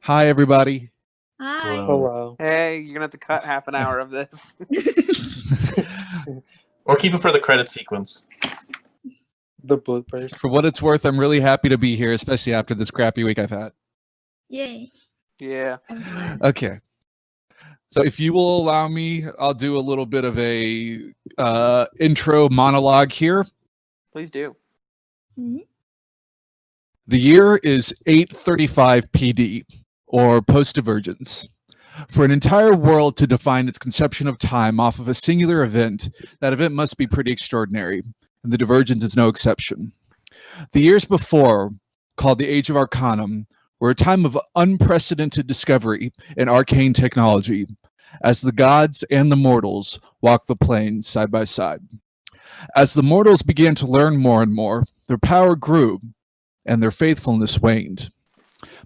Hi, everybody. Hi. Hello. Hey, you're gonna have to cut half an hour of this. Or keep it for the credit sequence. The bloopers. For what it's worth, I'm really happy to be here, especially after this crappy week I've had. Yay. Yeah. Okay. So if you will allow me, I'll do a little bit of a intro monologue here. Please do. Mhm. The year is 835 PD, or post-divergence. For an entire world to define its conception of time off of a singular event, that event must be pretty extraordinary, and the divergence is no exception. The years before, called the Age of Arcanum, were a time of unprecedented discovery in arcane technology, as the gods and the mortals walked the plains side by side. As the mortals began to learn more and more, their power grew, and their faithfulness waned.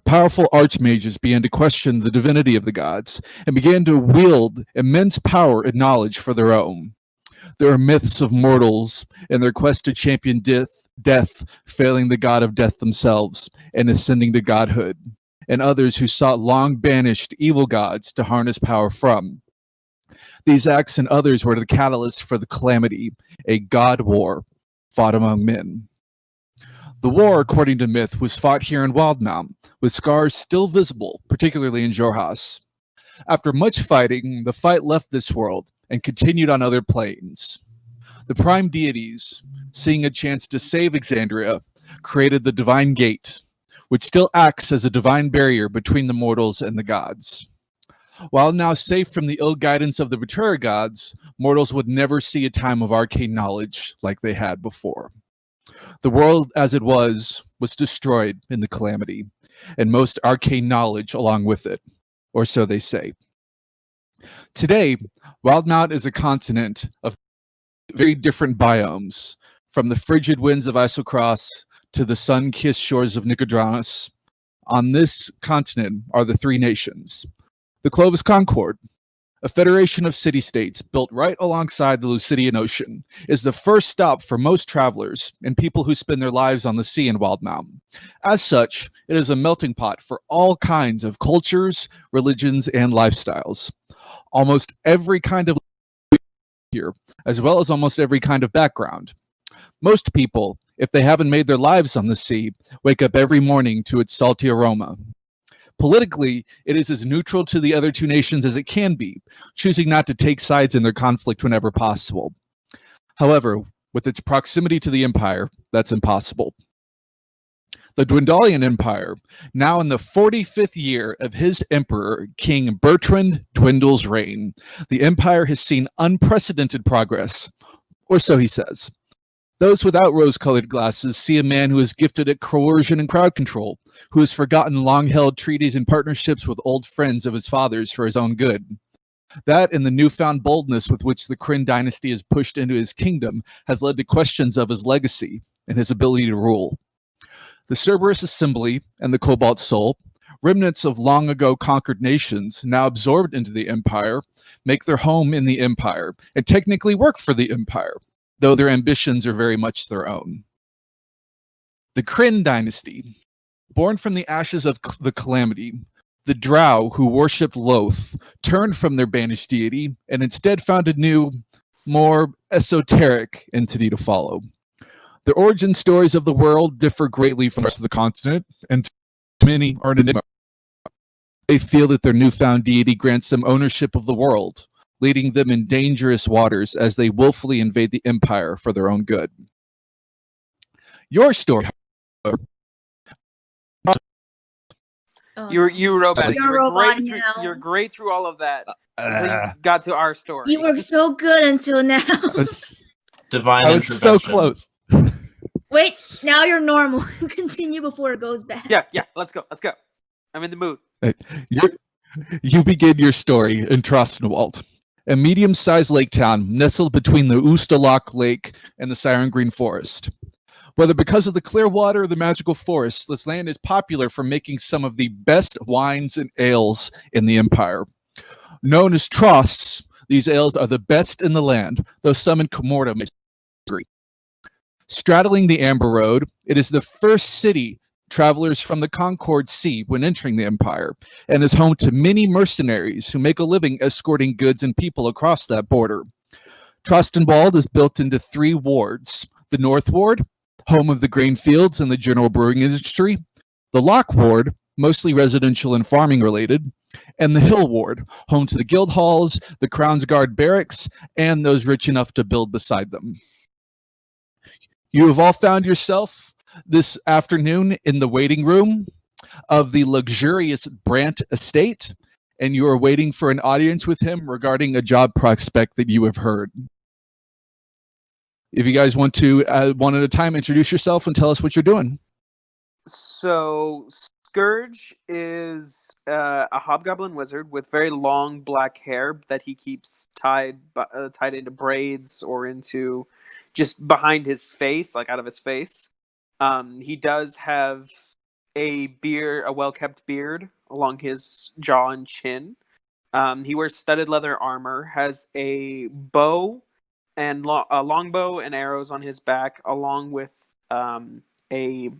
Powerful archmages began to question the divinity of the gods and began to wield immense power and knowledge for their own. There are myths of mortals in their quest to champion death, failing the god of death themselves and ascending to godhood, and others who sought long-banished evil gods to harness power from. These acts and others were the catalyst for the calamity, a god war fought among men. The war, according to myth, was fought here in Wildemount, with scars still visible, particularly in Jorhas. After much fighting, the fight left this world and continued on other planes. The prime deities, seeing a chance to save Exandria, created the Divine Gate, which still acts as a divine barrier between the mortals and the gods. While now safe from the ill guidance of the betrayer gods, mortals would never see a time of arcane knowledge like they had before. The world as it was destroyed in the calamity, and most arcane knowledge along with it, or so they say. Today, Wildemount is a continent of very different biomes, from the frigid winds of Isocross to the sun-kissed shores of Nicodranus. On this continent are the three nations. The Clovis Concord, a federation of city-states built right alongside the Lucidian Ocean, is the first stop for most travelers and people who spend their lives on the sea in Wildemount. As such, it is a melting pot for all kinds of cultures, religions, and lifestyles. Almost every kind of here, as well as almost every kind of background. Most people, if they haven't made their lives on the sea, wake up every morning to its salty aroma. Politically, it is as neutral to the other two nations as it can be, choosing not to take sides in their conflict whenever possible. However, with its proximity to the Empire, that's impossible. The Dwendalian Empire, now in the 45th year of his emperor, King Bertrand Dwindle's reign, the Empire has seen unprecedented progress, or so he says. Those without rose-colored glasses see a man who is gifted at coercion and crowd control, who has forgotten long-held treaties and partnerships with old friends of his father's for his own good. That and the newfound boldness with which the Kryn dynasty has pushed into his kingdom has led to questions of his legacy and his ability to rule. The Cerberus Assembly and the Cobalt Soul, remnants of long ago conquered nations now absorbed into the Empire, make their home in the Empire and technically work for the Empire, though their ambitions are very much their own. The Kryn dynasty, born from the ashes of the calamity, the Drow who worshipped Loth turned from their banished deity and instead found a new, more esoteric entity to follow. The origin stories of the world differ greatly from the rest of the continent, and many are an enigma. They feel that their newfound deity grants them ownership of the world, leading them in dangerous waters as they willfully invade the Empire for their own good. Your story, however, You robotic. You're a robot now. You're great through all of that until you got to our story. You were so good until now. Divine I was so intervention. close. Wait, now you're normal. Continue before it goes bad. Yeah, let's go. I'm in the mood. You begin your story in Trostnewald, a medium-sized lake town nestled between the Oostalok Lake and the Siren Green Forest. Whether because of the clear water or the magical forest, this land is popular for making some of the best wines and ales in the Empire. Known as Trosts, these ales are the best in the land, though some in Comorta may disagree. Straddling the Amber Road, it is the first city travelers from the Concord Sea when entering the Empire, and is home to many mercenaries who make a living escorting goods and people across that border. Trostenwald is built into 3 wards. The North Ward, home of the grain fields and the general brewing industry. The Lock Ward, mostly residential and farming related. And the Hill Ward, home to the guild halls, the Crown's Guard barracks, and those rich enough to build beside them. You have all found yourself this afternoon in the waiting room of the luxurious Brant estate, and you are waiting for an audience with him regarding a job prospect that you have heard. If you guys want to, one at a time, introduce yourself and tell us what you're doing. So Scourge is a hobgoblin wizard with very long black hair that he keeps tied into braids or into just behind his face, like out of his face. He does have a well-kept beard along his jaw and chin. He wears studded leather armor, has a bow and a longbow and arrows on his back, along with a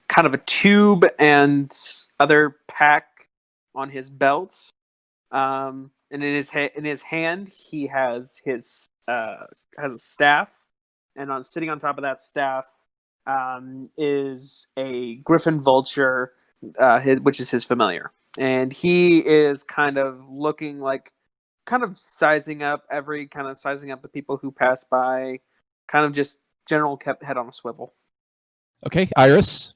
kind of a tube and other pack on his belt. And in his hand, he has a staff, and sitting on top of that staff is a griffin vulture, which is his familiar. And he is kind of looking like, sizing up the people who pass by, kind of just general kept head on a swivel. Okay, Iris.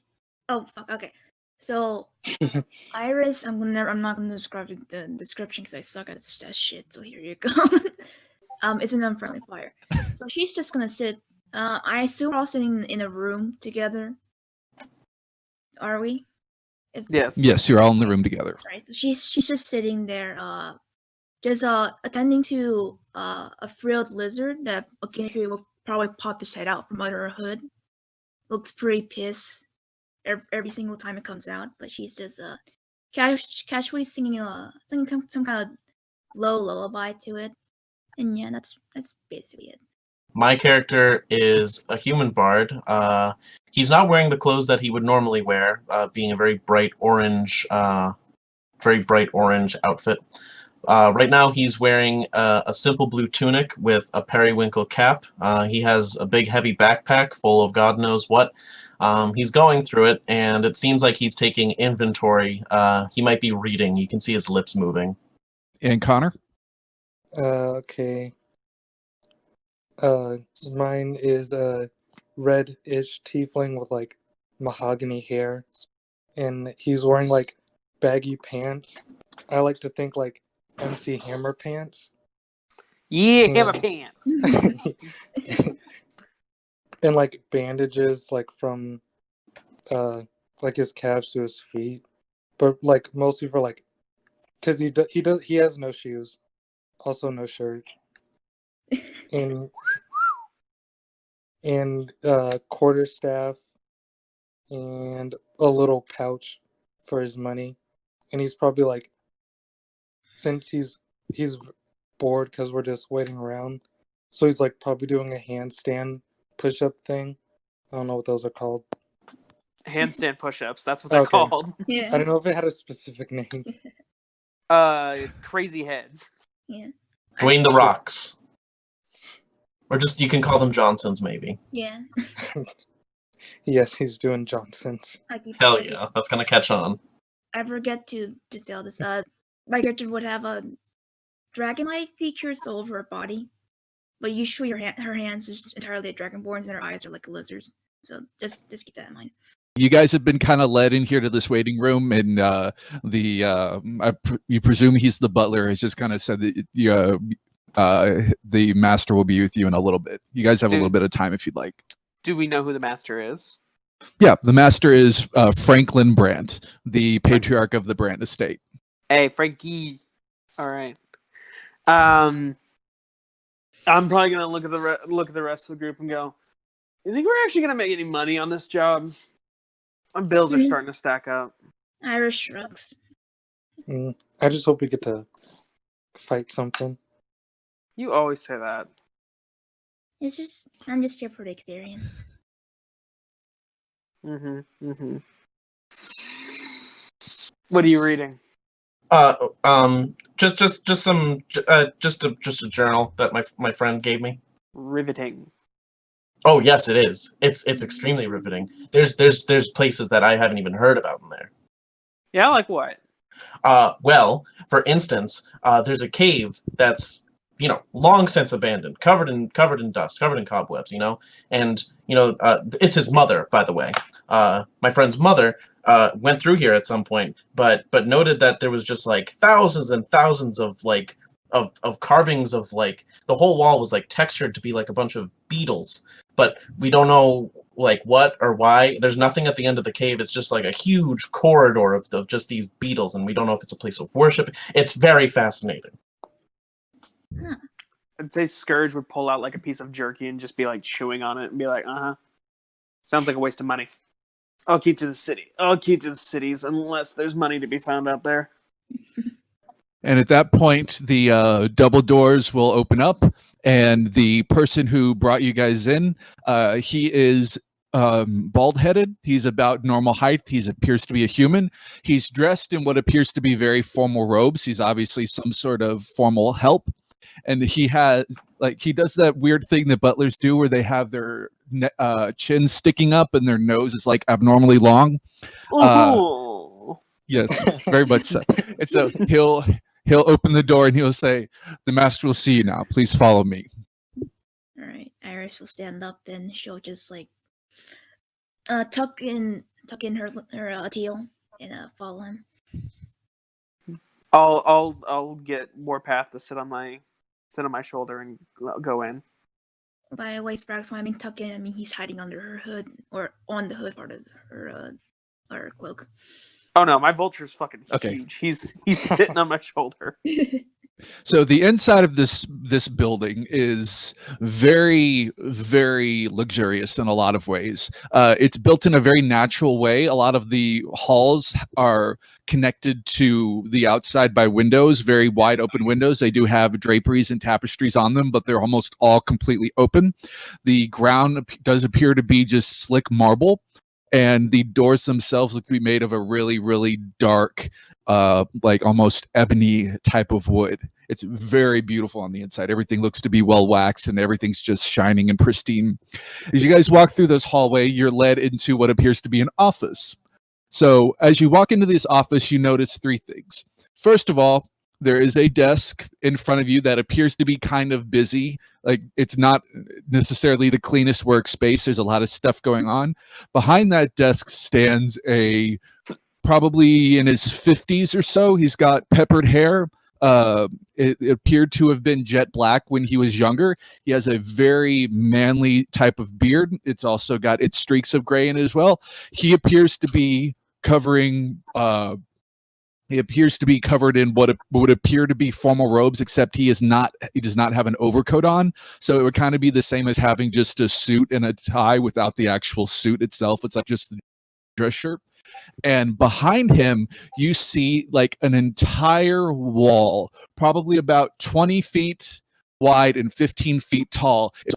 Oh fuck. Okay. So Iris, I'm not gonna describe the description because I suck at that shit. So here you go. It's an Unfriendly Fire. So she's just gonna sit. I assume we're all sitting in a room together. Are we? Yes. Yes, you're all in the room together. Right. So she's just sitting there. Just attending to a frilled lizard that occasionally will probably pop his head out from under her hood. Looks pretty pissed every single time it comes out, but she's just casually singing some kind of low lullaby to it, and yeah, that's basically it. My character is a human bard. He's not wearing the clothes that he would normally wear, being a very bright orange outfit. Right now, he's wearing a simple blue tunic with a periwinkle cap. He has a big, heavy backpack full of God knows what. He's going through it, and it seems like he's taking inventory. He might be reading. You can see his lips moving. And Connor? Okay. Mine is a red-ish tiefling with like mahogany hair, and he's wearing like baggy pants. I like to think like MC Hammer pants. Yeah, Hammer pants. And like bandages like from like his calves to his feet, but like mostly for like because he has no shoes, also no shirt, and quarterstaff and a little pouch for his money, and he's probably like, since he's bored because we're just waiting around, so he's like probably doing a handstand push-up thing. I don't know what those are called. Handstand push-ups. That's what they're Okay. called. Yeah. I don't know if it had a specific name. Crazy heads. Yeah. Dwayne the Rocks. Or just, you can call them Johnsons, maybe. Yeah. Yes, he's doing Johnson's. Hell yeah, that's gonna catch on. I forget to tell this. My character would have a dragon-like features all over her body, but usually her hands is entirely dragonborns and her eyes are like lizards. So just keep that in mind. You guys have been kind of led in here to this waiting room, and you presume he's the butler. Has just kind of said that the master will be with you in a little bit. You guys have a little bit of time if you'd like. Do we know who the master is? Yeah, the master is Franklin Brandt, the patriarch of the Brandt estate. Hey, Frankie. All right. I'm probably gonna look at the rest of the group and go, "You think we're actually gonna make any money on this job? My bills are starting to stack up." Iris shrugs. I just hope we get to fight something. You always say that. I'm just here for the experience. What are you reading? Just a journal that my friend gave me. Riveting. Oh yes, it is. It's extremely riveting. There's places that I haven't even heard about in there. Yeah, like what? Well, for instance, there's a cave that's long since abandoned, covered in dust, covered in cobwebs, and it's his mother, by the way. My friend's mother went through here at some point, but noted that there was just like thousands and thousands of like of carvings of like the whole wall was like textured to be like a bunch of beetles, but we don't know like what or why. There's nothing at the end of the cave. It's just like a huge corridor of just these beetles, and we don't know if it's a place of worship. It's very fascinating. I'd say Scourge would pull out like a piece of jerky and just be like chewing on it and be like, sounds like a waste of money. I'll keep to the city. I'll keep to the cities unless there's money to be found out there. And at that point, the double doors will open up, and the person who brought you guys in, he is bald-headed. He's about normal height. He appears to be a human. He's dressed in what appears to be very formal robes. He's obviously some sort of formal help. And he has, he does that weird thing that butlers do where they have their chin sticking up and their nose is like abnormally long. Yes, very much so. And so he'll open the door and he'll say, "The master will see you now. Please follow me." All right, Iris will stand up and she'll just tuck in her teal and follow him. I'll get Warpath to sit on my shoulder and go in. By the way, Sprax, when I mean tuck in, I mean he's hiding under her hood or on the hood part of her cloak. Oh no, my vulture's fucking Okay. huge. He's sitting on my shoulder. So the inside of this building is very, very luxurious in a lot of ways. It's built in a very natural way. A lot of the halls are connected to the outside by windows, very wide open windows. They do have draperies and tapestries on them, but they're almost all completely open. The ground does appear to be just slick marble, and the doors themselves look to be made of a really, really dark, almost ebony type of wood. It's very beautiful on the inside. Everything looks to be well waxed and everything's just shining and pristine. As you guys walk through this hallway, you're led into what appears to be an office. So as you walk into this office, you notice three things. First of all, there is a desk in front of you that appears to be kind of busy. Like, it's not necessarily the cleanest workspace. There's a lot of stuff going on. Behind that desk stands a probably in his 50s or so. He's got peppered hair. It appeared to have been jet black when he was younger. He has a very manly type of beard. It's also got its streaks of gray in it as well. He appears to be covering he appears to be covered in what would appear to be formal robes, except he does not have an overcoat on. So it would kind of be the same as having just a suit and a tie without the actual suit itself. It's like just a dress shirt. And behind him, you see like an entire wall, probably about 20 feet wide and 15 feet tall. It's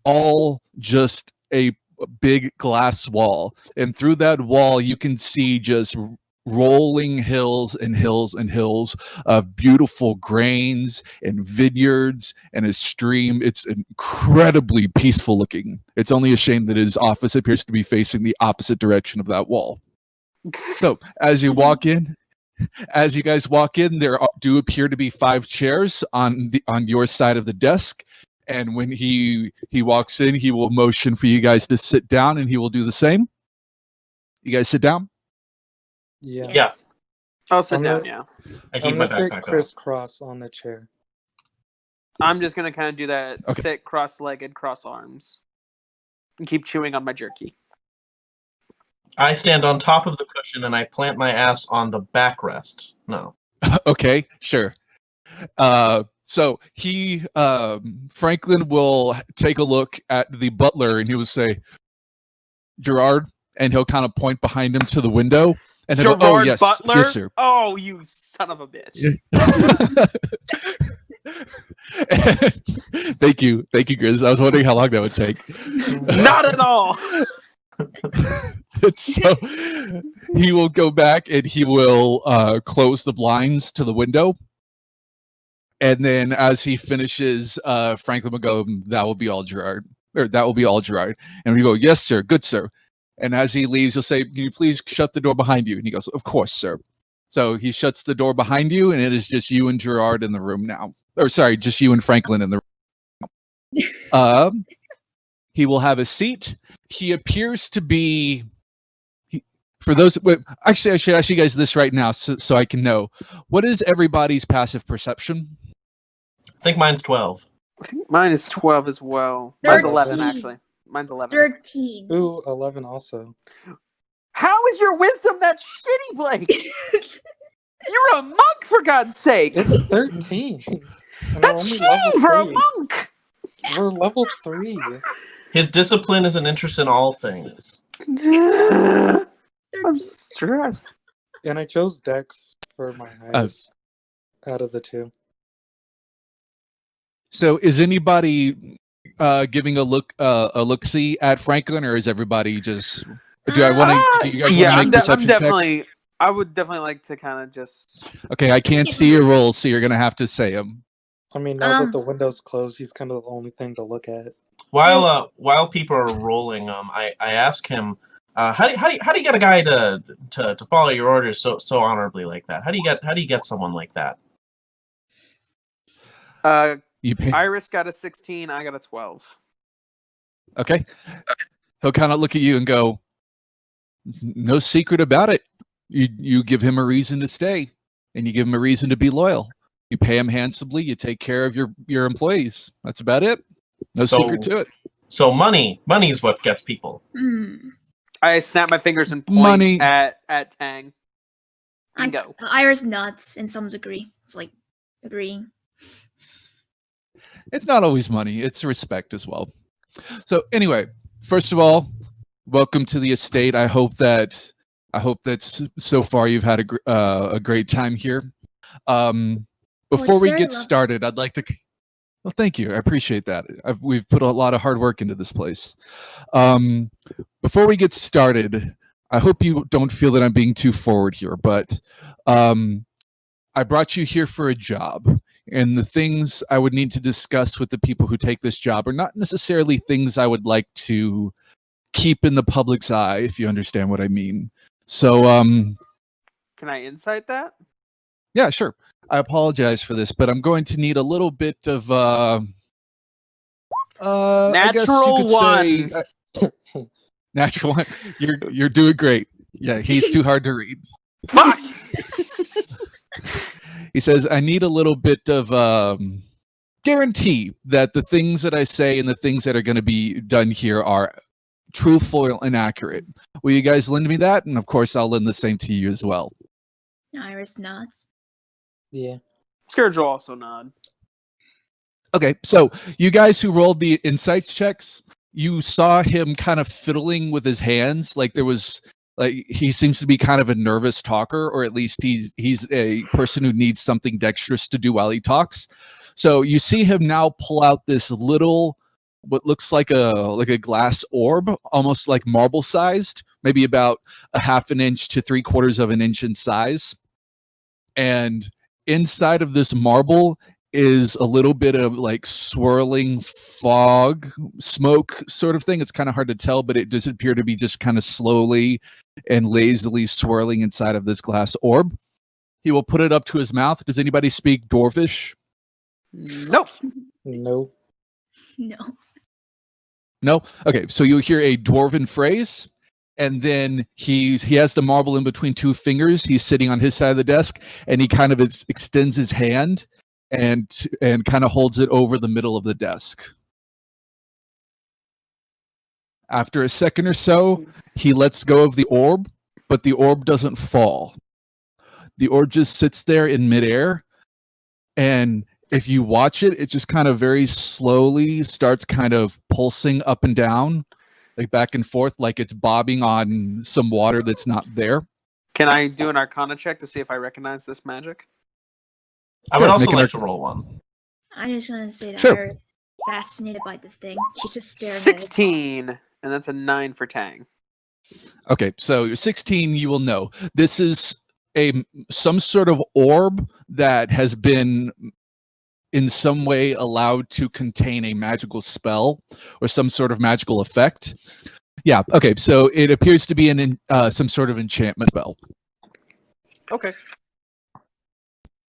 all just a big glass wall. And through that wall, you can see just rolling hills and hills and hills of beautiful grains and vineyards and a stream. It's incredibly peaceful looking. It's only a shame that his office appears to be facing the opposite direction of that wall. So as you guys walk in, there do appear to be 5 chairs on your side of the desk. And when he walks in, he will motion for you guys to sit down, and he will do the same. You guys sit down? Yeah. I'll sit down, yeah. I keep my sit backpack on. crisscross on the chair. I'm just going to kind of do that Okay. sit cross-legged, cross arms. And keep chewing on my jerky. I stand on top of the cushion and I plant my ass on the backrest. No. Okay, sure. So Franklin will take a look at the butler and he will say, "Gerard," and he'll kind of point behind him to the window. And he'll go, "Oh, yes, Butler? yes, sir." Oh, you son of a bitch. Thank you, Grizz. I was wondering how long that would take. Not at all. So he will go back and he will close the blinds to the window. And then as he finishes, Franklin will go, that will be all, Gerard. Or that will be all, Gerard. And we go, yes, sir. Good, sir. And as he leaves, he'll say, can you please shut the door behind you? And he goes, of course, sir. So he shuts the door behind you, and it is just you and Gerard in the room now. Or sorry, just you and Franklin in the room. He will have a seat. He appears to be... For those... Actually, I should ask you guys this right now so I can know. What is everybody's passive perception? I think mine's 12. I think mine is 12 as well. Mine's 11, 13. actually. Mine's 11. 13. Ooh, 11 also. How is your wisdom that shitty, Blake? You're a monk, for God's sake! It's 13. And That's we're only shitty for a level 3. monk! We're level 3. His discipline is an interest in all things. I'm 13. stressed. And I chose Dex for my highest out of the two. So is anybody giving a look-see at Franklin, or is everybody just... Do you guys want to make perception checks? I would definitely like to kind of just... Okay, I can't see your rolls, so you're going to have to say them. I mean, now that the window's closed, he's kind of the only thing to look at. While people are rolling, I ask him, how do you get a guy to follow your orders so honorably like that? How do you get someone like that? Iris got a 16, I got a 12. Okay. He'll kind of look at you and go, no secret about it. You give him a reason to stay, and you give him a reason to be loyal. You pay him handsomely. You take care of your employees. That's about it. No secret to it. So money's what gets people. I snap my fingers and point at Tang. And go. Iris nods in some degree. It's like agreeing. It's not always money. It's respect as well. So anyway, first of all, welcome to the estate. I hope that so far you've had a great time here. Before we get started, I'd like to... Well, thank you. I appreciate that. We've put a lot of hard work into this place. Before we get started, I hope you don't feel that I'm being too forward here, but I brought you here for a job. And the things I would need to discuss with the people who take this job are not necessarily things I would like to keep in the public's eye, if you understand what I mean. So, can I insight that? Yeah, sure. I apologize for this, but I'm going to need a little bit of natural one. Natural one. You're doing great. Yeah, he's too hard to read. Fuck. He says, I need a little bit of guarantee that the things that I say and the things that are going to be done here are truthful and accurate. Will you guys lend me that? And of course, I'll lend the same to you as well. Iris nods. Yeah. Scourge will also nod. Okay, so you guys who rolled the insights checks, you saw him kind of fiddling with his hands. Like he seems to be kind of a nervous talker, or at least he's a person who needs something dexterous to do while he talks. So you see him now pull out this little, what looks like a glass orb, almost like marble sized, maybe about a half an inch to 3/4 of an inch in size. And inside of this marble is a little bit of like swirling fog, smoke sort of thing. It's kind of hard to tell, but it does appear to be just kind of slowly and lazily swirling inside of this glass orb. He will put it up to his mouth. Does anybody speak Dwarvish? Nope. No. No. No? Okay, so you'll hear a dwarven phrase, and then he has the marble in between two fingers. He's sitting on his side of the desk, and he kind of extends his hand and kind of holds it over the middle of the desk. After a second or so, he lets go of the orb, but the orb doesn't fall. The orb just sits there in midair, and if you watch it, it just kind of very slowly starts kind of pulsing up and down, like back and forth, like it's bobbing on some water that's not there. Can I do an Arcana check to see if I recognize this magic? I would also like to roll one. I'm just gonna say that Sure. Iris is fascinated by this thing. She's just staring at it. 16, and that's a 9 for Tang. Okay, so you're 16, you will know. This is some sort of orb that has been in some way allowed to contain a magical spell or some sort of magical effect. Yeah, okay, so it appears to be some sort of enchantment spell. Okay.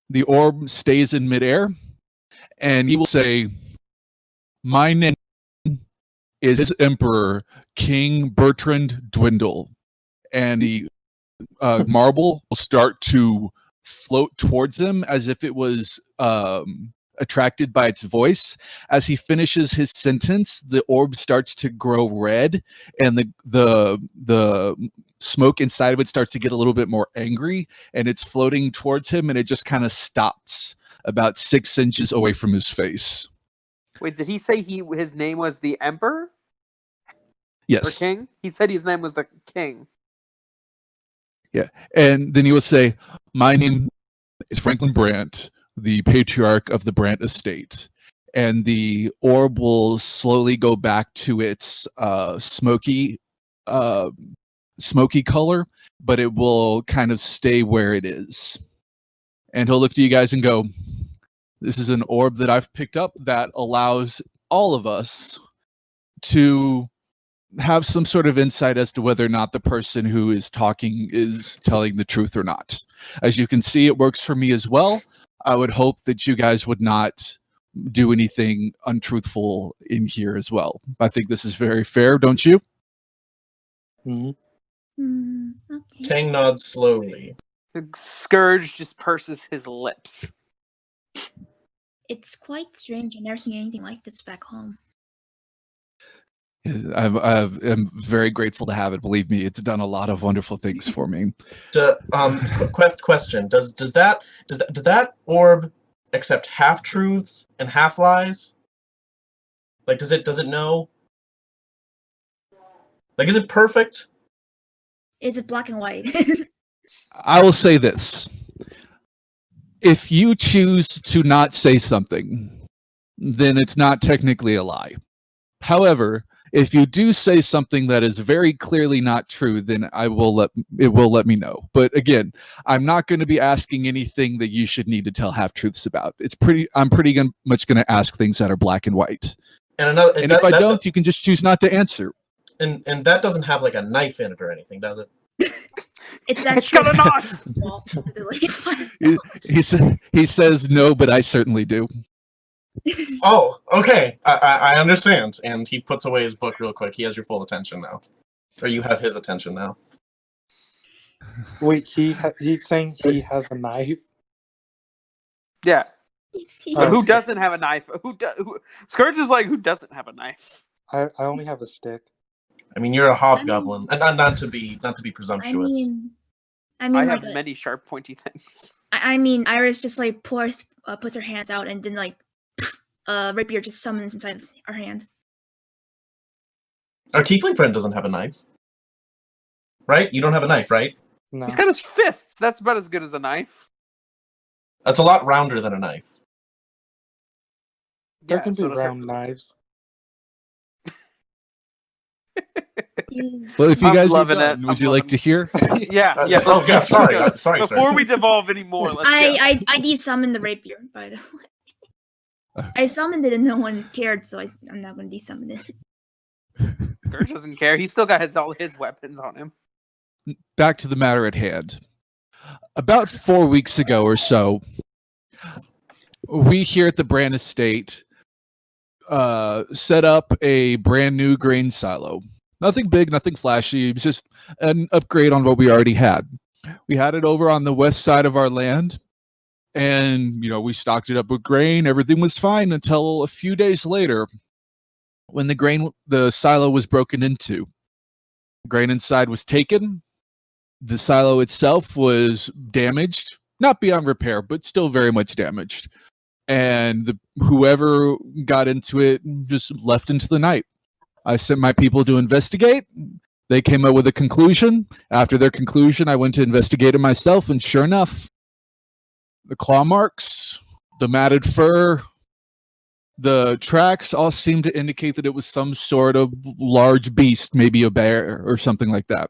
The orb stays in midair, and he will say, "My name is Emperor King Bertrand Dwindle," and the marble will start to float towards him as if it was attracted by its voice. As he finishes his sentence, the orb starts to grow red, and the smoke inside of it starts to get a little bit more angry, and it's floating towards him, and it just kind of stops about 6 inches away from his face. Wait, did he say his name was the Emperor? Or Yes. King? He said his name was the King. Yeah. And then he will say, "My name is Franklin Brandt, the patriarch of the Brandt estate." And the orb will slowly go back to its smoky color, but it will kind of stay where it is. And he'll look to you guys and go, "This is an orb that I've picked up that allows all of us to have some sort of insight as to whether or not the person who is talking is telling the truth or not. As you can see, it works for me as well. I would hope that you guys would not do anything untruthful in here as well. I think this is very fair, don't you?" Okay. Tang nods slowly. Scourge just purses his lips. It's quite strange. I've never seen anything like this back home. I'm very grateful to have it. Believe me, it's done a lot of wonderful things for me. Question: Does that orb accept half truths and half lies? Like, does it know? Like, is it perfect? Is it black and white? I will say this. If you choose to not say something, then it's not technically a lie. However, if you do say something that is very clearly not true, then it will let me know. But again, I'm not going to be asking anything that you should need to tell half truths about. I'm pretty much going to ask things that are black and white. And if I don't, you can just choose not to answer. And that doesn't have like a knife in it or anything, does it? It's got a knife. He says no, but I certainly do. Oh, okay. I understand. And he puts away his book real quick. He has your full attention now. Or you have his attention now. Wait, he's saying he has a knife? Yeah. Oh, Who okay. doesn't have a knife? Scourge is like, who doesn't have a knife? I only have a stick. I mean, you're a hobgoblin, and not to be presumptuous. I mean, I like have many sharp, pointy things. I mean, Iris just like puts her hands out, and then like rapier just summons inside her hand. Our tiefling friend doesn't have a knife, right? You don't have a knife, right? No. He's got his fists. That's about as good as a knife. That's a lot rounder than a knife. There Yeah, can so be it'll round knives. Well, if you I'm guys are loving done, it. would I'm you like loving to hear? Yeah. Oh, yeah. Sorry. Sorry. Before we devolve anymore, let's go. I desummoned the rapier, by the way. I summoned it and no one cared, so I'm not going to desummon it. Scourge doesn't care. He's still got all his weapons on him. Back to the matter at hand. About 4 weeks ago or so, we here at the Brandt Estate set up a brand new grain silo. Nothing big, nothing flashy. It was just an upgrade on what we already had. We had it over on the west side of our land, and we stocked it up with grain. Everything was fine until a few days later, when the silo was broken into. Grain inside was taken. The silo itself was damaged, not beyond repair, but still very much damaged. And whoever got into it just left into the night. I sent my people to investigate. They came up with a conclusion. After their conclusion, I went to investigate it myself, and sure enough, the claw marks, the matted fur, The tracks all seem to indicate that it was some sort of large beast, maybe a bear or something like that.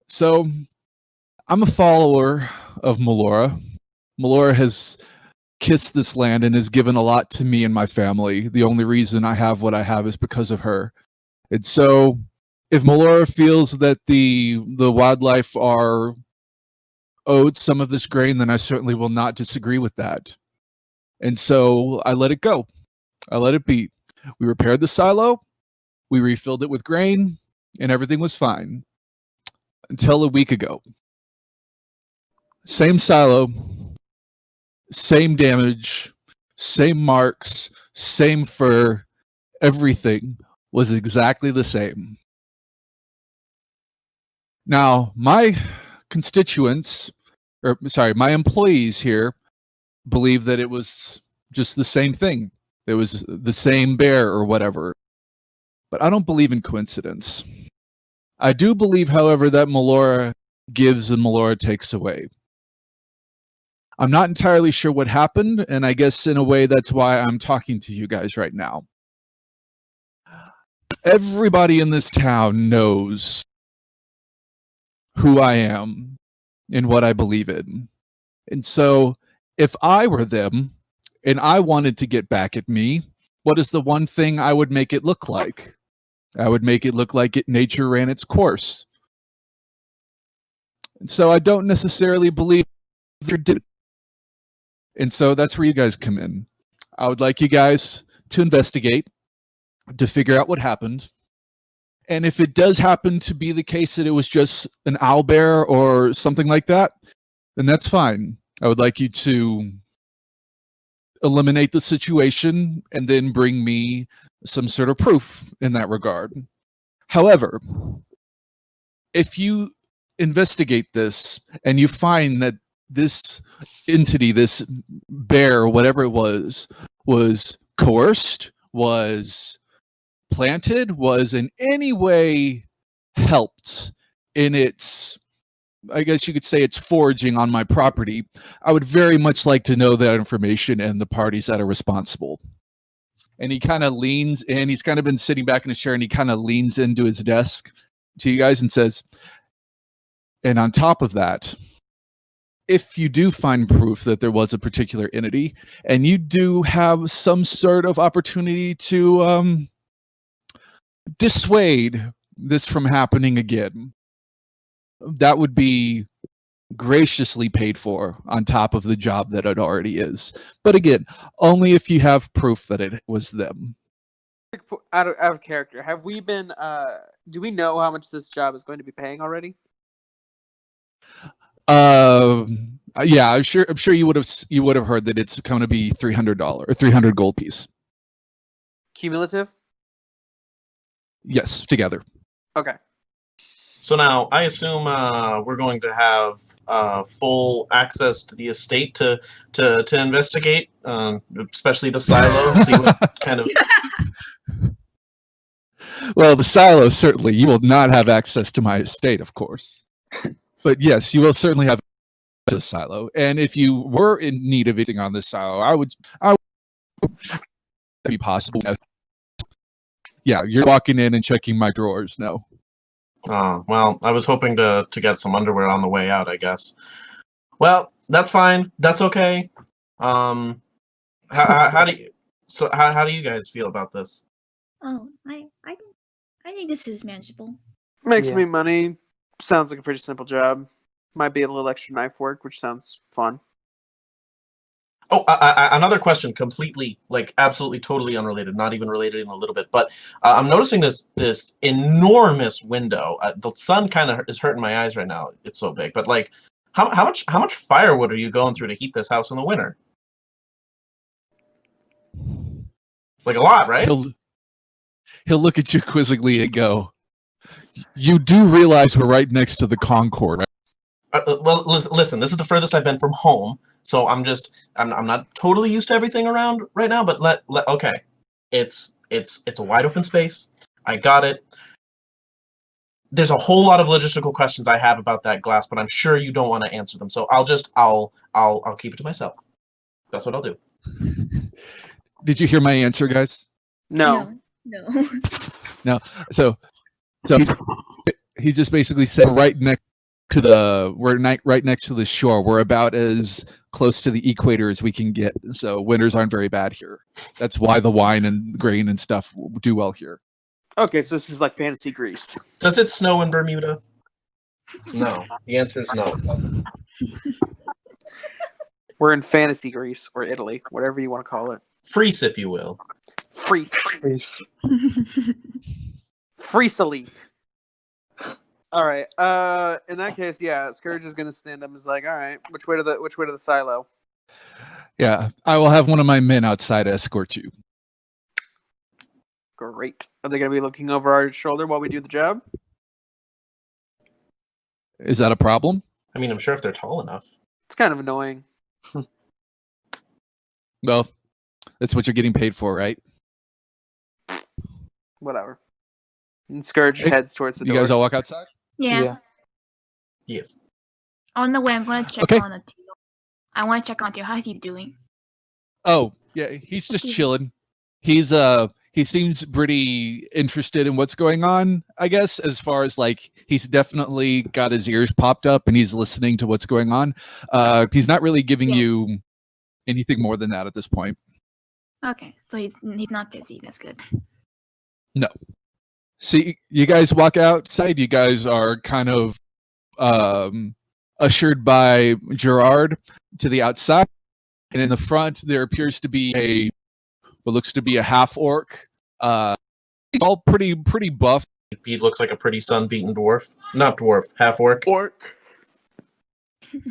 So I'm a follower of Melora. Melora has kissed this land and has given a lot to me and my family. The only reason I have what I have is because of her. And so if Melora feels that the wildlife are owed some of this grain, then I certainly will not disagree with that. And so I let it go. I let it be. We repaired the silo, we refilled it with grain, and everything was fine. Until a week ago. Same silo, same damage, same marks, same fur, everything was exactly the same. Now, my constituents, or sorry, my employees here believe that it was just the same thing. It was the same bear or whatever. But I don't believe in coincidence. I do believe, however, that Melora gives and Melora takes away. I'm not entirely sure what happened, and I guess in a way that's why I'm talking to you guys right now. Everybody in this town knows who I am and what I believe in. And so if I were them and I wanted to get back at me, what is the one thing I would make it look like? I would make it look like nature ran its course. And so I don't necessarily believe they did it. And so that's where you guys come in. I would like you guys to investigate, to figure out what happened. And if it does happen to be the case that it was just an owlbear or something like that, then that's fine. I would like you to eliminate the situation and then bring me some sort of proof in that regard. However, if you investigate this and you find that this entity, this bear, whatever it was coerced, was planted, was in any way helped in its, I guess you could say, it's foraging on my property, I would very much like to know that information and the parties that are responsible. And he kind of leans in. He's kind of been sitting back in his chair and he kind of leans into his desk to you guys and says, and on top of that, if you do find proof that there was a particular entity and you do have some sort of opportunity to dissuade this from happening again, that would be graciously paid for on top of the job that it already is. But again, only if you have proof that it was them. Out of character, have we been? Do we know how much this job is going to be paying already? Yeah, I'm sure you would have heard that it's going to be $300 or 300 gold piece. Cumulative? Yes, together. Okay. So now, I assume we're going to have full access to the estate to investigate, especially the silo, see what kind of... Well, the silo, certainly. You will not have access to my estate, of course. But yes, you will certainly have this silo. And if you were in need of anything on this silo, I would be possible. Yeah, you're walking in and checking my drawers. No. Well, I was hoping to get some underwear on the way out, I guess. Well, that's fine. That's okay. How do you guys feel about this? Oh, I think this is manageable. Makes Yeah. me money. Sounds like a pretty simple job. Might be a little extra knife work, which sounds fun. Oh, another question, completely, like, absolutely, totally unrelated, not even related in a little bit. But I'm noticing this enormous window. The sun kind of is hurting my eyes right now. It's so big. But like, how much firewood are you going through to heat this house in the winter? Like a lot, right? He'll look at you quizzically and go, "You do realize we're right next to the Concord, right?" Well, listen. This is the furthest I've been from home, so I'm not totally used to everything around right now. But okay, it's a wide open space. I got it. There's a whole lot of logistical questions I have about that glass, but I'm sure you don't want to answer them. So I'll keep it to myself. That's what I'll do. Did you hear my answer, guys? No. No. So he just basically said right next to right next to the shore. We're about as close to the equator as we can get. So winters aren't very bad here. That's why the wine and grain and stuff do well here. Okay, so this is like fantasy Greece. Does it snow in Bermuda? No. The answer is no, it doesn't. We're in fantasy Greece or Italy, whatever you want to call it. Freeze, if you will. Freeze. Please. Freesally. All right. In that case, yeah, Scourge is gonna stand up and is like, all right, which way to the silo? Yeah, I will have one of my men outside escort you. Great. Are they gonna be looking over our shoulder while we do the job? Is that a problem? I mean, I'm sure if they're tall enough. It's kind of annoying. Well, that's what you're getting paid for, right? Whatever. And Scourge Hey, heads towards the You door. guys all walk outside? Yeah. Yes. On the way, I'm going to check Okay. on Attila. I want to check on Attila. How's he doing? Oh, yeah, he's just chilling. He seems pretty interested in what's going on, I guess, as far as like he's definitely got his ears popped up and he's listening to what's going on. He's not really giving Yes. you anything more than that at this point. Okay, so he's not busy. That's good. See, you guys walk outside. You guys are kind of ushered by Gerard to the outside, and in the front there appears to be what looks to be a half orc. All pretty buff. He looks like a pretty sun-beaten dwarf. Not dwarf, half-orc. Orc.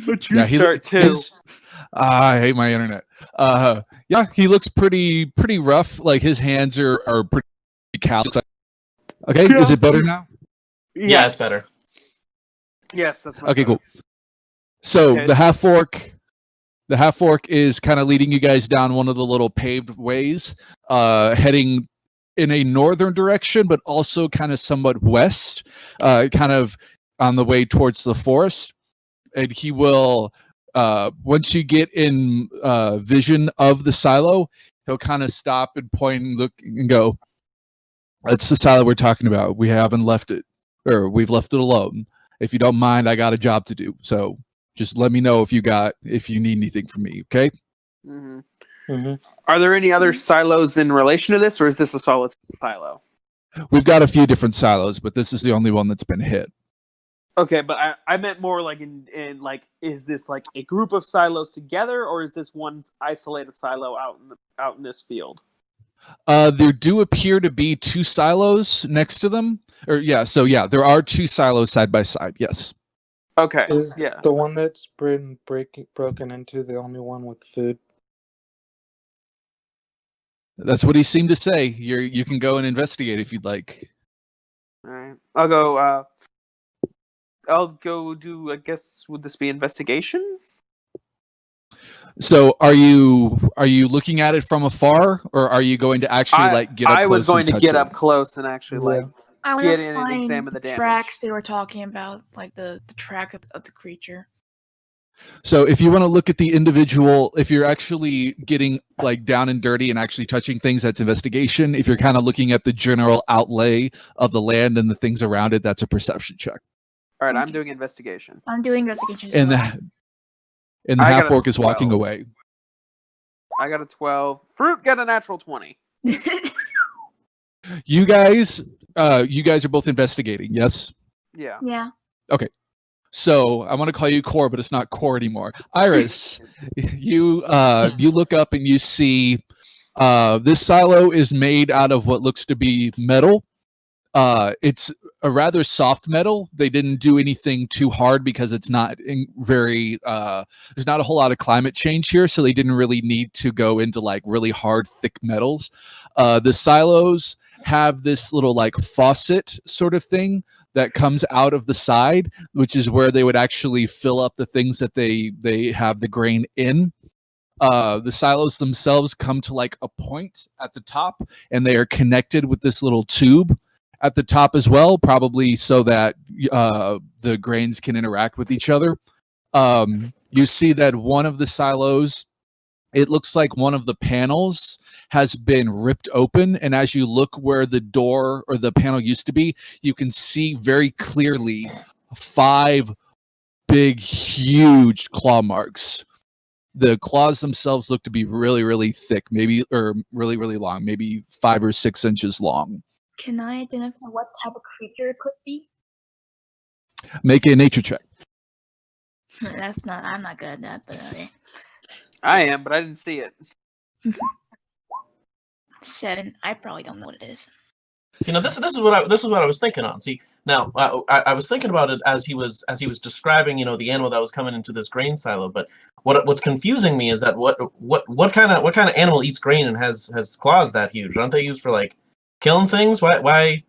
But you Yeah, start too. I hate my internet. Yeah, he looks pretty rough. Like his hands are pretty calloused. Okay, is it better now? Yeah, it's better. Yes, that's much Okay, better. cool. So Okay, the so- half orc is kind of leading you guys down one of the little paved ways, heading in a northern direction, but also kind of somewhat west, kind of on the way towards the forest. And he will, once you get in vision of the silo, he'll kind of stop and point and look and go, "That's the silo we're talking about. We haven't left it, or we've left it alone. If you don't mind, I got a job to do. So just let me know if you need anything from me, okay?" Mhm. Mm-hmm. Are there any other silos in relation to this, or is this a solid silo? We've got a few different silos, but this is the only one that's been hit. Okay, but I meant more like in like, is this like a group of silos together, or is this one isolated silo out in this field? There do appear to be two silos next to them. There are two silos side by side. Yes. Okay, Is yeah. the one that's been broken into the only one with food? That's what he seemed to say. You can go and investigate if you'd like. All right, I'll go. I'll go do. I guess would this be investigation? So are you looking at it from afar, or are you going to actually get up I was close going and to touch get it? up close and actually like I want get to in and find examine the damage. tracks they were talking about, like the track of the creature. So if you want to look at the individual, if you're actually getting like down and dirty and actually touching things, that's investigation. If you're kind of looking at the general outlay of the land and the things around it, that's a perception check. All right, I'm Okay. doing investigation. I'm doing investigations. And as the I got half a orc is walking 12. away. I got a 12. Fruit got a natural 20. well. You guys are both investigating, yes? Yeah. Yeah. So I want to call you Core, but it's not Core anymore. Iris, you look up and you see this silo is made out of what looks to be metal. It's a rather soft metal. They didn't do anything too hard because it's not there's not a whole lot of climate change here, so they didn't really need to go into like really hard, thick metals. The silos have this little like faucet sort of thing that comes out of the side, which is where they would actually fill up the things that they have the grain in. The silos themselves come to like a point at the top, and they are connected with this little tube at the top as well, probably so that the grains can interact with each other. You see that one of the silos it looks like one of the panels has been ripped open, and as you look where the door or the panel used to be, you can see very clearly 5 big, huge claw marks. The claws themselves look to be really, really thick, maybe, or really, really long, maybe 5 or 6 inches long. Can I identify what type of creature it could be? Make a nature check. I'm not good at that, but okay. I am, but I didn't see it. 7. I probably don't know what it is. See, now this is what I was thinking on. See, now I was thinking about it as he was describing, the animal that was coming into this grain silo. But what's confusing me is that what kind of animal eats grain and has claws that huge? Aren't they used for like killing things? Why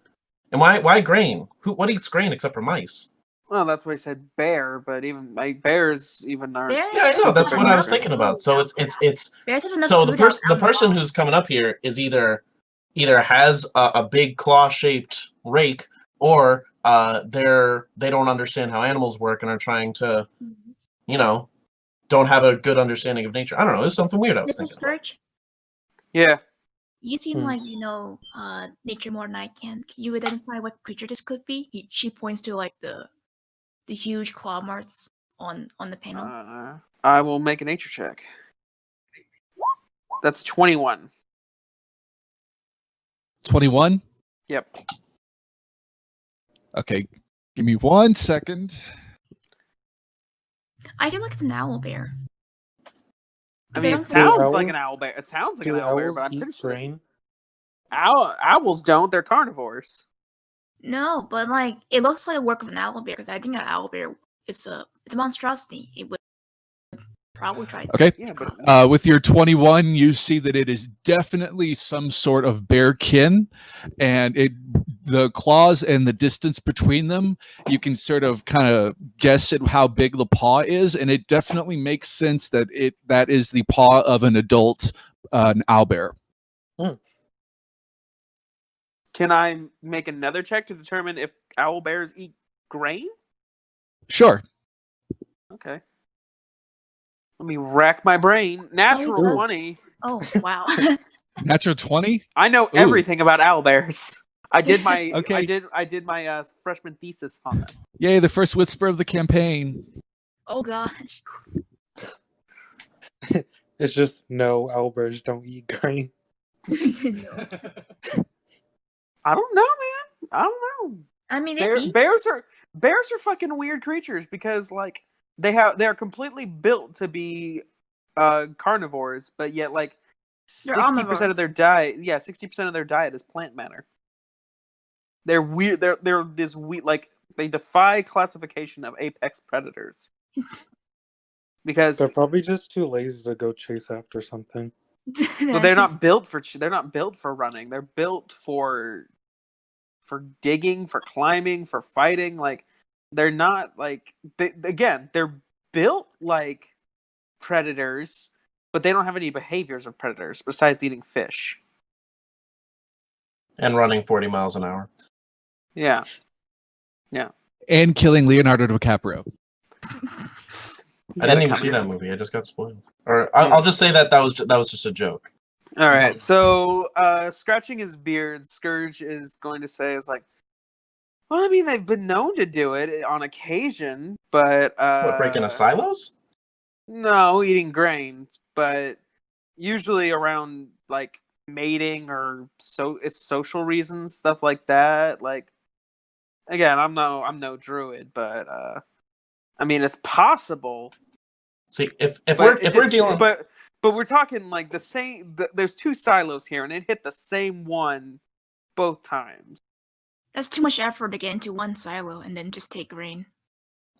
grain? What eats grain except for mice? Well, that's why I said bear, but even like bears even aren't. Bears Yeah, I know. That's have what I was enough thinking about. food So out there. it's Bears have enough so the food out the on person wild. who's coming up here is either has a big claw-shaped rake, or they don't understand how animals work and are trying to, don't have a good understanding of nature. I don't know. There's something weird I was Mr. thinking about. Scourge, Yeah. you seem Hmm. like you know nature more than I can. Can you identify what creature this could be? She points to like the huge claw marks on the panel. I will make a nature check. That's 21. 21? Yep. Okay, give me 1 second. I feel like it's an owl bear. I 'Cause mean, don't it think- sounds like an owls- owl bear. It sounds like Do an owl bear, owls but I'm eat pretty sure grain? owls don't. They're carnivores. No, but like it looks like a work of an owl bear because I think an owl bear it's a monstrosity. It would probably try. Okay. Yeah, but With your 21, you see that it is definitely some sort of bear kin, and the claws and the distance between them, you can sort of kind of guess at how big the paw is, and it definitely makes sense that that is the paw of an adult an owlbear. can I make another check to determine if owl bears eat grain? Sure. Okay. Let me rack my brain. Natural does- 20. Oh wow! Natural 20? I know everything about owl bears. I did my Okay. I did my freshman thesis on them. Yay, the first whisper of the campaign. Oh gosh! It's just no, owlbears don't eat grain. No. I don't know, man. I don't know. I mean, they eat. Bears are fucking weird creatures because like they're completely built to be carnivores, but yet like They're 60% of omnivores. their diet, 60% of their diet is plant matter. They're weird. They're this weird, like they defy classification of apex predators. Because They're probably just too lazy to go chase after something. they're not built for running. They're built for digging, for climbing, for fighting. Like they're not like they're built like predators, but they don't have any behaviors of predators besides eating fish. And running 40 miles an hour. Yeah. And killing Leonardo DiCaprio. I didn't even see that movie. I just got spoiled. Or I'll just say that was just a joke. All right. So, scratching his beard, Scourge is going to say, "Is like, well, I mean, they've been known to do it on occasion, but What, breaking a silos? no, eating grains, but usually around like mating or it's social reasons, stuff like that. Like, again, I'm no druid, but I mean, it's possible. See, if we're dealing, but we're talking like the same. There's 2 silos here, and it hit the same one both times. That's too much effort to get into one silo and then just take grain.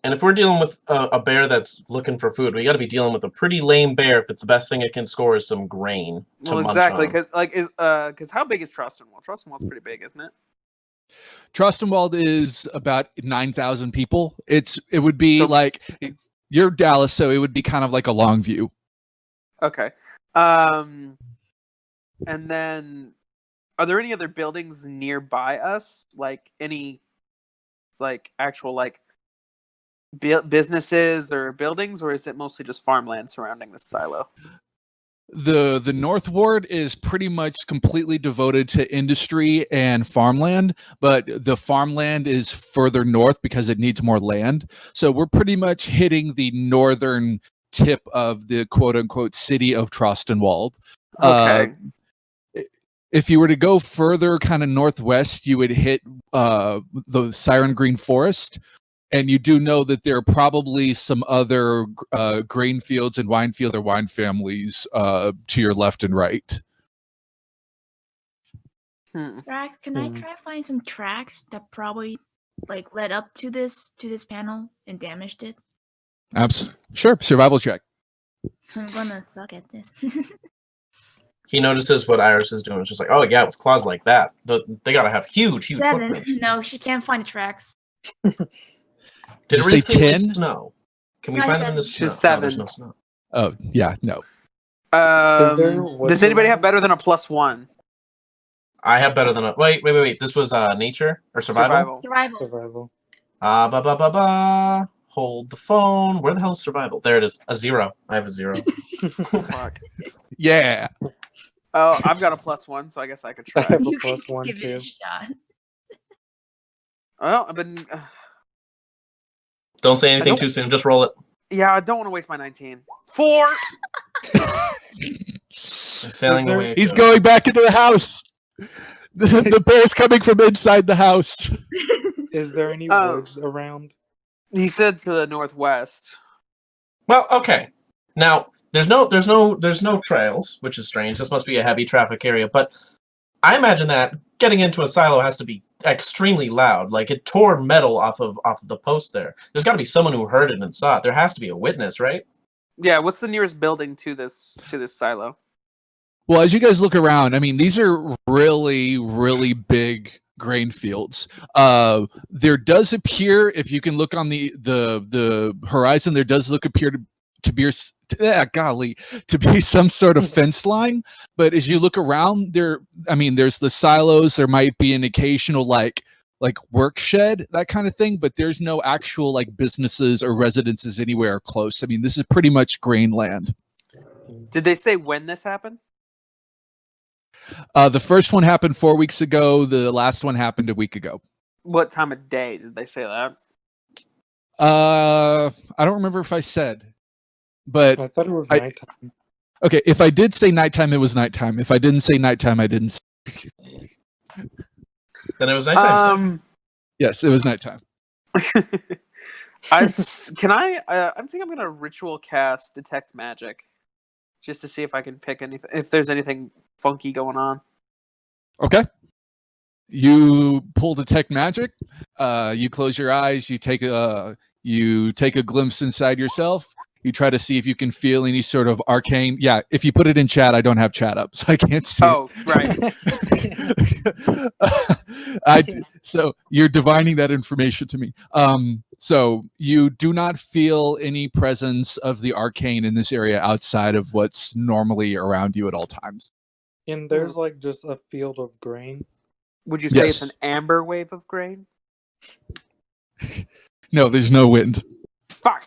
and if we're dealing with a bear that's looking for food, we got to be dealing with a pretty lame bear if it's the best thing it can score is some grain to Well, munch exactly, on. because how big is Trostenwald? Trostenwald's pretty big, isn't it? Trostenwald is about 9,000 people. It would be So- like you're Dallas, so it would be kind of like a long view. Okay. And then, are there any other buildings nearby us? Like any, like actual like businesses or buildings, or is it mostly just farmland surrounding this silo? The North Ward is pretty much completely devoted to industry and farmland, but the farmland is further north because it needs more land. So we're pretty much hitting the northern tip of the quote unquote city of Trostenwald. Okay. If you were to go further kind of northwest, you would hit the Siren Green Forest. And you do know that there are probably some other grain fields and wine field or wine families to your left and right. Tracks? Can I try to find some tracks that probably like led up to this panel and damaged it? Sure. Survival check. I'm gonna suck at this. He notices what Iris is doing. It's just like, oh yeah, with claws like that, they gotta have huge 7. footprints. No, she can't find the tracks. Did you it really say say 10? Snow? Can we No, I find said them in the she's snow? No, there's 7. no snow. Oh, yeah, no. Does anybody have better than a +1? I have better than a wait. This was nature or survival? Survival. Ba. Hold the phone. Where the hell is survival? There it is. A 0. I have a 0. Fuck. Yeah. Oh, I've got a +1, so I guess I could I try. have a You can +1 give it too. a shot. Well, I've been. Don't say anything don't- too soon. Just roll it. Yeah, I don't want to waste my 19. 4. Sailing there- away. He's going back into the house. The bear's coming from inside the house. Is there any Oh. woods around? He said to the northwest. Well, okay. Now there's no trails, which is strange. This must be a heavy traffic area, but I imagine that getting into a silo has to be extremely loud. Like it tore metal off of the post there. There's got to be someone who heard it and saw it. There has to be a witness, right? Yeah, what's the nearest building to this silo? Well, as you guys look around, I mean, these are really, really big grain fields. There does appear, if you can look on the horizon, there does appear to be some sort of fence line. But as you look around, there's the silos. There might be an occasional like work shed, that kind of thing. But there's no actual like businesses or residences anywhere close. I mean, this is pretty much grain land. Did they say when this happened? The first one happened 4 weeks ago. The last one happened a week ago. What time of day did they say that? I don't remember if I said, but I thought it was nighttime. okay. If I did say nighttime, it was nighttime. If I didn't say nighttime, I didn't. Then it was nighttime. Yes, it was nighttime. I think I'm gonna ritual cast detect magic, just to see if I can pick anything, if there's anything funky going on. Okay. You pull detect magic. You close your eyes. You take a glimpse inside yourself. You try to see if you can feel any sort of arcane. Yeah, if you put it in chat, I don't have chat up, so I can't see. Oh, right. So you're divining that information to me. So you do not feel any presence of the arcane in this area outside of what's normally around you at all times. And there's like just a field of grain. Would you say Yes. it's an amber wave of grain? No, there's no wind. Fuck.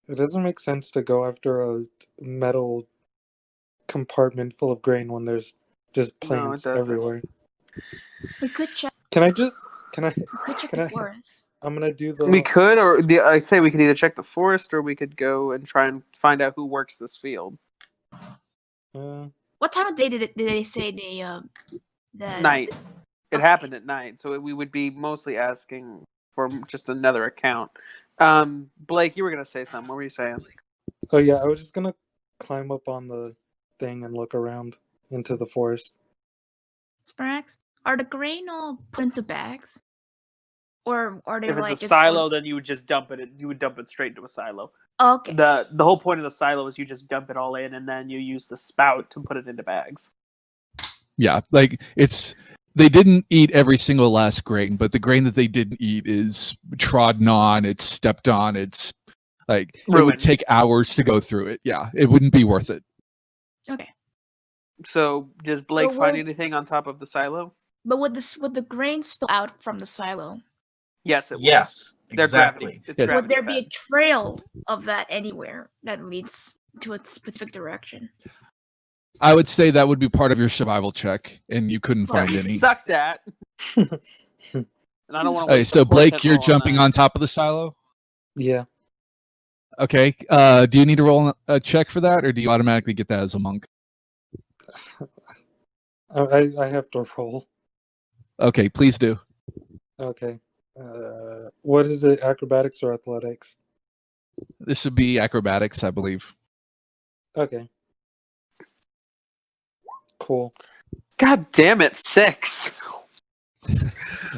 It doesn't make sense to go after a metal compartment full of grain when there's just plants doesn't. everywhere. We could check. We Can I check can the I- forest. I'm gonna do the. We could, or I'd say we could either check the forest, or we could go and try and find out who works this field. What time of day did they say the Night. It Okay. happened at night, so we would be mostly asking for just another account. Blake, you were gonna say something. What were you saying? Oh yeah, I was just gonna climb up on the thing and look around into the forest. Sprax? Are the grain all put into bags? Or are they If like it's a just silo, then you would just dump it. You would dump it straight into a silo. Oh, okay. The whole point of the silo is you just dump it all in, and then you use the spout to put it into bags. Yeah, like they didn't eat every single last grain, but the grain that they didn't eat is trodden on, it's stepped on, it's like it would Ruined. take hours to go through it. Yeah, it wouldn't be worth it. Okay. So does Blake But find what- anything on top of the silo? But would the grain spill out from the silo? Yes, it would. Yes. Exactly. It's Yes. Would gravity there be a fed. trail of that anywhere that leads to a specific direction? I would say that would be part of your survival check, and you couldn't That find You any. sucked at, and I don't want to Okay, waste. so a Blake, portent you're roll jumping that. on top of the silo. Yeah. Okay. Do you need to roll a check for that, or do you automatically get that as a monk? I have to roll. Okay, please do. Okay. What is it? Acrobatics or athletics? This would be acrobatics, I believe. Okay. Cool. God damn it, 6.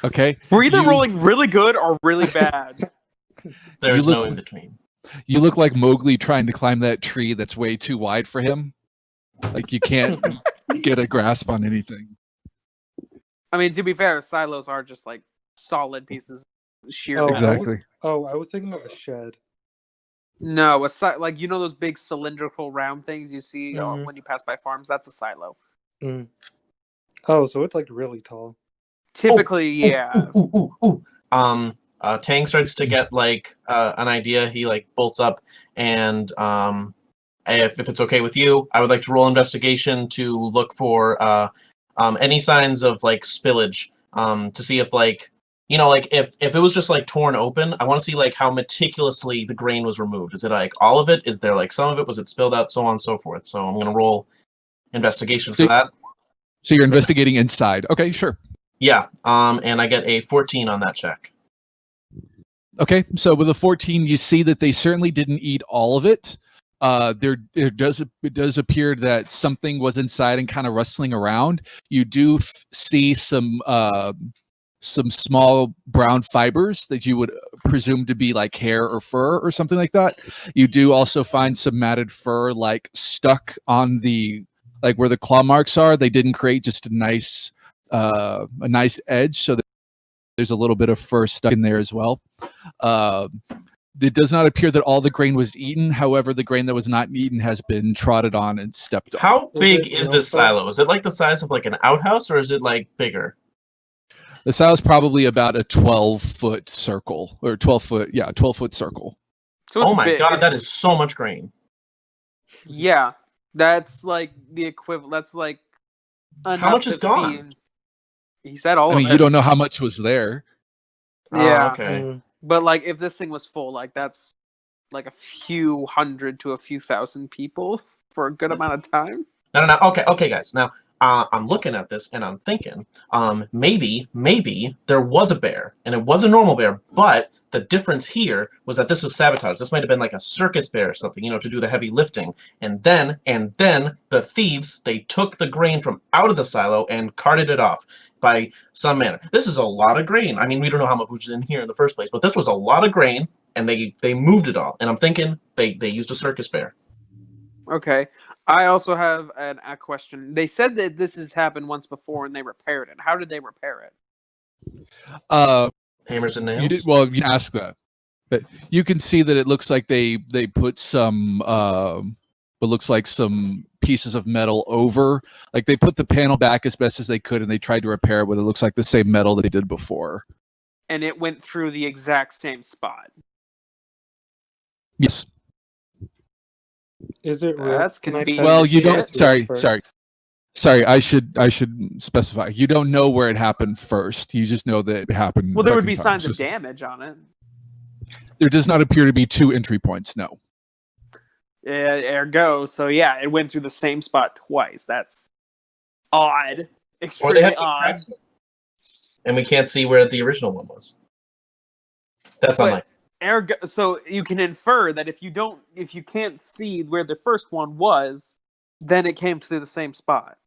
Okay. We're either You- rolling really good or really bad. There's look no like- in between. You look like Mowgli trying to climb that tree that's way too wide for him. Like you can't get a grasp on anything. I mean, to be fair, silos are just like solid pieces of sheer Oh, metal. Exactly. I was thinking of a shed. No, like those big cylindrical round things you see Mhm. when you pass by farms. That's a silo. Mm. Oh, so it's like really tall. Typically, yeah. Tang starts to get like an idea. He like bolts up, and if it's okay with you, I would like to roll investigation to look for any signs of like spillage, to see if like like if it was just like torn open. I want to see like how meticulously the grain was removed. Is it like all of it? Is there like some of it? Was it spilled out? So on and so forth. So I'm gonna roll investigation for that. So you're investigating inside. Okay, sure. Yeah. And I get a 14 on that check. Okay, so with a 14, you see that they certainly didn't eat all of it. It does appear that something was inside and kind of rustling around. You do see some small brown fibers that you would presume to be like hair or fur or something like that. You do also find some matted fur like stuck on the like where the claw marks are. They didn't create just a nice edge, so that there's a little bit of fur stuck in there as well. It does not appear that all the grain was eaten. However, the grain that was not eaten has been trodden on and stepped on. How Is big it is real this fur? silo? Is it like the size of like an outhouse, or is it like bigger? The silo is probably about a 12-foot circle, or 12-foot circle. So it's Oh my big. god, that is so much grain. Yeah, that's like the equivalent. That's like How much is gone? feed- He said all I mean, of it. you don't know how much was there. Yeah, Okay. Mm. but like if this thing was full, like that's like a few hundred to a few thousand people for a good amount of time. No. Okay, guys. Now, I'm looking at this and I'm thinking, maybe there was a bear and it was a normal bear, but the difference here was that this was sabotage. This might have been like a circus bear or something, to do the heavy lifting. And then the thieves, they took the grain from out of the silo and carted it off by some manner. This is a lot of grain. I mean, we don't know how much was in here in the first place, but this was a lot of grain, and they moved it all. And I'm thinking they used a circus bear. Okay. I also have a question. They said that this has happened once before and they repaired it. How did they repair it? Hammers and nails. You ask that, but you can see that it looks like they put some what looks like some pieces of metal over, like they put the panel back as best as they could, and they tried to repair it with it looks like the same metal that they did before. And it went through the exact same spot. Yes. Is it real? That's Can I convenient. touch Well, it? you don't. It's real fur. Sorry. I should specify. You don't know where it happened first. You just know that it happened. Well, there would second be time. signs of So damage on it. there does not appear to be 2 entry points. No. Ergo, so yeah, it went through the same spot twice. That's odd. Or they Extremely have to odd. press it. And we can't see where the original one was. That's But- unlikely. Ergo, so you can infer that if you can't see where the first one was, then it came through the same spot.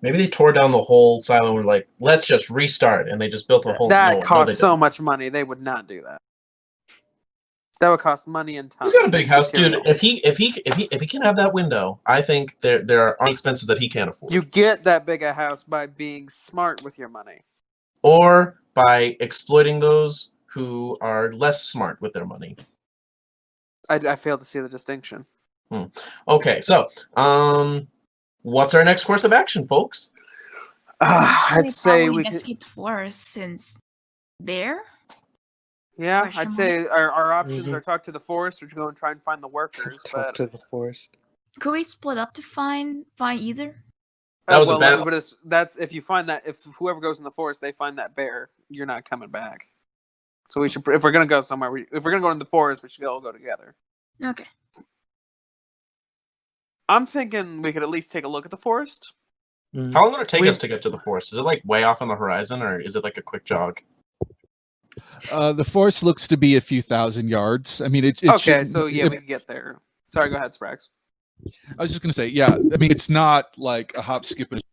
Maybe they tore down the whole silo and were like, let's just restart, and they just built a whole. That no, costs they so didn't. much money. They would not do that. That would cost money and time. He's got a big house, material. dude. If he can have that window, I think there are expenses that he can't afford. You get that big a house by being smart with your money. Or by exploiting those who are less smart with their money. I fail to see the distinction. Okay, so what's our next course of action, folks? I'd They say probably we could. investigate the forest since bear. Yeah, Question I'd mark? say our options Mhm. are talk to the forest or to go and try and find the workers. Talk But to the forest. Could we split up to find either? That was a well, bad- that's if you find that if whoever goes in the forest they find that bear, you're not coming back. So we should, if we're gonna go somewhere, if we're gonna go in the forest, we should all go together. Okay. I'm thinking we could at least take a look at the forest. Mhm. How long would it take We- us to get to the forest? Is it like way off on the horizon, or is it like a quick jog? The forest looks to be a few thousand yards. I mean, it Okay, shouldn't- so yeah, we can get there. Sorry, go ahead, Sprax. I was just going to say, yeah. I mean, it's not like a hop, skip, and a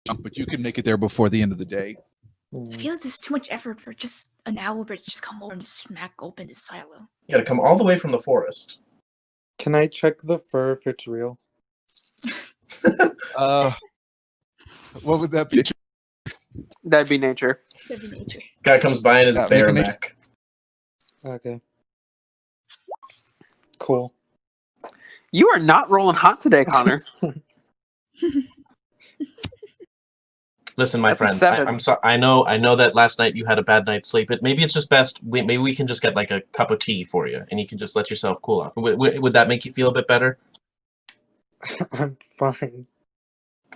jump, but you can make it there before the end of the day. I Mhm. feel like there's too much effort for just an Albert to just come over and smack open his silo. You gotta come all the way from the forest. Can I check the fur if it's real? What would that be? That'd be nature. That'd be nature. Guy comes by in his Yeah, bear make a nature- neck. Okay. Cool. You are not rolling hot today, Connor. Listen, my That's a friend, 7. I'm sorry. I know that last night you had a bad night's sleep. But maybe it's just best. Maybe we can just get like a cup of tea for you, and you can just let yourself cool off. Would that make you feel a bit better? I'm fine.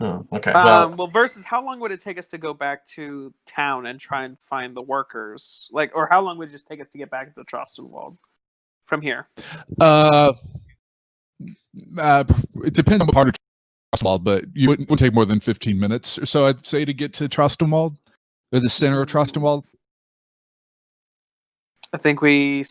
Oh, okay. Well, Well, versus how long would it take us to go back to town and try and find the workers? Like, or how long would it just take us to get back to the Trostenwald from here? It depends on the part of Trostenwald, but you wouldn't take more than 15 minutes or so, I'd say, to get to Trostenwald, or the center of Trostenwald. I think we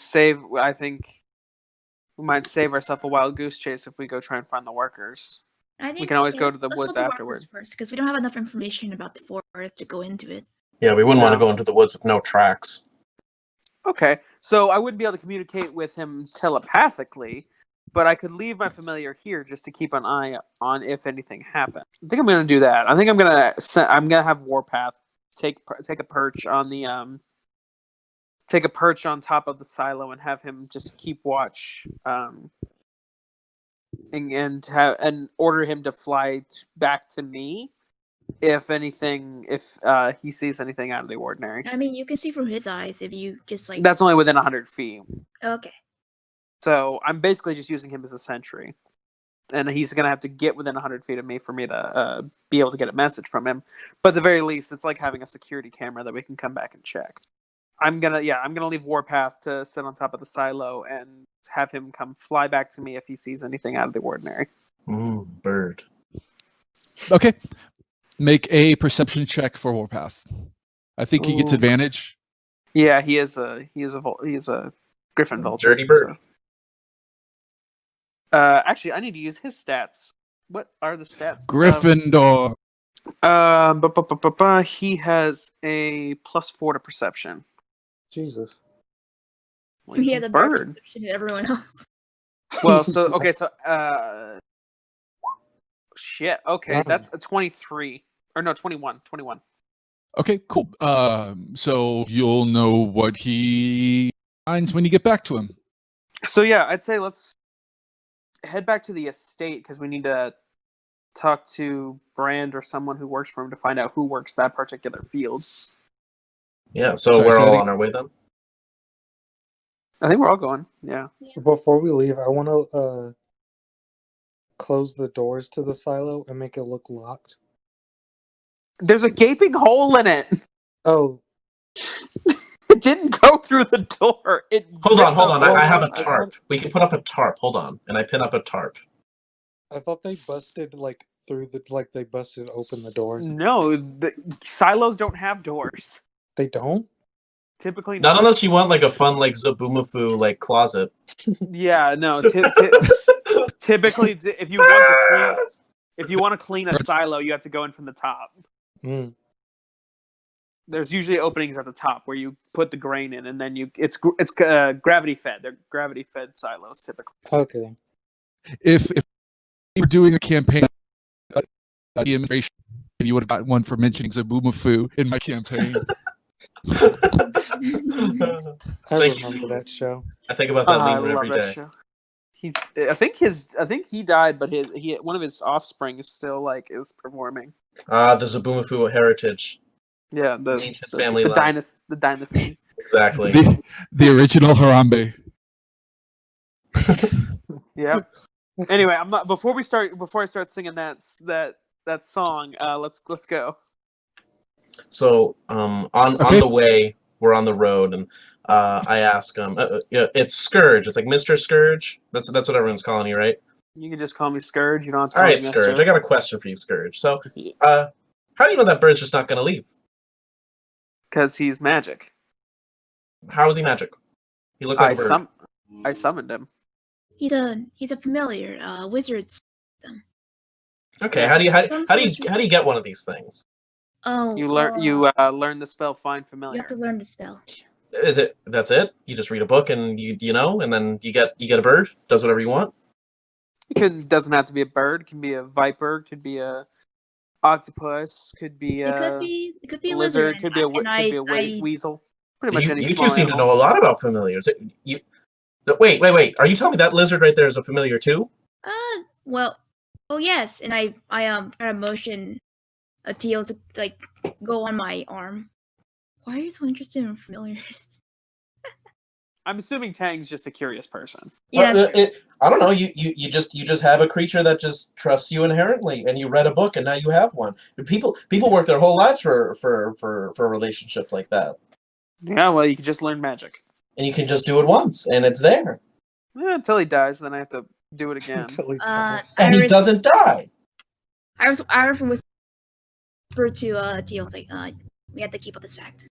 might save ourselves a wild goose chase if we go try and find the workers. I think can always go to the let's woods go to afterward. workers first, because we don't have enough information about the forest to go into it. yeah, we wouldn't want to No. go into the woods with no tracks. Okay, so I wouldn't be able to communicate with him telepathically, but I could leave my familiar here just to keep an eye on if anything happens. I think I'm going to do that. I think I'm going to have Warpath take a perch on the take a perch on top of the silo and have him just keep watch, and order him to fly back to me if he sees anything out of the ordinary. I mean, you can see through his eyes if you just like. That's only within 100 feet. Okay. So I'm basically just using him as a sentry. And he's going to have to get within 100 feet of me for me to be able to get a message from him. But at the very least, it's like having a security camera that we can come back and check. I'm gonna leave Warpath to sit on top of the silo and have him come fly back to me if he sees anything out of the ordinary. Bird. Okay. Make a perception check for Warpath. I think he gets Ooh. advantage. Yeah, he is a Griffin Vulture. Dirty bird. Actually, I need to use his stats. What are the stats? Gryffindor. He has a +4 to perception. Jesus. Well, He he's had a a better bird. perception than everyone else. Well, so okay, so shit. Okay, Wow. that's a 23 or no 21. 21. Okay, cool. So you'll know what he finds when you get back to him. So yeah, I'd say let's head back to the estate because we need to talk to Brand or someone who works for him to find out who works that particular field. Yeah, so Sorry, we're say that all again? on our way then? I think we're all going. Yeah. Before we leave, I want to close the doors to the silo and make it look locked. There's a gaping hole in it. Oh, It didn't go through the door. It Hold on. Oh, I have a I tarp. We can put up a tarp. Hold on. And I pin up a tarp. I thought they busted they busted open the door. No, the silos don't have doors. They don't? Typically Not unless you want like a fun like Zaboomafoo like closet. Yeah, no. Typically, if you want to clean a silo, you have to go in from the top. Mm. There's usually openings at the top where you put the grain in, and then it's gravity fed. They're gravity fed silos typically. Okay. If you were doing a campaign, the immigration, you would have got one for mentioning Zaboomafoo in my campaign. I Thank remember that show. I think about that I lemur love every that day. show. I think he died, but one of his offspring is still is performing. The Zaboomafoo heritage. Yeah, the Ancient family the line. dynasty. Exactly. The original Harambe. Yep. Anyway, I'm not. Before I start singing that song, let's go. So on the way, we're on the road, and I ask it's Scourge. It's like Mr. Scourge. That's what everyone's calling you, right? You can just call me Scourge. You don't have to All call right, me Scourge. Mister. I got a question for you, Scourge. So, how do you know that bird's just not going to leave? Because he's magic. How is he magic? He looks like a bird. I summoned him. He's a familiar wizard. Okay, how do you get one of these things? Oh, You learn the spell Find Familiar. You have to learn the spell. That's it. You just read a book and you know, and then you get a bird. Does whatever you want. Doesn't have to be a bird. It can be a viper. Could be a octopus. Could be a. It could be a lizard. lizard. Could be a weasel. Pretty much any. You small two seem to animal. know a lot about familiars. Wait. Are you telling me that lizard right there is a familiar too? Well, oh yes, and I kind of motion a Teal to like go on my arm. Why are you so interested in familiars? I'm assuming Tang's just a curious person. Yeah, I don't know. You just have a creature that just trusts you inherently, and you read a book, and now you have one. People work their whole lives for a relationship like that. Yeah, well, you can just learn magic. And you can just do it once, and it's there. Yeah, until he dies, then I have to do it again. And he doesn't die. I was whisper to Teal, like, we have to keep up this act.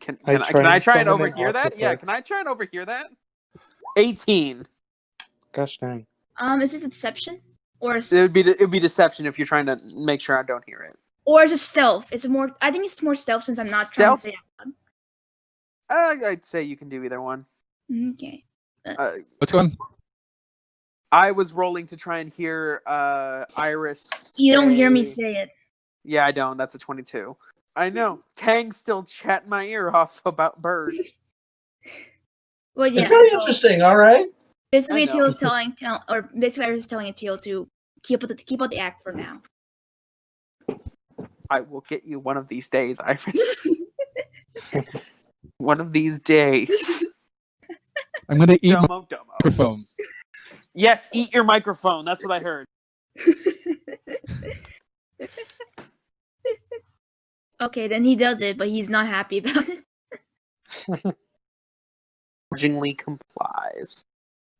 Can I try and overhear that? Yeah, can I try and overhear that? 18. Gosh dang. Is it deception? Or It would be deception if you're trying to make sure I don't hear it. Or is it stealth? I think it's more stealth since I'm not Stealth? trying to say out loud. I'd say you can do either one. Okay. What's going? I was rolling to try and hear Iris. You don't hear me say it. Yeah, I don't. That's a 22. I know. Tang's still chatting my ear off about bird. Well, yeah. It's very interesting. All right. Basically, Teal is basically Iris is telling Teal to keep up the act for now. I will get you one of these days, Iris. One of these days. I'm gonna eat my Domo. microphone. Yes, eat your microphone. That's what I heard. Okay, then he does it, but he's not happy about it. Grudgingly complies.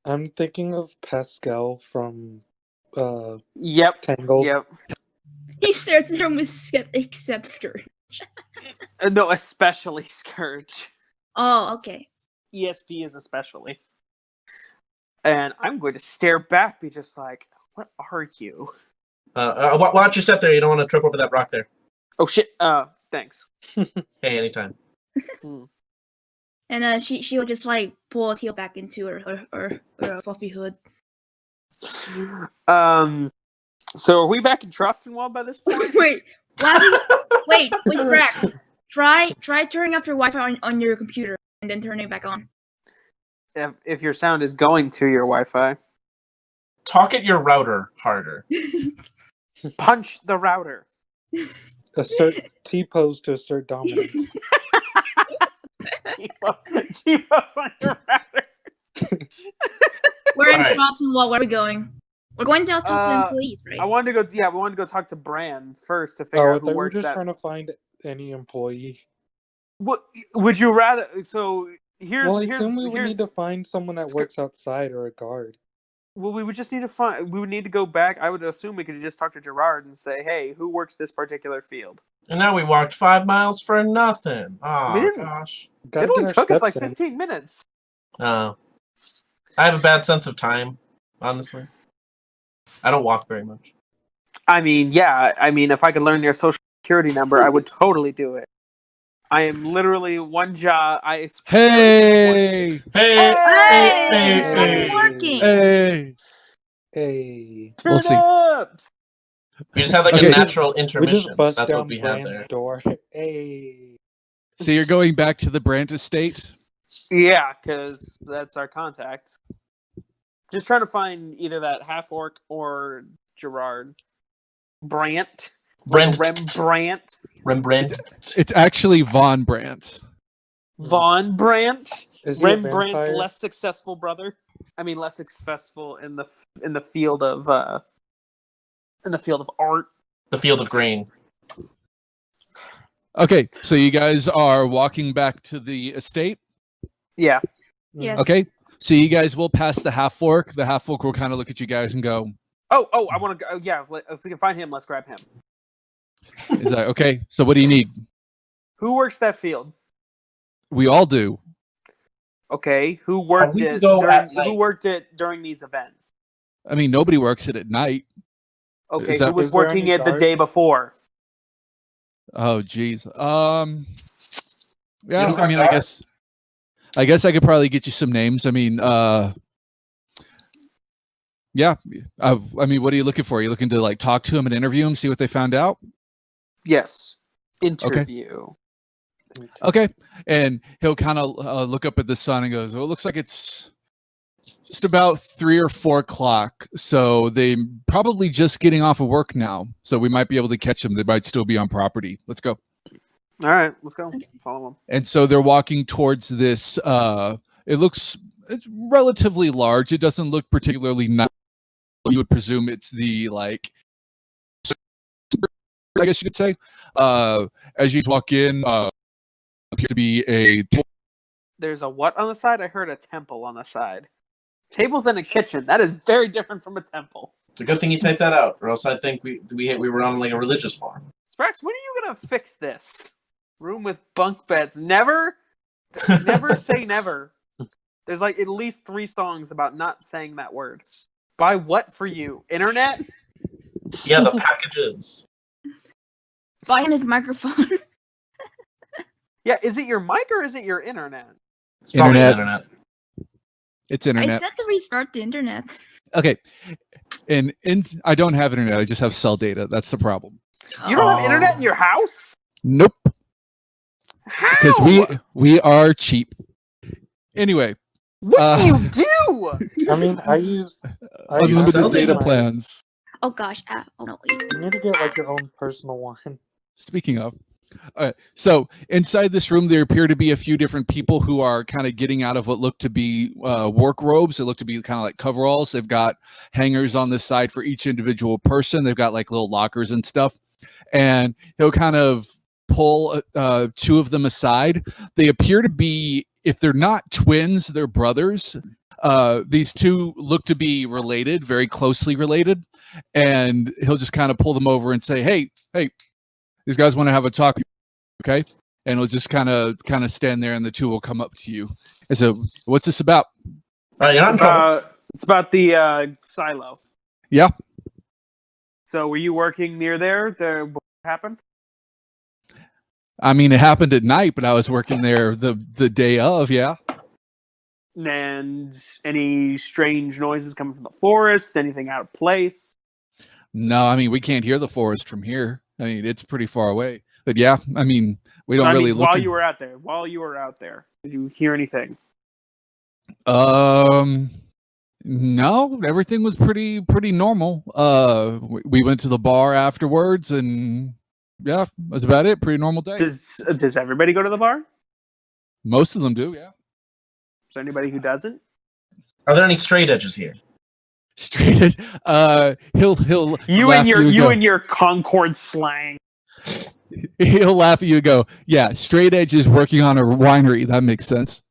I'm thinking of Pascal from Yep. Tangled. Yep. He stares at him with except skirt. No, especially Scourge. Oh, okay. ESP is especially. And I'm going to stare back, be just like, what are you? Watch your step there. You don't want to trip over that rock there. Oh shit. Thanks. Hey, anytime. And she'll just like pull Teal back into her fluffy hood. So are we back in Trostonwald by this point? Wait, Sprack. Try turning off your Wi-Fi on your computer and then turning it back on. If your sound is going to your Wi-Fi. Talk at your router harder. Punch the router. Assert T-pose to assert dominance. T-pose on your router. We're in Alright. Trostonwald. Where are we going? We're going to talk to the employees, right? I wanted to go. Yeah, we wanted to go talk to Brand first to figure out who we were works just that. trying to find any employee. What would you rather? So here's. Well, I assume we would need to find someone that works outside or a guard. Well, we would just need to find. We would need to go back. I would assume we could just talk to Gerard and say, "Hey, who works this particular field?" And now we walked 5 miles for nothing. Oh, We didn't. gosh. Gotta It only get our took us like steps in. 15 minutes. I have a bad sense of time, honestly. I don't walk very much. I mean, yeah. I mean, if I could learn their social security number, I would totally do it. I am literally one job. Hey! I'm working. Hey! Hey. We'll see. Turnips! We just had like Okay. a natural We intermission. just bust That's down what we had Brand's there. door. Hey. So you're going back to the Brandt estate? Yeah, because that's our contact. Just trying to find either that half orc or Gerard. Brandt. Brent. Rembrandt. Rembrandt. It's actually Von Brandt. Von Brandt, Is he a Rembrandt's vampire? less successful brother. I mean, less successful in the field of art. The field of grain. Okay, so you guys are walking back to the estate. Yeah. Yes. Okay, so you guys will pass the half fork. The half fork will kind of look at you guys and go, Oh, I want to go. Yeah, if we can find him, let's grab him. "Is that okay? So what do you need?" Who works that field? We all do. Okay, who worked we can it go at during? night. Who worked it during these events? I mean, nobody works it at night. Okay, Is that- who was Is there working any it the day guards? before? Oh, geez. Yeah, don't I mean, have I guess I could probably get you some names. I mean, yeah. I mean, what are you looking for? Are you looking to like talk to him and interview him, see what they found out? Yes. Interview. Okay. And he'll kind of look up at the sun and goes, "Well, it looks like it's just about 3 or 4 o'clock. So they probably just getting off of work now. So we might be able to catch them. They might still be on property. Let's go." All right, let's go. Follow him. And so they're walking towards this. It's relatively large. It doesn't look particularly nice. You would presume it's the like, I guess you could say. As you walk in, appear to be a There's a what on the side? I heard a temple on the side. Tables in a kitchen. That is very different from a temple. It's a good thing you typed that out, or else I think we were on like a religious farm. Sprax, when are you gonna fix this? Room with bunk beds. Never say never. There's like at least 3 songs about not saying that word. Buy what for you? Internet? Yeah, the packages. Buy him his microphone. Yeah, is it your mic or is it your internet? It's probably the Internet. internet. It's I internet. said to restart the internet. Okay. And I don't have internet. I just have cell data. That's the problem. You don't have internet in your house? Nope. How? Because we are cheap. Anyway, What do you do? I mean, I use unlimited cell data data. plans. Oh gosh. Oh no. Wait. You need to get like your own personal one. Speaking of, so inside this room, there appear to be a few different people who are kind of getting out of what look to be work robes. They look to be kind of like coveralls. They've got hangers on this side for each individual person. They've got like little lockers and stuff. And he'll kind of pull 2 of them aside. They appear to be, if they're not twins, they're brothers. These 2 look to be related, very closely related. And he'll just kind of pull them over and say, hey, these guys want to have a talk, okay? And he'll just kind of stand there, and the 2 will come up to you. And so, what's this about? All right, you're not in trouble. It's about the silo. Yeah. So were you working near there? What happened? I mean, it happened at night, but I was working there the day of, yeah. And any strange noises coming from the forest? Anything out of place? No, I mean, we can't hear the forest from here. I mean, it's pretty far away. But yeah, I mean, we don't really look. While you were out there, did you hear anything? No, everything was pretty normal. We went to the bar afterwards, and yeah, that's about it. Pretty normal day. Does everybody go to the bar? Most of them do, yeah. Is there anybody who doesn't? Are there any straight edges here? Straight as he'll You laugh and at go, your Concord slang. he'll laugh at you and go, yeah, straight edge is working on a winery. That makes sense.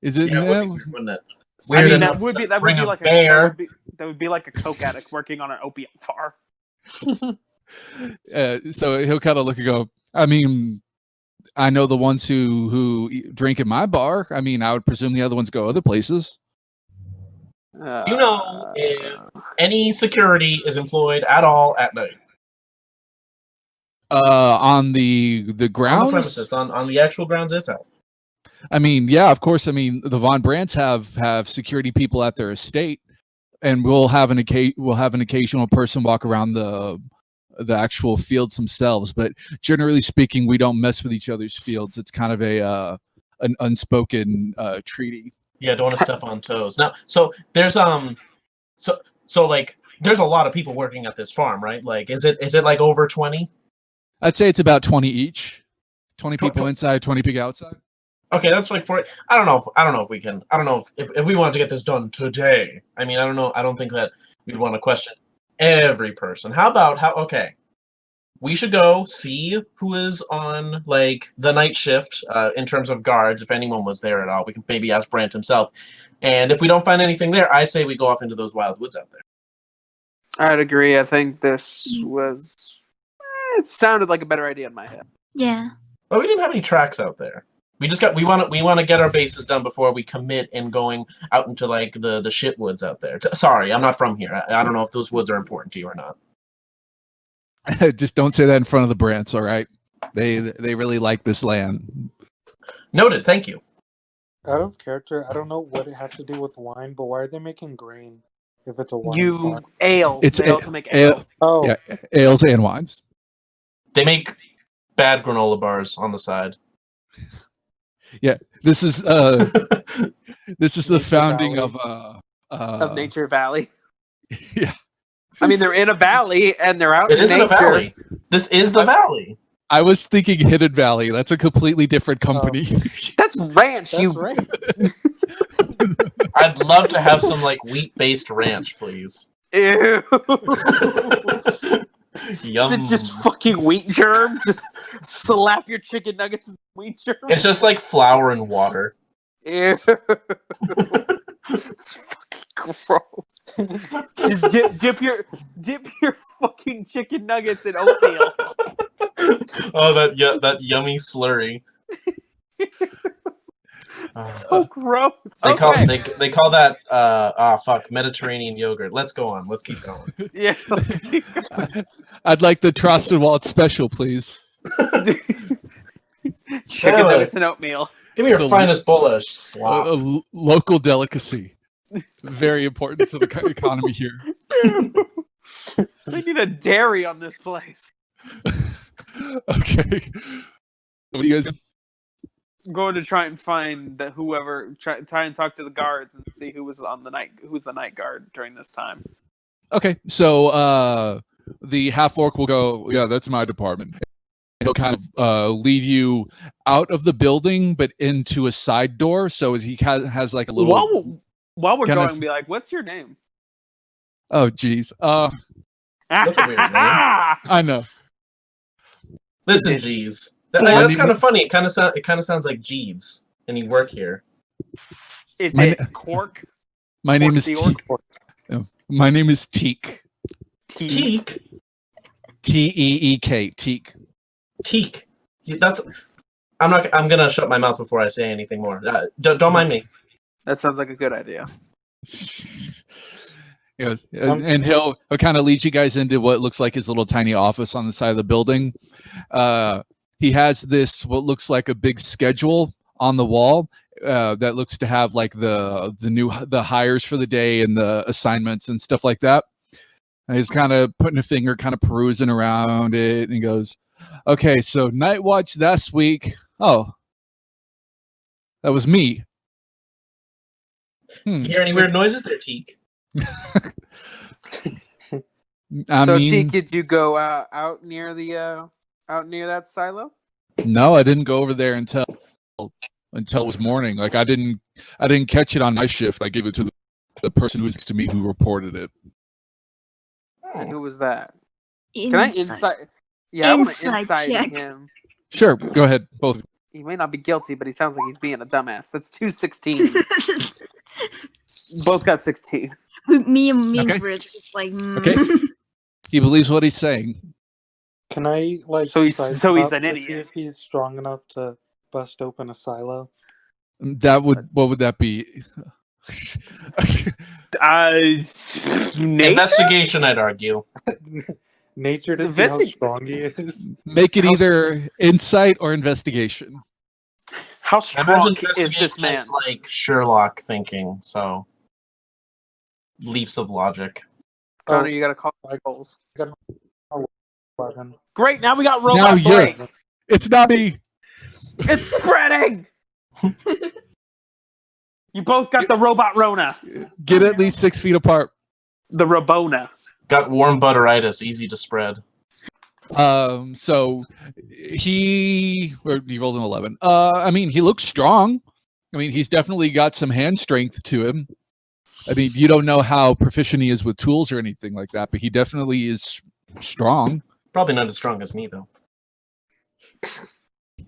Is it? Yeah, Yeah, wouldn't it? I Weird mean, enough that would be to bring like bear. that would be like a coke addict working on an opium farm. so he'll kind of look and go, I mean, I know the ones who drink at my bar. I mean, I would presume the other ones go other places. Do you know if any security is employed at all at night? On the On the grounds? premises, on the actual grounds itself. I mean, yeah, of course. I mean, the Von Brandts have security people at their estate, and we'll have an occasional person walk around the actual fields themselves. But generally speaking, we don't mess with each other's fields. It's kind of an unspoken treaty. Yeah, don't want to step on toes. Now, so there's so like there's a lot of people working at this farm, right? Like, is it like over 20? I'd say it's about 20 each. 20 people inside, 20 people outside. Okay, that's like for. I don't know if we can. I don't know if we want to get this done today. I mean, I don't know. I don't think that we'd want to question every person. How about how? Okay, we should go see who is on like the night shift in terms of guards. If anyone was there at all, we can maybe ask Brant himself. And if we don't find anything there, I say we go off into those wild woods out there. I'd agree. I think this was. It sounded like a better idea in my head. Yeah. Well, we didn't have any tracks out there. We want to get our bases done before we commit in going out into like the shit woods out there. Sorry, I'm not from here. I don't know if those woods are important to you or not. Just don't say that in front of the Brants, all right? They really like this land. Noted. Thank you. Out of character, I don't know what it has to do with wine, but why are they making grain if it's a wine farm? Ale. They also make ale. Oh, Yeah, ales and wines. They make bad granola bars on the side. Yeah, this is the Nature founding Valley. of Nature Valley. Yeah, I mean, they're in a valley and they're out It in isn't nature. a valley. This is the valley. I was thinking Hidden Valley. That's a completely different company. That's ranch. that's you right. I'd love to have some like wheat-based ranch, please. Ew. Yum. Is it just fucking wheat germ? Just slap your chicken nuggets in wheat germ? It's just like flour and water. Ew. It's fucking gross. Just dip your fucking chicken nuggets in oatmeal. Oh, that yummy slurry. So gross. They Okay. call that Mediterranean yogurt. Let's go on. Let's keep going. Yeah. let's keep going. I'd like the Trosted Walt special, please. Chicken Anyway. nuggets and oatmeal. Give me your It's a- finest bowl of A slop. local delicacy. Very important to the economy here. They need a dairy on this place. Okay. What do you guys do? I'm going to try and find whoever. Try and talk to the guards and see who was the night guard during this time. Okay, so the half orc will go, yeah, that's my department. He'll kind of lead you out of the building, but into a side door. So as he has like a little. While we're kinda- going, be like, "What's your name?" Oh, geez. That's a weird name. I know. Listen, did. Jeeves. My That's name- kind of funny. It kind of sounds like Jeeves, and you work here. Is My it Cork? My name Orc is the Teek. orc? Oh, my name is Teek. Teak. Teek. Teek. Teak. I'm gonna shut my mouth before I say anything more. Don't mind me. That sounds like a good idea. Yes, and he'll kind of lead you guys into what looks like his little tiny office on the side of the building. He has this what looks like a big schedule on the wall that looks to have like the hires for the day and the assignments and stuff like that. And he's kind of putting a finger, kind of perusing around it, and he goes, "Okay, so night watch this week. Oh, that was me. You hear any weird noises there, Teak? I So, mean, Teak, did you go out near that silo? no, I didn't go over there until it was morning. Like I didn't catch it on my shift. I gave it to the person who was next to me who reported it. And who was that? Can I insight? Yeah, I want to Insight insight check. him. Sure, go ahead, both of you. He may not be guilty, but he sounds like he's being a dumbass. That's 216. Both got 16. me and Okay. Bridge just like. Okay. He believes what he's saying. Can I like? So he's- size so him he's up an to see idiot. if he's strong enough to bust open a silo. What would that be? Nature? Investigation, I'd argue. Nature to see how Investi- strong he is. Make it either insight or investigation. How I strong imagine is this investigation man? is like Sherlock thinking, so leaps of logic. Connor, you gotta call I- goals. Weapon. Great, now we got Now robot you're- break. It's not me. It's spreading. You both got the robot Rona. Get at least 6 feet apart. The Rabona. Got warm butteritis, easy to spread. So he rolled an 11. I mean, he looks strong. I mean, he's definitely got some hand strength to him. I mean, you don't know how proficient he is with tools or anything like that, but he definitely is strong. Probably not as strong as me though.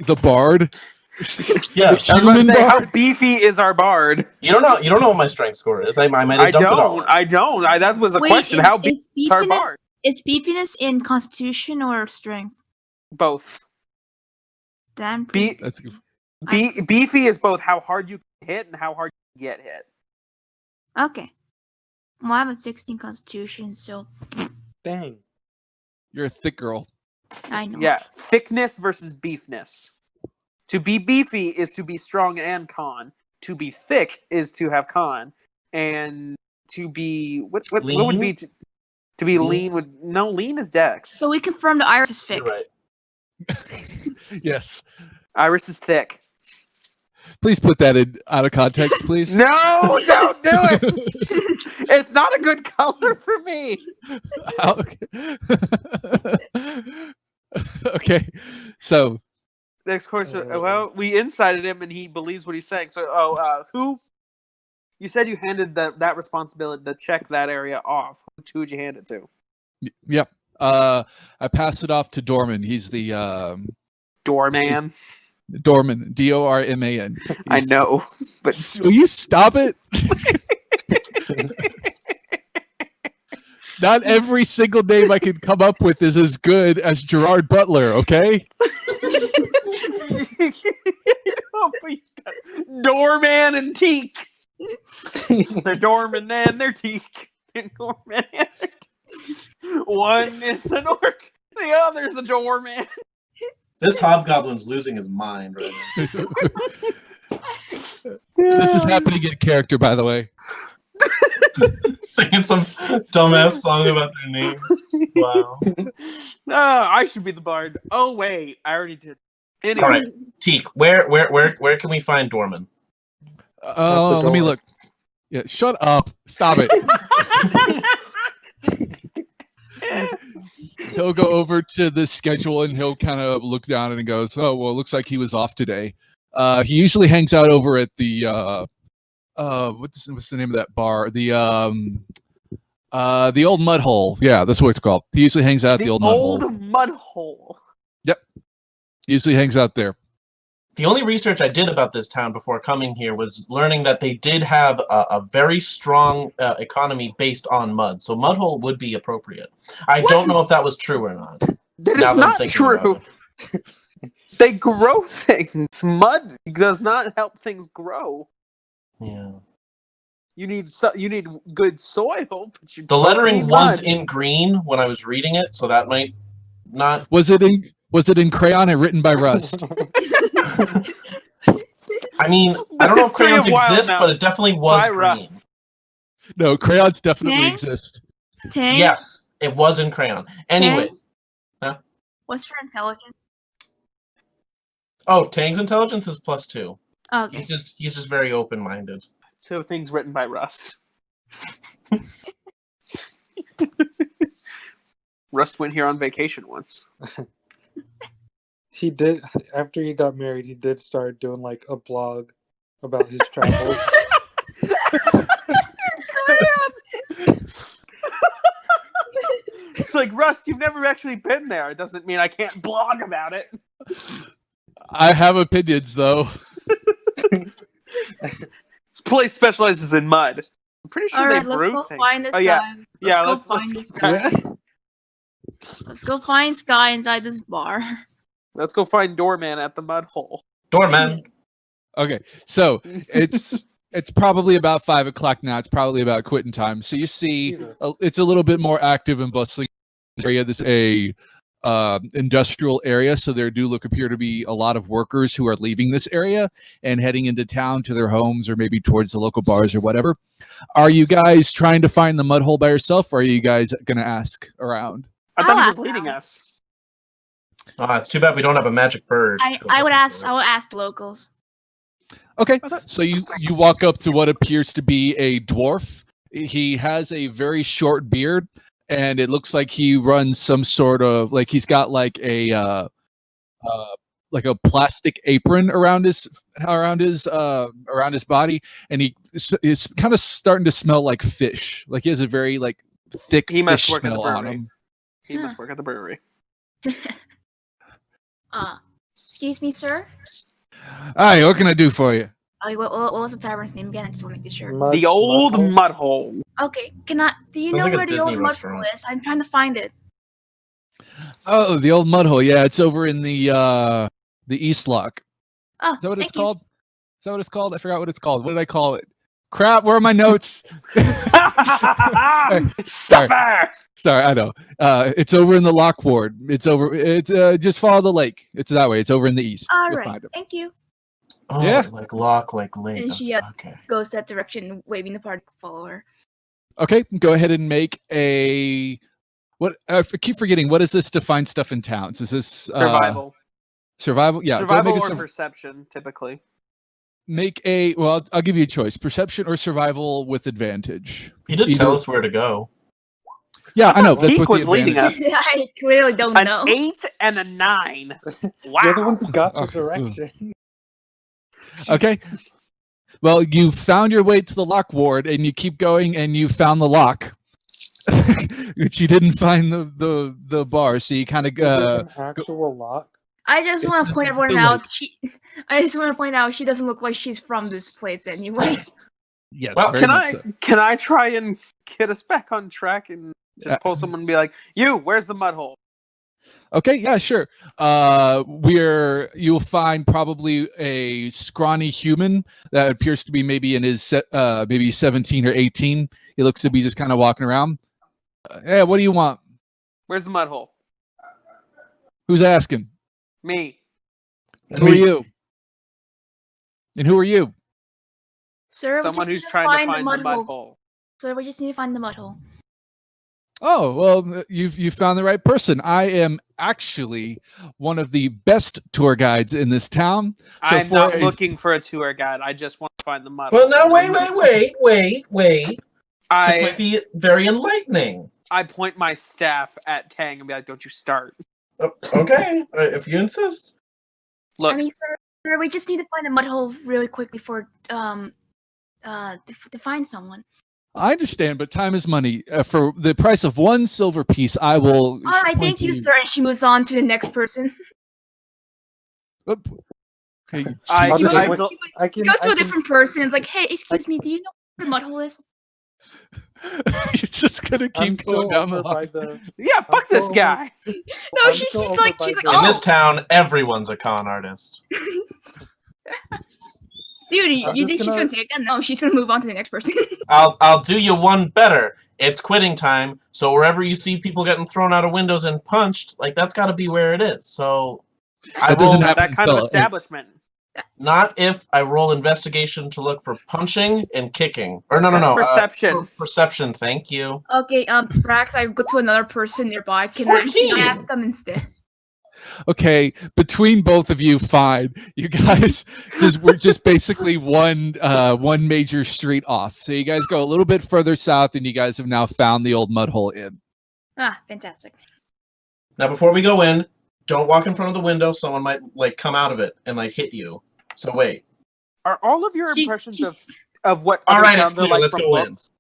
The bard. Yeah, I was about to Human say, how bard? beefy is our bard? you don't know what my strength score is. I might have dumped it all. I don't. That was a Wait, question. How beefy is is our beefiness? bard? Is beefiness in constitution or strength? Both. Damn. That's Beefy is both how hard you can hit and how hard you get hit. Okay. Well, I'm at 16 constitution, so Dang. you're a thick girl. I know. Yeah, thickness versus beefness. To be beefy is to be strong and con. To be thick is to have con, and to be what would Lean? be to be lean would lean is dex. So we confirmed the iris is thick. You're right. Yes. Iris is thick. Please put that in out of context, please. No, don't do it. It's not a good color for me. Okay. So Next question. Well, we insided him, and he believes what he's saying. So, who? You said you handed that responsibility to check that area off. Who would you hand it to? yep. I pass it off to Dorman. He's the Doorman. Dorman, Dorman. I know, but Will you stop it? Not every single name I can come up with is as good as Gerard Butler, okay? Doorman and Teak. They're Doorman and they're Teak. Doorman. One is an orc, the other's a doorman. This hobgoblin's losing his mind right now. This is happening in character, by the way. Singing some dumbass song about their name. Wow. I should be the bard. Oh wait, I already did. Anyway. All right, Teak, where can we find Dorman? Oh, let me look. Yeah, shut up. Stop it. He'll go over to the schedule and he'll kind of look down and goes, "Oh, well, it looks like he was off today." He usually hangs out over at the what's the name of that bar? The old mud hole. Yeah, that's what it's called. He usually hangs out at the old mud hole. Yep. Usually hangs out there. The only research I did about this town before coming here was learning that they did have a very strong economy based on mud. So Mudhole would be appropriate. I don't know if that was true or not. That now is that I'm not thinking about true. They grow things. Mud does not help things grow. Yeah. You need good soil. But you The don't lettering need was mud. in green when I was reading it, so that might not. Was it in crayon and written by Rust? I mean, I don't know if History crayons of exist, Wildemount but it definitely was by green. Russ. No, crayons definitely Dang. exist. Tang? Yes, it was in crayon. Anyways. What's your intelligence? Oh, Tang's intelligence is +2. Okay. He's just very open-minded. So things written by Rust. Rust went here on vacation once. He did, after he got married, he did start doing like a blog about his travels. It's like, Rust, you've never actually been there. It doesn't mean I can't blog about it. I have opinions, though. This place specializes in mud. I'm pretty sure Alright, they let's brew go things. find this Oh, guy. yeah. Yeah, Let's go find this guy. Let's go find Sky inside this bar. Let's go find Doorman at the mud hole. Doorman. Okay, so it's probably about 5 o'clock now. It's probably about quitting time. So you see, Jesus. it's a little bit more active and bustling area. This is a industrial area, so there do appear to be a lot of workers who are leaving this area and heading into town to their homes or maybe towards the local bars or whatever. Are you guys trying to find the mud hole by yourself, or are you guys going to ask around? I thought he I'll was ask leading now. us. It's too bad we don't have a magic bird. I would ask locals. Okay, so you walk up to what appears to be a dwarf. He has a very short beard, and it looks like he runs some sort of like he's got like a plastic apron around his body, and he is kind of starting to smell like fish. Like he has a very like thick He must fish work at the smell on brewery. him. He must work at the brewery. Excuse me, sir. Hi, what can I do for you? Oh, what was the tavern's name again? I just want to make sure. The old Mud hole? mud hole. Okay, do you Sounds know like a where the Disney old mud restaurant. hole is? I'm trying to find it. Oh, the old mud hole. Yeah, it's over in the East Lock. Oh, Is that what it's thank you. called? Is that what it's called? I forgot what it's called. What did I call it? Crap, where are my notes? Supper! Sorry, I know. It's over in the Lock Ward. It's just follow the lake. It's that way. It's over in the east. All You'll right, find it. thank you. Oh, Yeah. like lock, like lake. And she, Okay. Goes that direction, waving the party to follow her. Okay, go ahead and make a what? I keep forgetting. What is this to find stuff in towns? Is this Survival. survival? Yeah, go Survival make a or perception, typically. make a. Well, I'll give you a choice: perception or survival with advantage. He did tell us where to go. Yeah, I know. That's Teak what was the leading advantage- us. I clearly don't An know. 8 and a 9. Wow. You're the one who got Oh, the direction. Okay. Well, you found your way to the lock ward, and you keep going, and you found the lock, which you didn't find the bar. So you kind of Is it an actual lock? I just want to point everyone Too out. I just want to point out she doesn't look like she's from this place anyway. yes. Well, very Can much I so. can I try and get us back on track and just pull someone and be like, "You, where's the mud hole?" Okay, yeah, sure. You'll find probably a scrawny human that appears to be maybe in his maybe 17 or 18. He looks to be just kind of walking around. Hey, what do you want? Where's the mud hole? Who's asking? Me. Who are you? And who are you? Sir, we Someone just need who's to trying find to find the the mud mud hole. hole. Sir, we just need to find the mud hole. Oh, well, you found the right person. I am actually one of the best tour guides in this town. So I'm not looking for a tour guide. I just want to find the mud Well, hole. now wait. This might I be very enlightening. point my staff at Tang and be like, "Don't you start." Okay, if you insist. Look, I mean, sir, we just need to find a mud hole really quickly for to find someone. I understand, but time is money. For the price of one silver piece, I will. All right, thank you, sir. And she moves on to the next person. Oop. Okay, I- I'll she- just I- wait- I- I can, Goes to I a can- different person. It's like, hey, excuse me, do you know where the mud hole is? You're just gonna I'm keep still going down the over by line. the. yeah, fuck this still- guy. No, I'm she's still over like, by she's like, the- In oh, this town, everyone's a con artist. dude, I'm you just think she's gonna- gonna take that? No, she's gonna move on to the next person. I'll do you one better. It's quitting time, so wherever you see people getting thrown out of windows and punched, like that's got to be where it is. So I That doesn't roll happen That kind of until- establishment. not if I roll investigation to look for punching and kicking, or no, Perception. perception. Thank you. Okay, Sprax, I go to another person nearby. Can I 14. ask them instead? Okay, between both of you, fine. You guys we're just basically one major street off. So you guys go a little bit further south, and you guys have now found the old mud hole inn. Ah, fantastic. Now, before we go in, don't walk in front of the window. Someone might like come out of it and like hit you. So wait. Are all of your She- impressions she's- of what All other right, it's towns are clear. like Let's from go in. books?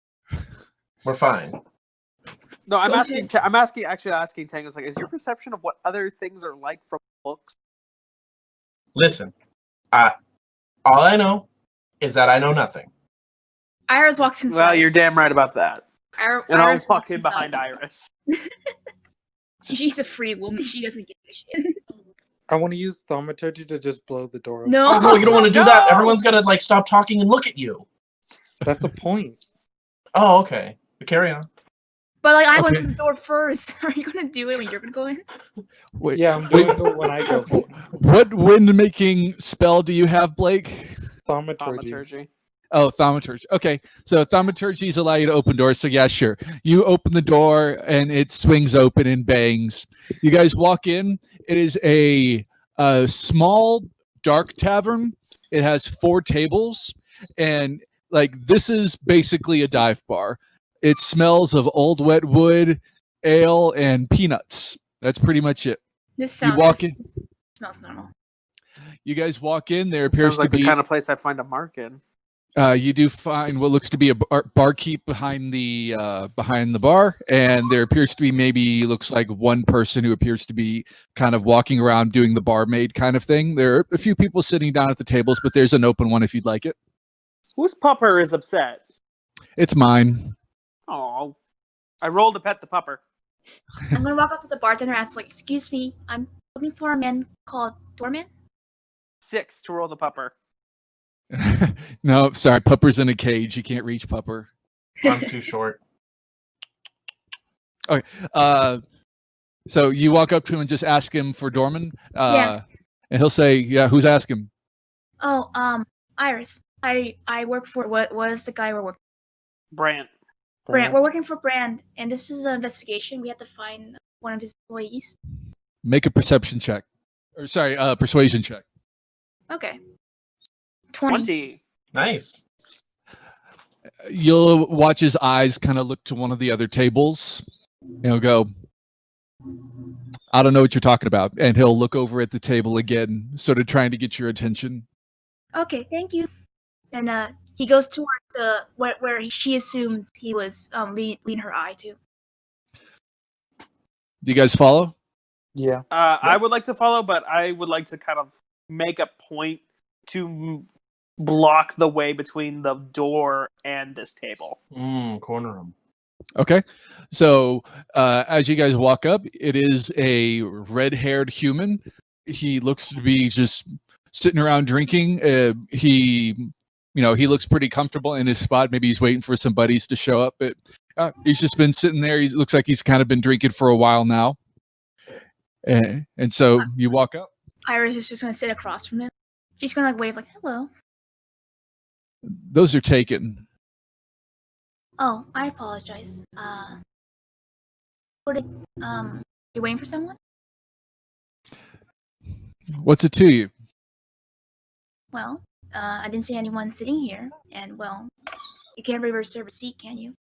We're fine. No, I'm Go asking. I'm asking. Actually, asking Tango's like, is your perception of what other things are like from books? Listen, all I know is that I know nothing. Iris walks inside. Well, you're damn right about that. And I'll Iris walk walks in inside. behind Iris. She's a free woman. She doesn't give a shit. I want to use thaumaturgy to just blow the door. No, Oh no, you don't want to do that. No! Everyone's gotta like stop talking and look at you. That's the point. Oh, okay. Carry on. But like I went Okay. to the door first. Are you gonna do it when you're gonna go in? Wait, Yeah, I'm doing it when I go. what wind-making spell do you have, Blake? Thaumaturgy. Thaumaturgy. Oh, thaumaturgy. Okay, so thaumaturgies allow you to open doors. So yeah, sure. You open the door and it swings open and bangs. You guys walk in. It is a small, dark tavern. It has 4 tables, and like this is basically a dive bar. It smells of old wet wood ale, and peanuts. That's pretty much it. This You sounds. walk this smells normal. You guys walk in. There It appears sounds like to be. the kind of place I'd find a mark in. You do find what looks to be a barkeep behind the bar, and there appears to be looks like one person who appears to be kind of walking around doing the barmaid kind of thing. There are a few people sitting down at the tables, but there's an open one if you'd like it. Whose pupper is upset? It's mine. Oh, I rolled to pet the pupper. I'm gonna walk up to the bartender and ask, like, "Excuse me, I'm looking for a man called Dorman." 6 to roll the pupper. No, sorry, Pupper's in a cage. You can't reach Pupper. Arm's too short. So you walk up to him and just ask him for Dorman. Yeah. And he'll say, "Yeah, who's asking?" Oh, Iris. I work for what was the guy we're working? Brant. Brand. We're working for Brand, and this is an investigation. We have to find one of his employees. Make a perception check. Or sorry, persuasion check. Okay. 20. 20. Nice. You'll watch his eyes kind of look to one of the other tables, and he'll go, "I don't know what you're talking about," and he'll look over at the table again, sort of trying to get your attention. Okay, thank you. And he goes towards the where she assumes he was leading her eye to. Do you guys follow? Yeah. I would like to follow, but I would like to kind of make a point to block the way between the door and this table. Corner him. Okay. So as you guys walk up, it is a red-haired human. He looks to be just sitting around drinking. He looks pretty comfortable in his spot. Maybe he's waiting for some buddies to show up, but he's just been sitting there. He looks like he's kind of been drinking for a while now. And so you walk up. Iris is just gonna sit across from him. She's gonna like wave like hello. Those are taken. Oh, I apologize. You waiting for someone? What's it to you? Well, I didn't see anyone sitting here, and well, you can't reserve a seat, can you?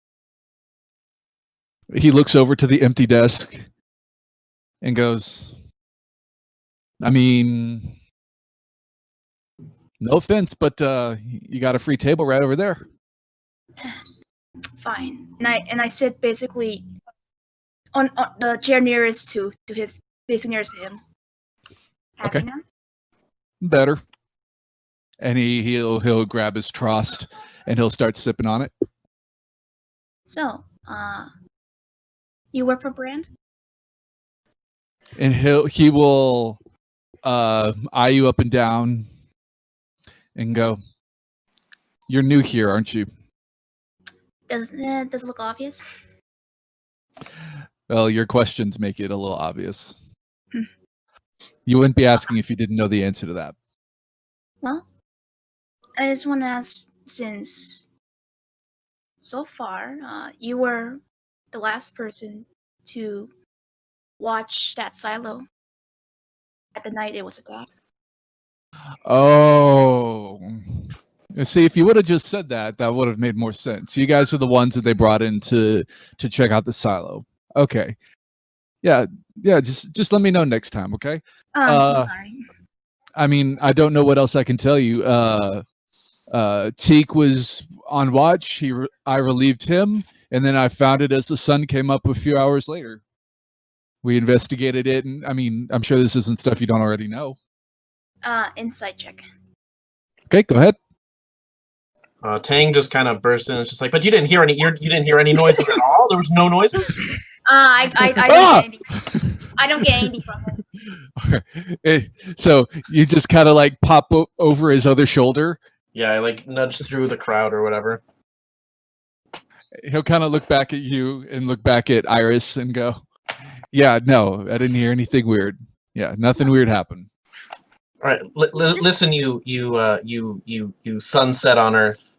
He looks over to the empty desk and goes, "I mean, no offense, but you got a free table right over there." Fine. And I sit basically on the chair nearest to his, basically nearest to him. Happy Okay. now? Better. And he'll grab his trost and he'll start sipping on it. So, you work for Brand? And he will eye you up and down and go, "You're new here, aren't you?" Does it look obvious? Well, your questions make it a little obvious. Hmm. You wouldn't be asking if you didn't know the answer to that. Well, I just want to ask, since so far, you were the last person to watch that silo at the night it was attacked. Oh. See, if you would have just said that, that would have made more sense. You guys are the ones that they brought in to check out the silo. Okay. Yeah, just let me know next time, okay? I'm so sorry. I mean, I don't know what else I can tell you. Teak was on watch. I relieved him, and then I found it as the sun came up a few hours later. We investigated it, and I mean, I'm sure this isn't stuff you don't already know. Insight check. Okay, go ahead. Tang just kind of bursts in. It's just like, but you didn't hear any noises at all. There was no noises. I don't get anything. I don't get anything from it. So you just kind of like pop over his other shoulder. Yeah, I like nudged through the crowd or whatever. He'll kind of look back at you and look back at Iris and go, "Yeah, no, I didn't hear anything weird. Yeah, nothing weird happened." All right, listen, you sunset on Earth.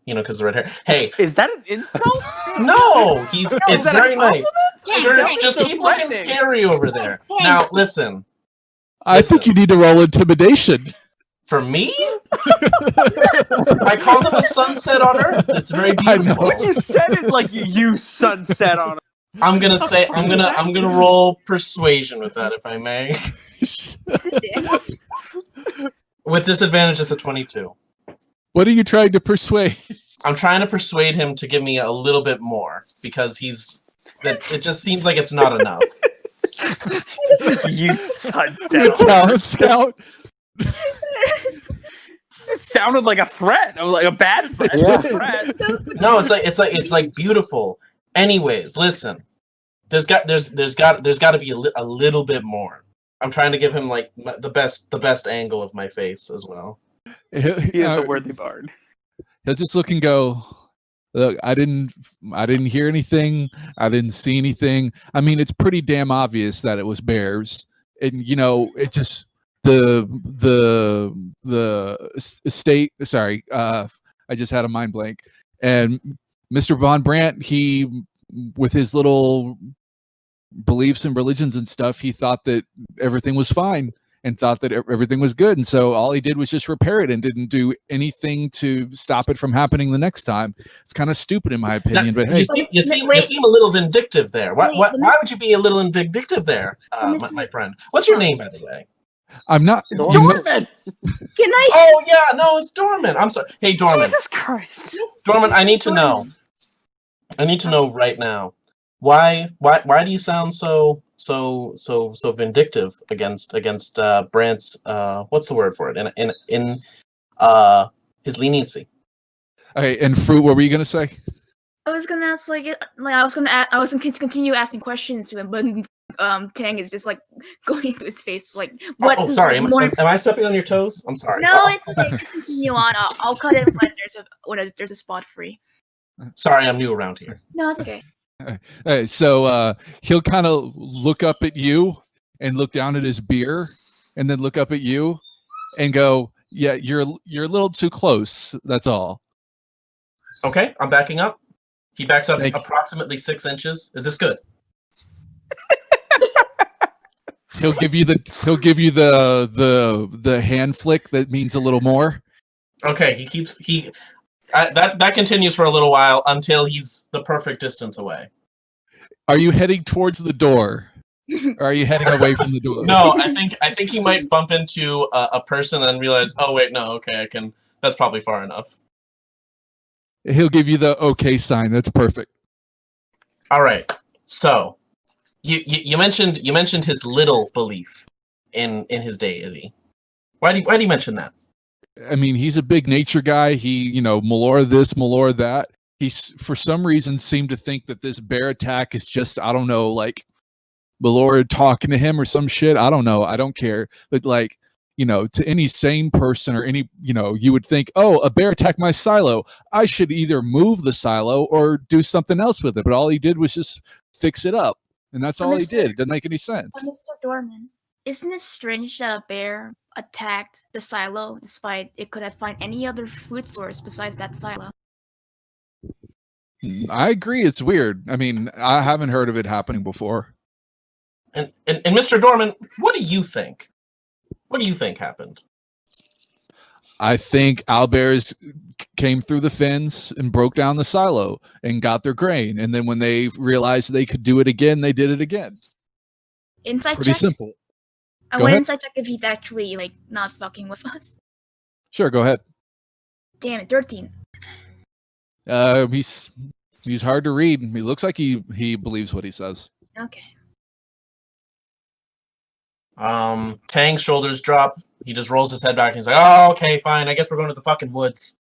You know, because the red hair. Hey, Is that an insult? no, it's is that very a nice. compliment? Scourge, just keep looking threatening. scary over there. Hey. Now, listen, I think you need to roll intimidation. for me, I called him a sunset on Earth. It's very I know. beautiful. But you said it like you sunset on I'm gonna roll persuasion with that, if I may. Is it damage? With disadvantage, it's a 22. What are you trying to persuade? I'm trying to persuade him to give me a little bit more because it just seems like it's not enough. You son You talent scout. It sounded like a threat. Like a bad threat. Yeah. A threat. No, it's like beautiful. Anyways, listen. There's got to be a little bit more. I'm trying to give him like the best angle of my face as well. He is a worthy bard. He'll just look and go, look, I didn't hear anything. I didn't see anything. I mean, it's pretty damn obvious that it was bears. And, you know, it just, the estate, sorry, I just had a mind blank. And Mr. Von Brandt, he, with his little beliefs and religions and stuff, he thought that everything was fine. And thought that everything was good. And so all he did was just repair it and didn't do anything to stop it from happening the next time. It's kind of stupid in my opinion, but hey. You seem a little vindictive there. Why would you be a little vindictive there, my friend? What's your name, by the way? I'm not. It's Dorman! Can I? Oh, yeah, no, it's Dorman. I'm sorry. Hey, Dorman. Jesus Christ. Dorman, I need to know. I need to know right now. Why do you sound so vindictive against Brandt's what's the word for it in his leniency? Okay, and Fruit, what were you gonna say? I was gonna ask I was gonna continue asking questions to him, but Tang is just like going into his face like what? Oh, sorry. Am I stepping on your toes? I'm sorry. No, it's okay. Just continue on. I'll cut it when there's a spot free. Sorry, I'm new around here. No, it's okay. So he'll kind of look up at you and look down at his beer and then look up at you and go, yeah, you're a little too close. That's all. Okay, I'm backing up. He backs up approximately 6 inches. Is this good? He'll give you the hand flick that means a little more. Okay, that continues for a little while until he's the perfect distance away. Are you heading towards the door? Or are you heading away from the door? No, I think he might bump into a person and realize, oh wait, no, okay, that's probably far enough. He'll give you the okay sign. That's perfect. All right. So, you mentioned his little belief in his deity. Why do you mention that? I mean, he's a big nature guy. He, Malora this, Malora that. He's, for some reason, seemed to think that this bear attack is just, I don't know, like Malora talking to him or some shit. I don't know. I don't care. But like, to any sane person or any, you would think, oh, a bear attacked my silo. I should either move the silo or do something else with it. But all he did was just fix it up. And that's all he did. It doesn't make any sense. Mr. Dorman, isn't it strange that a bear attacked the silo despite it could have found any other food source besides that silo? I agree. It's weird. I mean, I haven't heard of it happening before. And Mr. Dorman, what do you think? What do you think happened? I think owlbears came through the fence and broke down the silo and got their grain. And then when they realized they could do it again, they did it again. Inside Pretty check? Simple. I Go want ahead. inside check if he's actually like not fucking with us. Sure, go ahead. Damn it, 13. He's hard to read. He looks like he believes what he says. Okay. Tang's shoulders drop. He just rolls his head back and he's like, oh, okay, fine. I guess we're going to the fucking woods.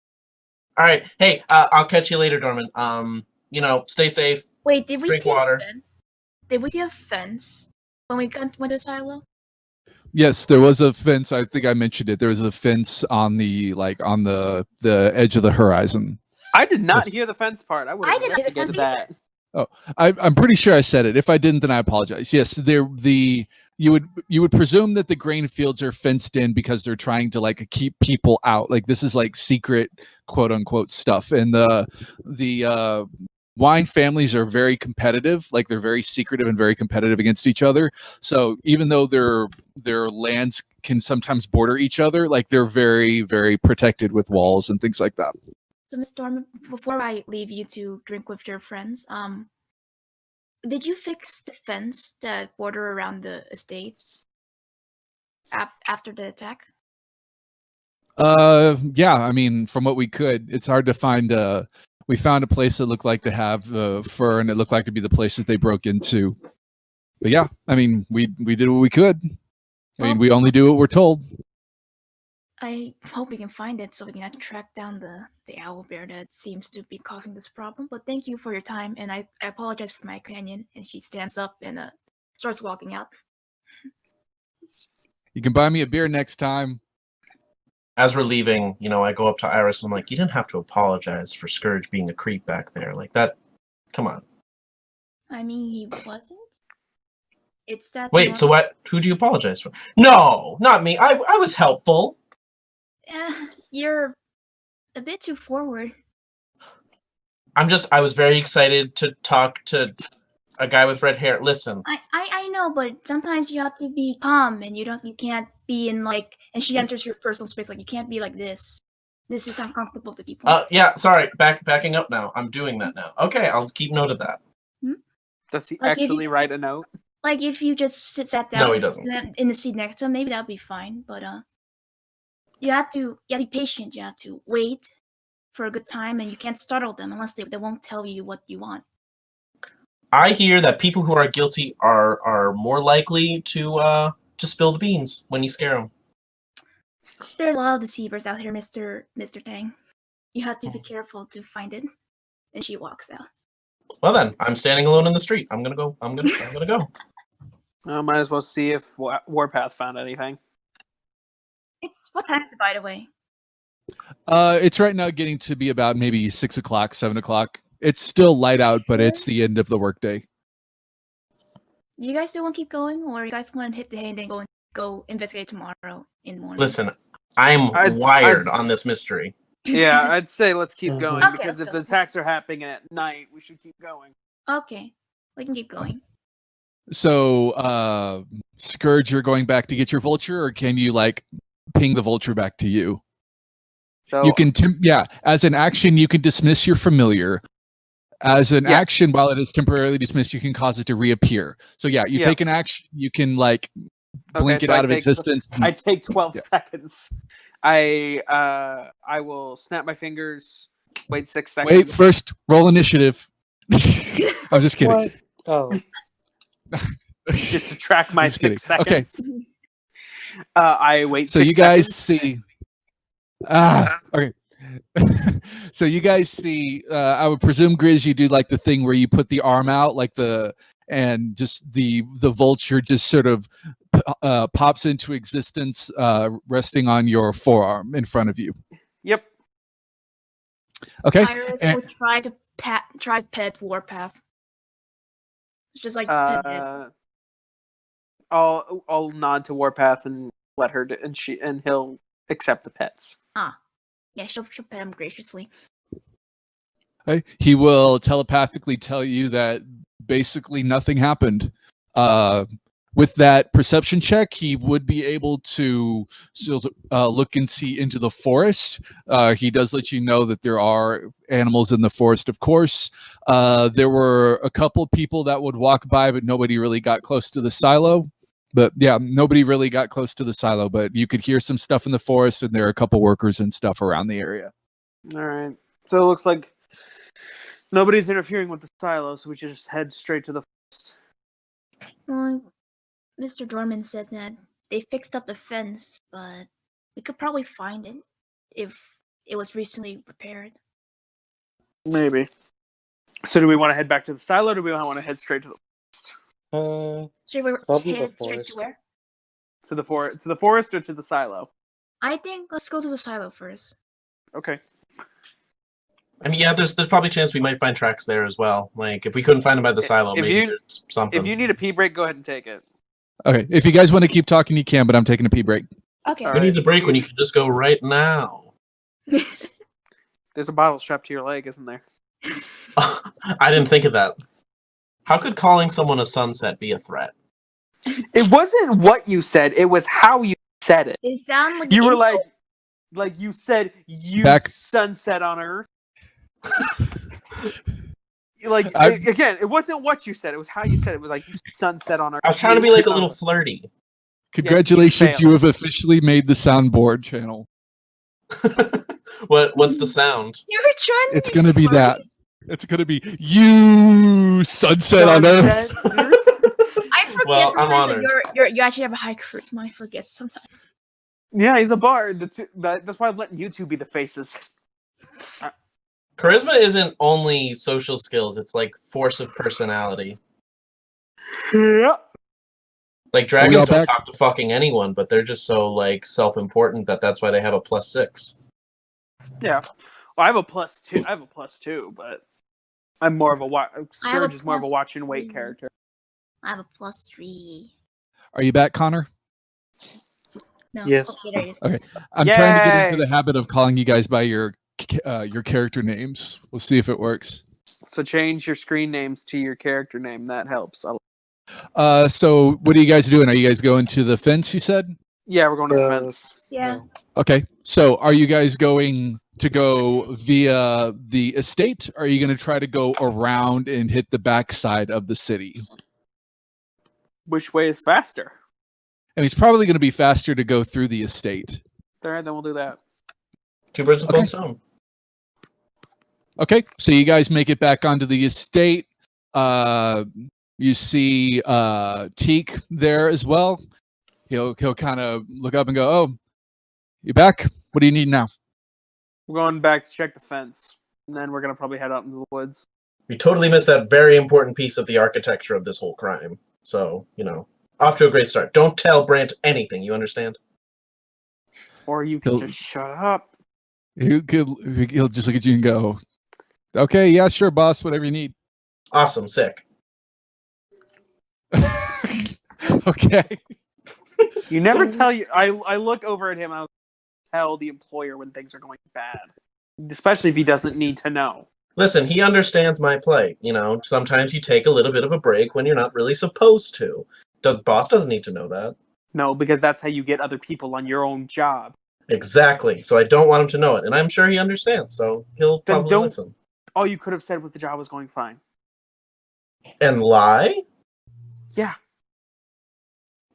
All right. Hey, I'll catch you later, Dorman. Stay safe. Wait, did we Drink see water. a fence? Did we see a fence when we went to the silo? Yes, there was a fence. I think I mentioned it. There was a fence on the edge of the horizon. I did not Yes. hear the fence part. I would I have didn't hear the investigated fence that. I'm pretty sure I said it. If I didn't, then I apologize. Yes, you would presume that the grain fields are fenced in because they're trying to like keep people out. Like this is like secret quote unquote stuff. And the wine families are very competitive. Like they're very secretive and very competitive against each other. So even though their lands can sometimes border each other, like they're very, very protected with walls and things like that. So, Mr. Dorman, before I leave you to drink with your friends, Did you fix the fence that border around the estate after the attack? Yeah, I mean, from what we could, it's hard to find. We found a place that looked like to have fur, and it looked like to be the place that they broke into. But yeah, I mean, we did what we could. I mean, Well- we only do what we're told. I hope we can find it so we can have to track down the owl bear that seems to be causing this problem. But thank you for your time, and I apologize for my companion. And she stands up and starts walking out. You can buy me a beer next time. As we're leaving, I go up to Iris and I'm like, you didn't have to apologize for Scourge being a creep back there. Like that, come on. I mean, he wasn't. It's that. Wait, so what? Who'd you apologize for? No, not me. I was helpful. You're a bit too forward. I was very excited to talk to a guy with red hair. Listen. I know, but sometimes you have to be calm, and you can't be in like. And she enters your personal space, like you can't be like this. This is uncomfortable to people. Yeah, sorry. Backing up now. I'm doing that now. Okay, I'll keep note of that. Does he Like, actually write a note? Like if you just sat down No, he doesn't. in the seat next to him, maybe that would be fine. But you have to be patient. You have to wait for a good time, and you can't startle them unless they won't tell you what you want. I hear that people who are guilty are more likely to spill the beans when you scare them. There's a lot of deceivers out here, Mr. Tang. You have to be careful to find it. And she walks out. Well then, I'm standing alone in the street. I'm gonna go. I'm gonna go. Might as well see if Warpath found anything. What time is it, by the way? It's right now getting to be about maybe 6 o'clock, 7 o'clock. It's still light out, but it's the end of the workday. Do you guys still want to keep going, or you guys want to hit the hay and then go investigate tomorrow in the morning? Listen, I'm wired on this mystery. Yeah, I'd say let's keep going, Okay, because let's if go. the attacks are happening at night, we should keep going. Okay, we can keep going. So, Scourge, you're going back to get your vulture, or can you ping the vulture back to you? So You can, as an action, you can dismiss your familiar. As an action, while it is temporarily dismissed, you can cause it to reappear. So you take an action, you can blink it so out of existence. I take 12 seconds. I will snap my fingers. Wait 6 seconds. Wait, first roll initiative. I'm just kidding. What? Oh, Just to track my Just kidding. 6 seconds. I wait. So 6 you guys seconds. see. Okay. So you guys see. I would presume, Grizz, you do the thing where you put the arm out, and just the vulture just sort of pops into existence, resting on your forearm in front of you. Yep. Okay. Iris will try to pet Warpath. It's just pet it. I'll nod to Warpath and let her, and he'll accept the pets. Yeah, she'll pet him graciously. Okay. He will telepathically tell you that basically nothing happened. With that perception check, he would be able to look and see into the forest. He does let you know that there are animals in the forest, of course. There were a couple people that would walk by, but nobody really got close to the silo. But nobody really got close to the silo, but you could hear some stuff in the forest, and there are a couple workers and stuff around the area. All right. So it looks like nobody's interfering with the silo, so we should just head straight to the forest. Well, Mr. Dorman said that they fixed up the fence, but we could probably find it if it was recently repaired. Maybe. So do we want to head back to the silo, or do we want to head straight to the forest? Should we Probably the head straight forest. to where? To the forest or to the silo? I think let's go to the silo first. Okay. I mean, there's probably a chance we might find tracks there as well. If we couldn't find them by the silo, If maybe you- there's something. If you need a pee break, go ahead and take it. Okay. If you guys want to keep talking, you can, but I'm taking a pee break. Okay. All Who right. needs a break when you can just go right now? There's a bottle strapped to your leg, isn't there? I didn't think of that. How could calling someone a sunset be a threat? It wasn't what you said. It was how you said it. It sounded like You an were insult. like you said, you Back- sunset on Earth. again, it wasn't what you said; it was how you said it. It was like you sunset on our. I was trying to be like a little flirty. Congratulations, failed. you have officially made the soundboard channel. What's the sound? You were trying to It's gonna be funny. that. It's gonna be you sunset on Earth. I forget Well, I'm sometimes honored. that you actually have a high charisma. I forget sometimes. Yeah, he's a bard. That's why I'm letting you two be the faces. Charisma isn't only social skills; it's like force of personality. Yeah. Like Are we dragons all don't back? talk to fucking anyone, but they're just so like self-important that's why they have a +6. Yeah. Well, I have a +2, but I'm more of a Scourge is more of a watch and wait +3. character. I have a +3. Are you back, Connor? No. Yes. Okay, there it is. Okay. I'm trying to get into Yay! the habit of calling you guys by your character names. We'll see if it works. So change your screen names to your character name. That helps. So what are you guys doing? Are you guys going to the fence, you said? Yeah, we're going to the fence. Yeah. Okay. So are you guys going to go via the estate? Or are you going to try to go around and hit the backside of the city? Which way is faster? And it's probably going to be faster to go through the estate. All right, then we'll do that. 2 birds with Okay. one stone. Okay. So you guys make it back onto the estate. You see Teak there as well. He'll kind of look up and go, "Oh, you back? What do you need now?" We're going back to check the fence, and then we're gonna probably head out into the woods. We totally missed that very important piece of the architecture of this whole crime. So, off to a great start. Don't tell Brant anything, you understand? Or you can just shut up. He'll just look at you and go, "Okay, yeah, sure, boss. Whatever you need." Awesome, sick. Okay. You never tell you. I look over at him and I tell the employer when things are going bad, especially if he doesn't need to know. Listen, he understands my play. Sometimes you take a little bit of a break when you're not really supposed to. The boss doesn't need to know that. No, because that's how you get other people on your own job. Exactly. So I don't want him to know it, and I'm sure he understands. So he'll Then probably don't- listen. All you could have said was the job was going fine. And lie? Yeah.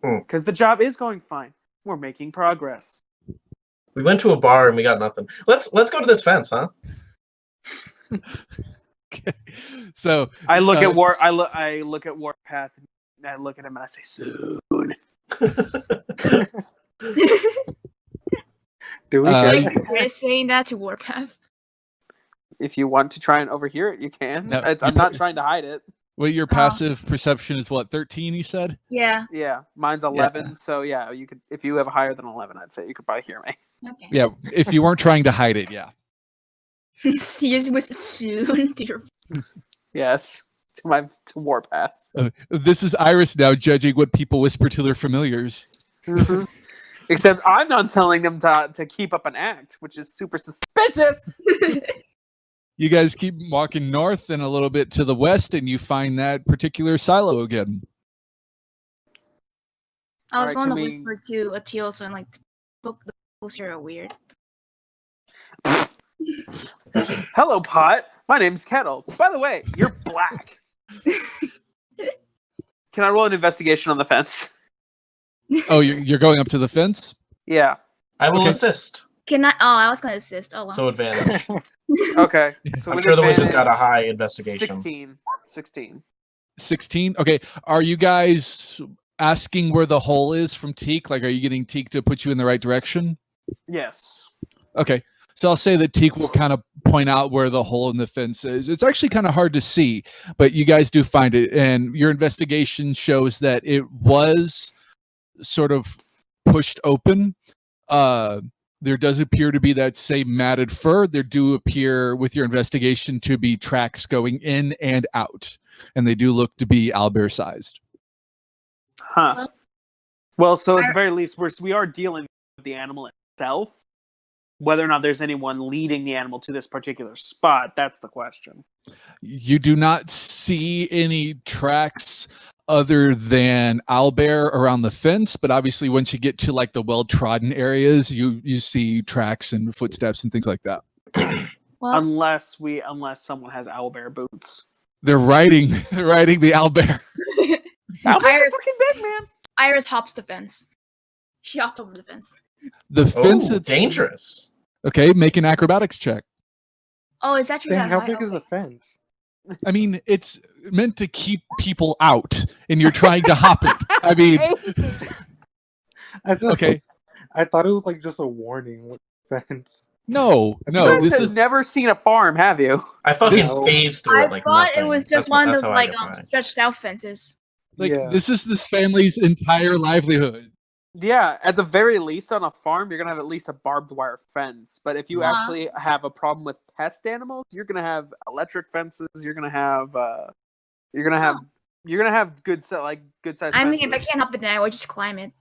Hmm. Because the job is going fine. We're making progress. We went to a bar and we got nothing. Let's go to this fence, huh? Okay. So I look at Warpath and I look at him and I say soon. Do we Uh, get You're saying that to Warpath. If you want to try and overhear it, you can. No, I'm not trying to hide it. well, your passive perception is what, 13, you said? Yeah. Yeah, mine's 11, so yeah, you could. If you have a higher than 11, I'd say you could probably hear me. Okay. Yeah, if you weren't trying to hide it, yeah. You just whisper soon to your. Yes, to Warpath. This is Iris now judging what people whisper to their familiars. Except I'm not telling them to keep up an act, which is super suspicious. You guys keep walking north and a little bit to the west, and you find that particular silo again. I was Alright, going to can we- whisper to Atiosa and like, the books here are weird. Hello, Pot. My name's Kettle. By the way, you're black. Can I roll an investigation on the fence? Oh, you're going up to the fence? Yeah. I will Okay. assist. Can I? Oh, I was going to assist. Oh, well. So advantage. Okay. So I'm with sure the wizard's got a advantage, high investigation. 16. 16? Okay. Are you guys asking where the hole is from Teak? Like, are you getting Teak to put you in the right direction? Yes. Okay. So I'll say that Teak will kind of point out where the hole in the fence is. It's actually kind of hard to see, but you guys do find it. And your investigation shows that it was sort of pushed open. There does appear to be that same matted fur. There do appear, with your investigation, to be tracks going in and out. And they do look to be owlbear sized. Huh. Well, so at the very least, we are dealing with the animal itself. Whether or not there's anyone leading the animal to this particular spot, that's the question. You do not see any tracks other than owlbear around the fence, but obviously once you get to like the well-trodden areas, you see tracks and footsteps and things like that. Well, Unless someone has owlbear boots. They're riding the owlbear. Iris, fucking big, man. Iris hops the fence. She hopped over the fence. The fence Oh, it's dangerous. Okay, make an acrobatics check. Oh, it's actually Dang, that how high? big is Okay. the fence? I mean, it's meant to keep people out, and you're trying to hop it. I mean, I thought, okay, I thought it was like just a warning with fence. no. You guys This have is never seen a farm, have you? I fucking This- phased through I it like thought nothing. it was just That's one of that's those how I like get by. stretched out fences. like Yeah. this is this family's entire livelihood. Yeah, at the very least on a farm, you're gonna have at least a barbed wire fence. But if you Uh-huh. actually have a problem with pest animals, you're gonna have electric fences. You're gonna have good good size. I mean, if I can't help it now, I just climb it.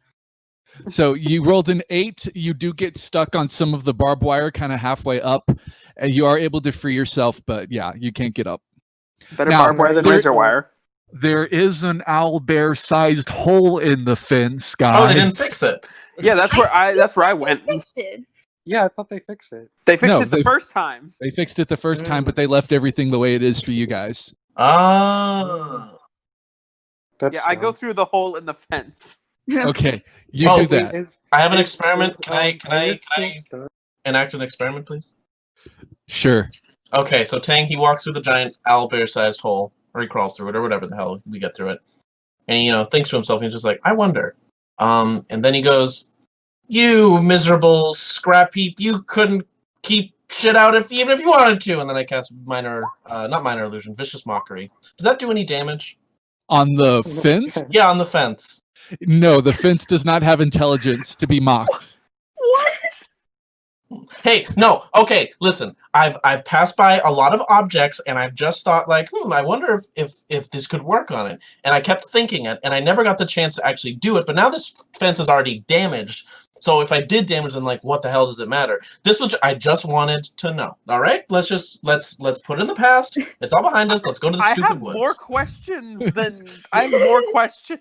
So you rolled an 8. You do get stuck on some of the barbed wire, kind of halfway up, and you are able to free yourself. But yeah, you can't get up. Better Now, barbed wire than there- razor wire. There is an owlbear-sized hole in the fence, guys. Oh, they didn't fix it. Yeah, that's where I went. Fixed it. Yeah, I thought they fixed it. They fixed No, it the they- first time. They fixed it the first time, but they left everything the way it is for you guys. Ah. That's Yeah, I go dumb. through the hole in the fence. Okay, you Oh, do wait, that. I have an is- experiment. is, Can I Iris still stuck? enact an experiment, please? Sure. Okay, so Tang, he walks through the giant owlbear-sized hole, or he crawls through it, or whatever the hell we get through it, and he, thinks to himself. He's just like, I wonder. And then he goes, "You miserable scrap heap! You couldn't keep shit out even if you wanted to." And then I cast not minor illusion, vicious mockery. Does that do any damage? On the fence? Yeah, on the fence. No, the fence does not have intelligence to be mocked. What? Hey, no. Okay, listen. I've passed by a lot of objects, and I've just thought, like, I wonder if this could work on it. And I kept thinking it, and I never got the chance to actually do it. But now this fence is already damaged. So if I did damage, then like, what the hell does it matter? I just wanted to know. All right, let's put it in the past. It's all behind us. Let's go to the I stupid have woods. more questions than I have more questions.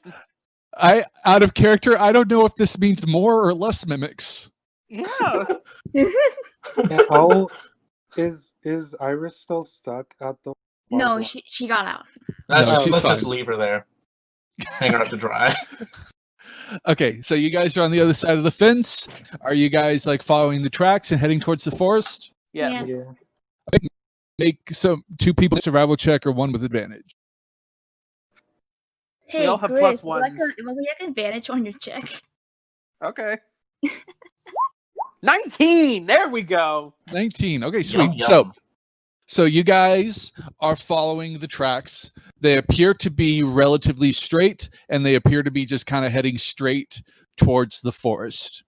Out of character, I don't know if this means more or less mimics. Yeah. Yeah, oh, is Iris still stuck at the? No, barbed she got out. Let's No, just, she's let's just fine. leave her there. Hang her up to dry. Okay, so you guys are on the other side of the fence. Are you guys like following the tracks and heading towards the forest? Yes. Yeah. Yeah. Make two people survival check or one with advantage. Hey, all have Chris, plus would you ones. like an advantage on your check? Okay. 19. There we go. 19. Okay, Yum, sweet. yum. So you guys are following the tracks. They appear to be relatively straight, and they appear to be just kind of heading straight towards the forest.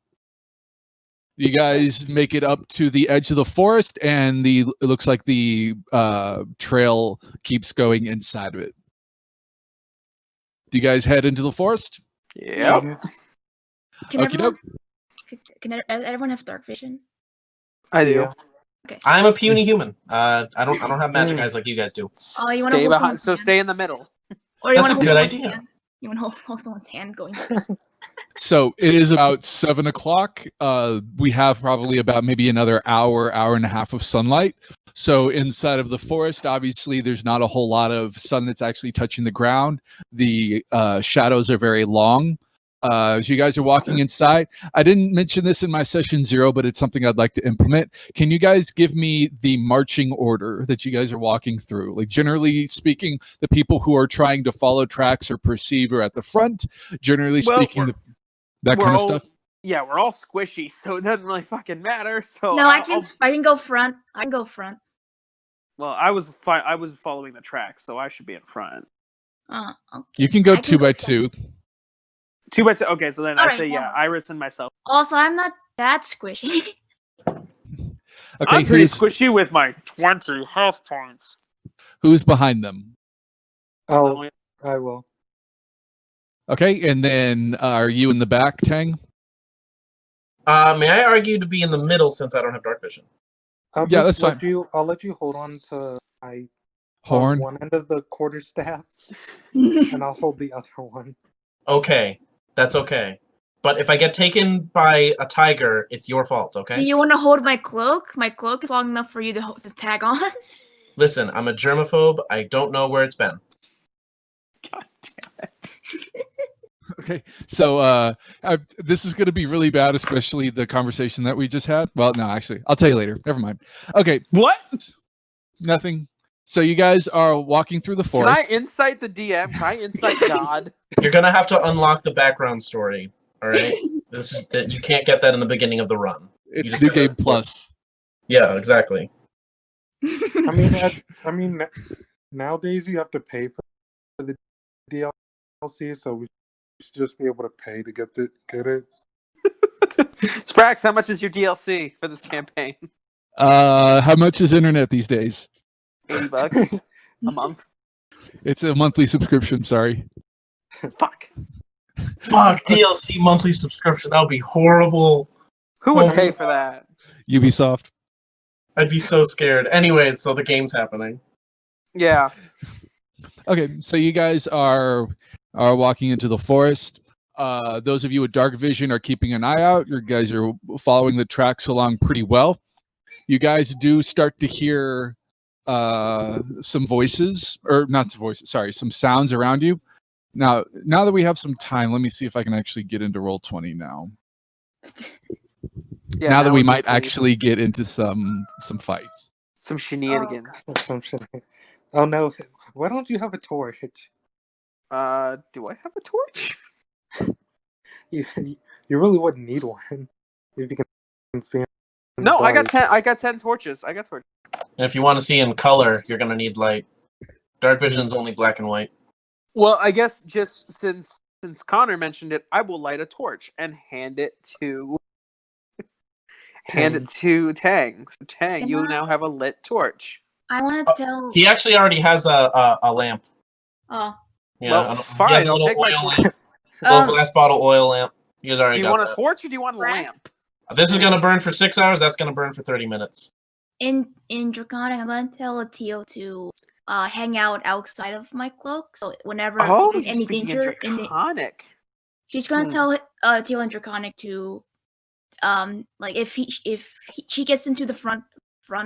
You guys make it up to the edge of the forest, and it looks like the trail keeps going inside of it. Do you guys head into the forest? Yep. Can Okie doke. everyone have dark vision? I do. Yeah. Okay. I'm a puny human. I don't have magic Mm. eyes like you guys do. Oh, you wanna Stay hold behind. someone's So hand? stay in the middle. Or you That's want a to good hold someone's idea. hand? You want to hold someone's hand going? So it is about 7 o'clock. We have probably about maybe another hour and a half of sunlight. So inside of the forest, obviously, there's not a whole lot of sun that's actually touching the ground. The shadows are very long. As you guys are walking inside, I didn't mention this in my session 0, but it's something I'd like to implement. Can you guys give me the marching order that you guys are walking through? Like, generally speaking, the people who are trying to follow tracks or perceive are at the front. Generally Well, speaking, that kind of stuff. Yeah, we're all squishy, so it doesn't really fucking matter. So No, I can go front. I can go front. Well, I was following the track, so I should be in front. Okay. You can go I 2 by second. 2. 2 by 2. Okay, so then I'd Alright, say yeah. Iris and myself. Also, I'm not that squishy. Okay, I'm pretty squishy with my 20 health points. who's behind them? Oh, I will. Okay, and then are you in the back, Tang? May I argue to be in the middle since I don't have dark vision? I'll Yeah, just that's let I'll let you hold on to my Horn. one end of the quarterstaff, and I'll hold the other one. Okay, that's okay. But if I get taken by a tiger, it's your fault, Do okay? you want to hold my cloak? My cloak is long enough for you to tag on. Listen, I'm a germaphobe. I don't know where it's been. God damn it. Okay, so this is going to be really bad, especially the conversation that we just had. Well, no, actually, I'll tell you later. Never mind. Okay, What? nothing. So you guys are walking through the Can forest. I insight the DM? Can I insight God? You're gonna have to unlock the background story. All right, this is that you can't get that in the beginning of the run. It's just New gotta- Game Plus. Yeah, exactly. I mean, nowadays you have to pay for the DLC, so we should just be able to pay to get it. Sprax, how much is your DLC for this campaign? How much is internet these days? $80 a month. It's a monthly subscription. Sorry. Fuck. Fuck DLC monthly subscription. That would be horrible. Who would Oh. pay for that? Ubisoft. I'd be so scared. Anyways, so the game's happening. Yeah. Okay, so you guys are walking into the forest. Those of you with dark vision are keeping an eye out. You guys are following the tracks along pretty well. You guys do start to hear some voices, or not some voices, sorry, some sounds around you. Now that we have some time, let me see if I can actually get into Roll20 now. Yeah, now that we would be might please. actually get into some fights. Some shenanigans. Oh no! Why don't you have a torch? Do I have a torch? You really wouldn't need one if you can see. in the No, I got dark. 10. I got 10 torches. I got torches. And if you want to see in color, you're gonna need light. Dark vision's only black and white. Well, I guess just since Connor mentioned it, I will light a torch and hand it to Tang. So Tang, Can you I- now have a lit torch. I want to tell. He actually already has a lamp. Oh, Yeah, Well, he fine, has a I'll little take my oil torch. lamp, little um, glass bottle oil lamp. He has already Do you got want a that. torch or do you want a Brax? lamp? This is gonna burn for 6 hours. That's gonna burn for 30 minutes. in Draconic, I'm going to tell Teal to hang out outside of my cloak. So whenever Oh, in you're any speaking danger, in Draconic. she's going to Hmm. tell Teal and Draconic to like if she gets into the front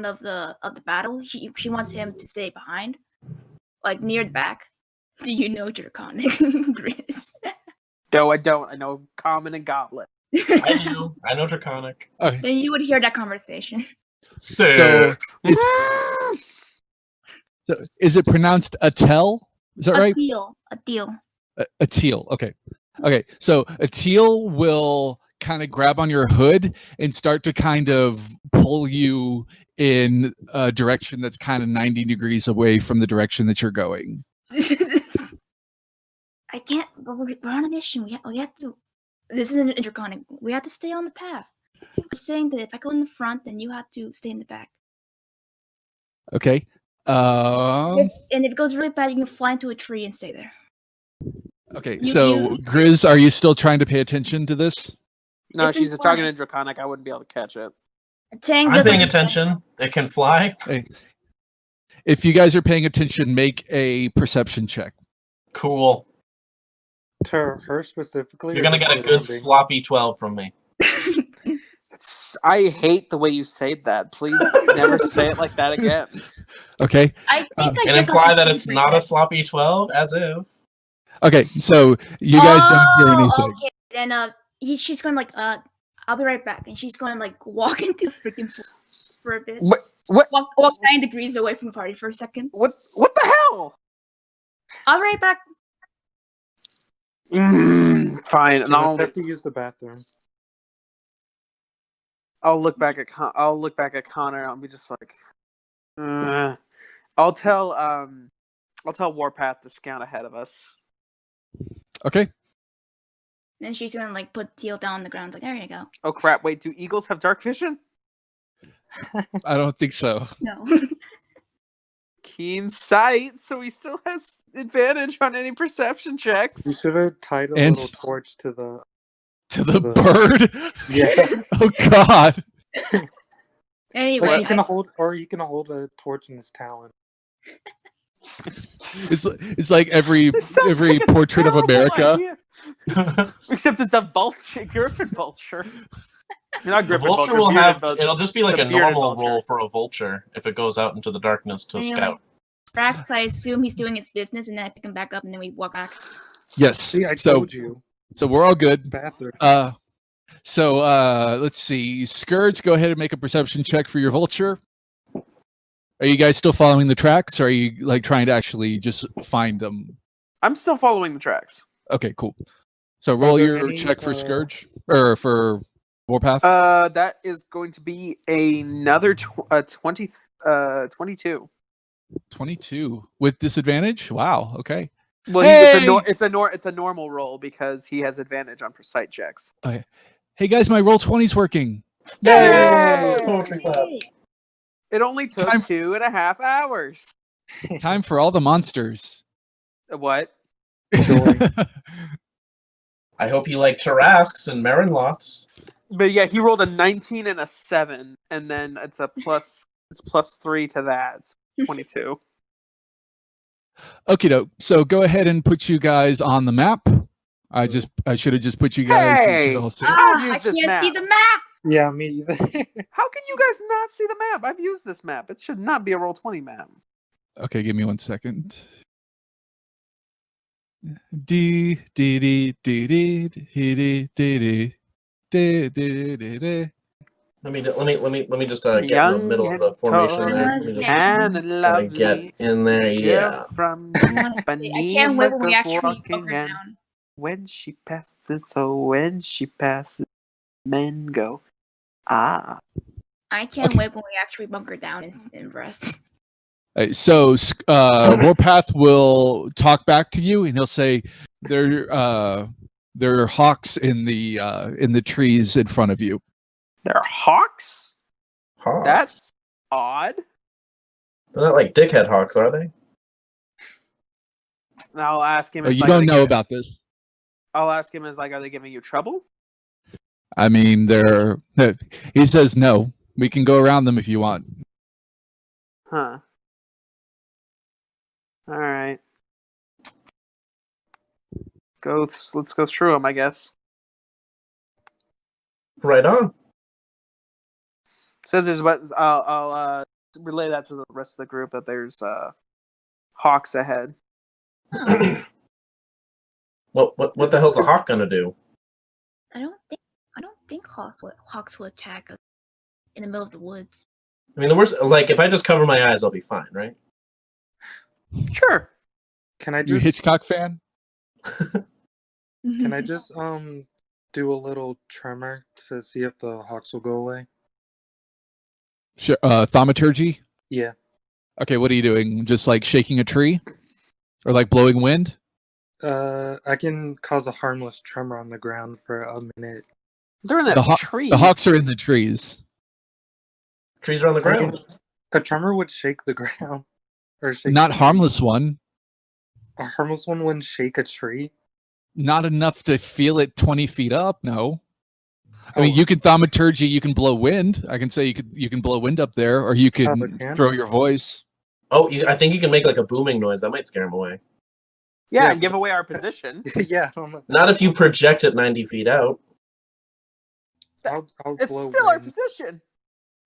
of the battle, she wants him to stay behind, like near the back. Do you know Draconic, Grizz? No, I don't. I know Common and Goblet. I do. I know Draconic. Okay, Then you would hear that conversation. so Sick. is it pronounced Atel? Is that right? A deal. A teal. Okay. So a teal will kind of grab on your hood and start to kind of pull you in a direction that's kind of 90 degrees away from the direction that you're going. I can't. We're on a mission. We have to. This isn't Draconic. We have to stay on the path. I'm saying that if I go in the front, then you have to stay in the back. Okay. And if it goes really bad, you can fly into a tree and stay there. Okay. You- So you- Grizz, are you still trying to pay attention to this? No, It's she's talking in important. Draconic. I wouldn't be able to catch it. Tang I'm doesn't paying understand, so- attention. It can fly. If you guys are paying attention, make a perception check. Cool. To her specifically. You're or gonna just get a good surrounding? sloppy 12 from me. I hate the way you say that. Please never say it like that again. Okay. I think I And just imply have to that it's keep not it. a sloppy 12, as if. Okay. So you guys don't hear anything. Okay. Then she's going like I'll be right back, and she's going to like walk into the freaking pool for a bit. What? Walk 9 degrees away from the party for a second. What the hell? I'll be right back. Fine, She and must have to use the bathroom. I'll look back at Connor. I'll be just like, I'll tell Warpath to scout ahead of us. Okay. Then she's gonna like put Teal down on the ground. Like, there you go. Oh crap! Wait, do eagles have dark vision? I don't think so. No. Keen sight, so he still has advantage on any perception checks. You should have tied a And little torch to the. To the The- bird. Yeah. Oh God. Anyway, Like you can hold a torch in his talon. It's like every This sounds like a portrait of terrible America. idea. Except it's a vulture, Griffin vulture. Not The Griffin vulture Vulture. will bearded have. vulture. It'll just be like The a bearded normal vulture. roll for a vulture if it goes out into the darkness to Anyway, scout. Brax, I assume he's doing his business, and then I pick him back up, and then we walk back. Yes. See, I So told you. so we're all good. Bathroom. So let's see. Scourge, go ahead and make a perception check for your vulture. Are you guys still following the tracks, or are you like trying to actually just find them? I'm still following the tracks. Okay, cool. So roll there your any, check for Scourge or for Warpath. That is going to be another 22. 22 with disadvantage. Wow. Okay. Well, Hey! it's a normal roll because he has advantage on sight checks. Okay. Hey guys, my roll 20's working. Yay! Poetry clap. Hey, It only took Time- 2.5 hours. Time for all the monsters. What? I hope you like Tarasks and Marinloths. But yeah, he rolled a 19 and a 7, and then it's plus 3 to that. It's 22. Okay, doke. So go ahead and put you guys on the map. I should have just put you guys. You Hey! should all see. I've I used this can't see map. the map. Yeah, me either. How can you guys not see the map? I've used this map. It should not be a roll 20 map. Okay, give me 1 second. D D D D D D D D D D D. Let me just get in the Young middle of and the formation tall, there. Let me just tan and kinda lovely. get in there. Yeah. Girl from I can't wait when we Ipanema actually goes bunker walking, and down. when she passes, men go, ah. I can't Okay. wait when we actually bunker down in rest. So Warpath will talk back to you, and he'll say, "There are hawks in the trees in front of you." There are hawks? Hawks. That's odd. They're not like dickhead hawks, are they? And I'll ask him. Oh, it's you like, don't are they know giving- about this. I'll ask him, are they giving you trouble? I mean, he says no. We can go around them if you want. Huh. All right. Let's go through them, I guess. Right on. Says there's what I'll relay that to the rest of the group that there's hawks ahead. What the hell's the hawk gonna do? I don't think hawks will attack us in the middle of the woods. I mean, the worst, like, if I just cover my eyes, I'll be fine, right? Sure. Can I You just Hitchcock fan? can I just do a little tremor to see if the hawks will go away? Sure. Thaumaturgy. Yeah. Okay, what are you doing? Just like shaking a tree, or like blowing wind? I can cause a harmless tremor on the ground for a minute. They're in The that tree. hawks are in the trees. Trees are on the I mean, ground. a tremor would shake the ground. Or shake Not the tree. harmless one. A harmless one wouldn't shake a tree. Not enough to feel it 20 feet up. No. I mean, Oh. you can thaumaturgy. You can blow wind. I can say you can blow wind up there, or you Oh, can it can? throw your voice. Oh, I think you can make like a booming noise. That might scare him away. Yeah, Yeah. and give away our position. Yeah, I don't know. Not if you project it 90 feet out. I'll It's blow still our wind. position.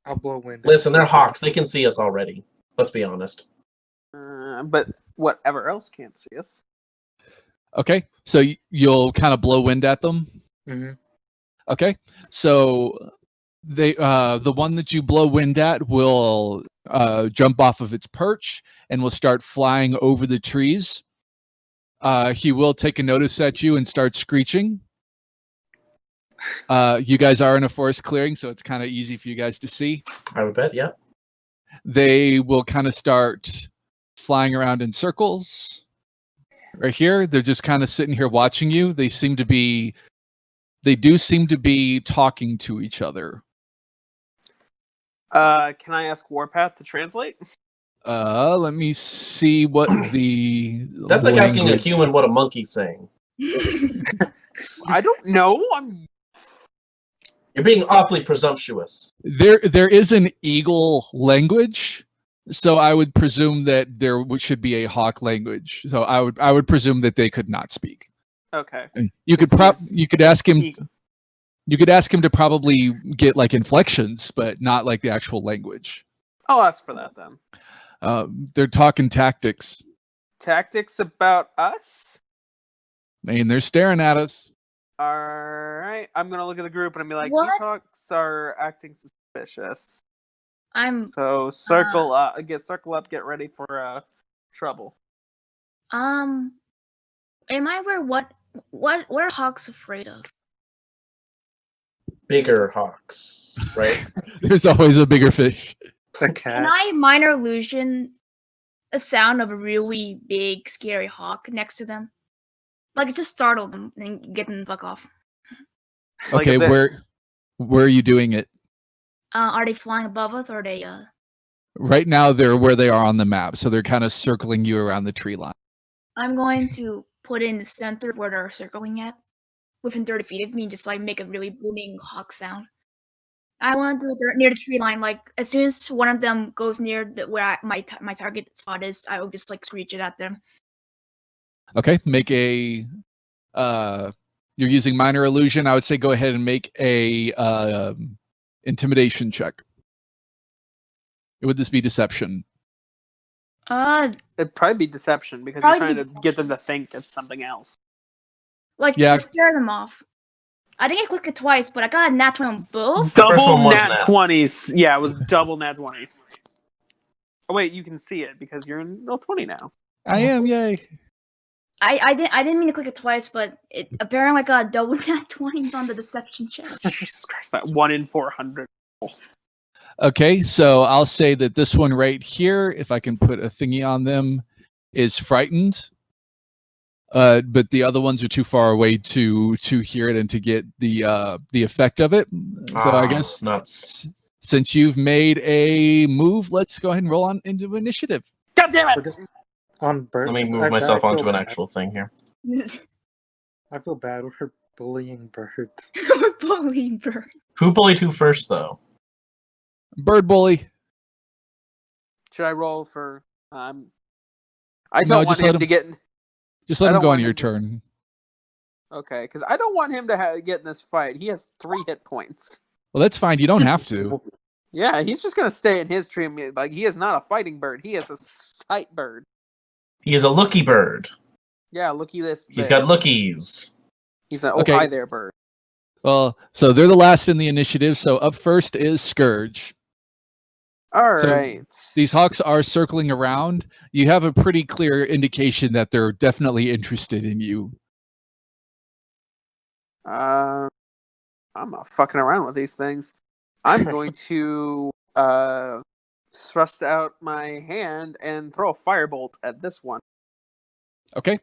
I'll blow wind. Listen, they're hawks. They can see us already. Let's be honest. But whatever else can't see us. Okay, so you'll kind of blow wind at them. Mhm. Okay, so the one that you blow wind at will jump off of its perch and will start flying over the trees. He will take a notice at you and start screeching. You guys are in a forest clearing, so it's kind of easy for you guys to see. I would bet, yeah. They will kind of start flying around in circles. Right here, they're just kind of sitting here watching you. They do seem to be talking to each other. Can I ask Warpath to translate? Let me see what the That's like asking a language- human what a monkey's saying. I don't know. You're being awfully presumptuous. There is an eagle language, so I would presume that there should be a hawk language. So I would presume that they could not speak. Okay. And you could This is you could ask him. eagle. You could ask him to probably get like inflections, but not like the actual language. I'll ask for that then. They're talking tactics. Tactics about us? I mean, they're staring at us. Alright. I'm gonna look at the group and I'm be like, What? these hawks are acting suspicious. I'm So circle up, get ready for trouble. am I aware what are hawks afraid of? Bigger hawks, right? There's always a bigger fish. The Can cat. I minor illusion a sound of a really big scary hawk next to them? Like it just startled them and get them the fuck off. Like Okay, if they- where are you doing it? Are they flying above us or are they Right now, they're where they are on the map, so they're kind of circling you around the tree line. I'm going to put in the center of where they're circling at, within 30 feet of me, just like make a really booming hawk sound. I want to do it near the tree line. Like as soon as one of them goes near where my target spot is, I will just like screech it at them. Okay, make a. You're using minor illusion. I would say go ahead and make a intimidation check. Would this be deception? It'd probably be deception because Probably you're be trying to get them to think it's something else. like Yeah. to scare them off. I didn't click it twice, but I got a nat 20 on both. first one Double was nat nat. 20s. Yeah, it was double nat 20s. Oh wait, you can see it because you're in roll 20 now. I am. Yay. I didn't mean to click it twice, but it apparently I got double nat 20s on the deception check. Jesus Christ, that 1 in 400. Okay, so I'll say that this one right here, if I can put a thingy on them, is frightened. But the other ones are too far away to hear it and to get the effect of it. So I guess nuts. since you've made a move, let's go ahead and roll on into initiative. God damn it! On bird. Let me move I myself feel onto an bad. actual thing here. I feel bad. We're bullying birds. We're bullying bird. Who bullied who first, though? Bird bully. Should I roll for? I No, don't want just let him him- to get. Just I let him don't go on want your him to- turn. Okay, because I don't want him to get in this fight. He has 3 hit points. Well, that's fine. You don't have to. Yeah, he's just gonna stay in his tree. Like he is not a fighting bird. He is a sight bird. He is a looky bird. Yeah, looky this. He's big. got lookies. He's an Okay. hi there bird. Well, so they're the last in the initiative. So up first is Scourge. All So, right. These hawks are circling around. You have a pretty clear indication that they're definitely interested in you. I'm not fucking around with these things. I'm going to thrust out my hand and throw a firebolt at this one. Okay.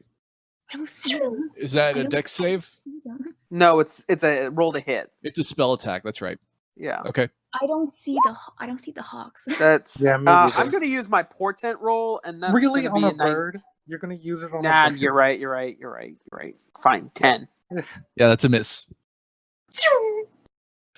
I don't see them. Is that I a don't dex save? see them. No, it's a roll to hit. It's a spell attack. That's right. Yeah, Okay. I don't see the hawks. that's. Yeah, me neither. I'm going to use my portent roll, and that's Really, gonna on be a a nine- bird? You're gonna use it on Nah, a bird? you're right. Fine, 10. Yeah, that's a miss.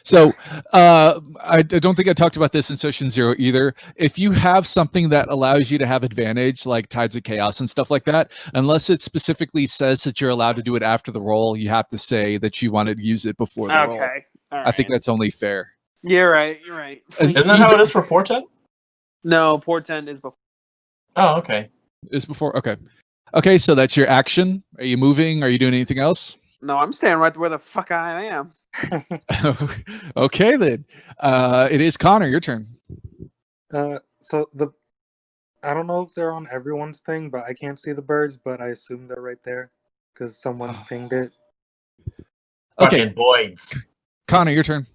So I don't think I talked about this in session 0 either. If you have something that allows you to have advantage, like Tides of Chaos and stuff like that, unless it specifically says that you're allowed to do it after the roll, you have to say that you want to use it before the roll. Okay. All I think right. that's only fair. You're right. And Isn't that how it is for portent? No, portent is before. Oh, okay. Is before? Okay. Okay, so that's your action. Are you moving? Are you doing anything else? No, I'm staying right where the fuck I am. Okay, then. It is Connor. Your turn. So I don't know if they're on everyone's thing, but I can't see the birds, but I assume they're right there because someone pinged it. Okay, Fucking Boyds. Connor, your turn.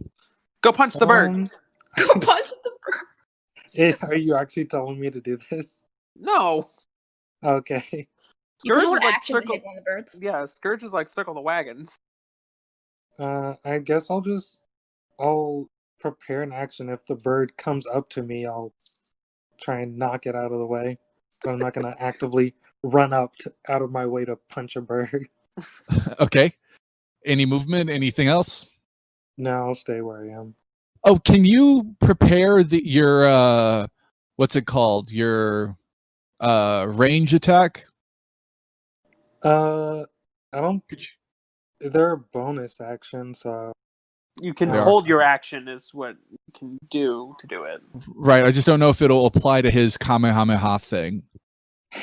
Go punch the bird. Go punch the bird. Are you actually telling me to do this? No. Okay. You can Scourge hold is like action to circle. hit one of the birds. Yeah, Scourge is like circle the wagons. I guess I'll prepare an action. If the bird comes up to me, I'll try and knock it out of the way. But I'm not gonna actively run up out of my way to punch a bird. Okay. Any movement? Anything else? No, I'll stay where I am. Oh, can you prepare your what's it called? Your range attack? I don't. They're a bonus action, so You can They are. hold your action is what you can do to do it. Right. I just don't know if it'll apply to his Kamehameha thing.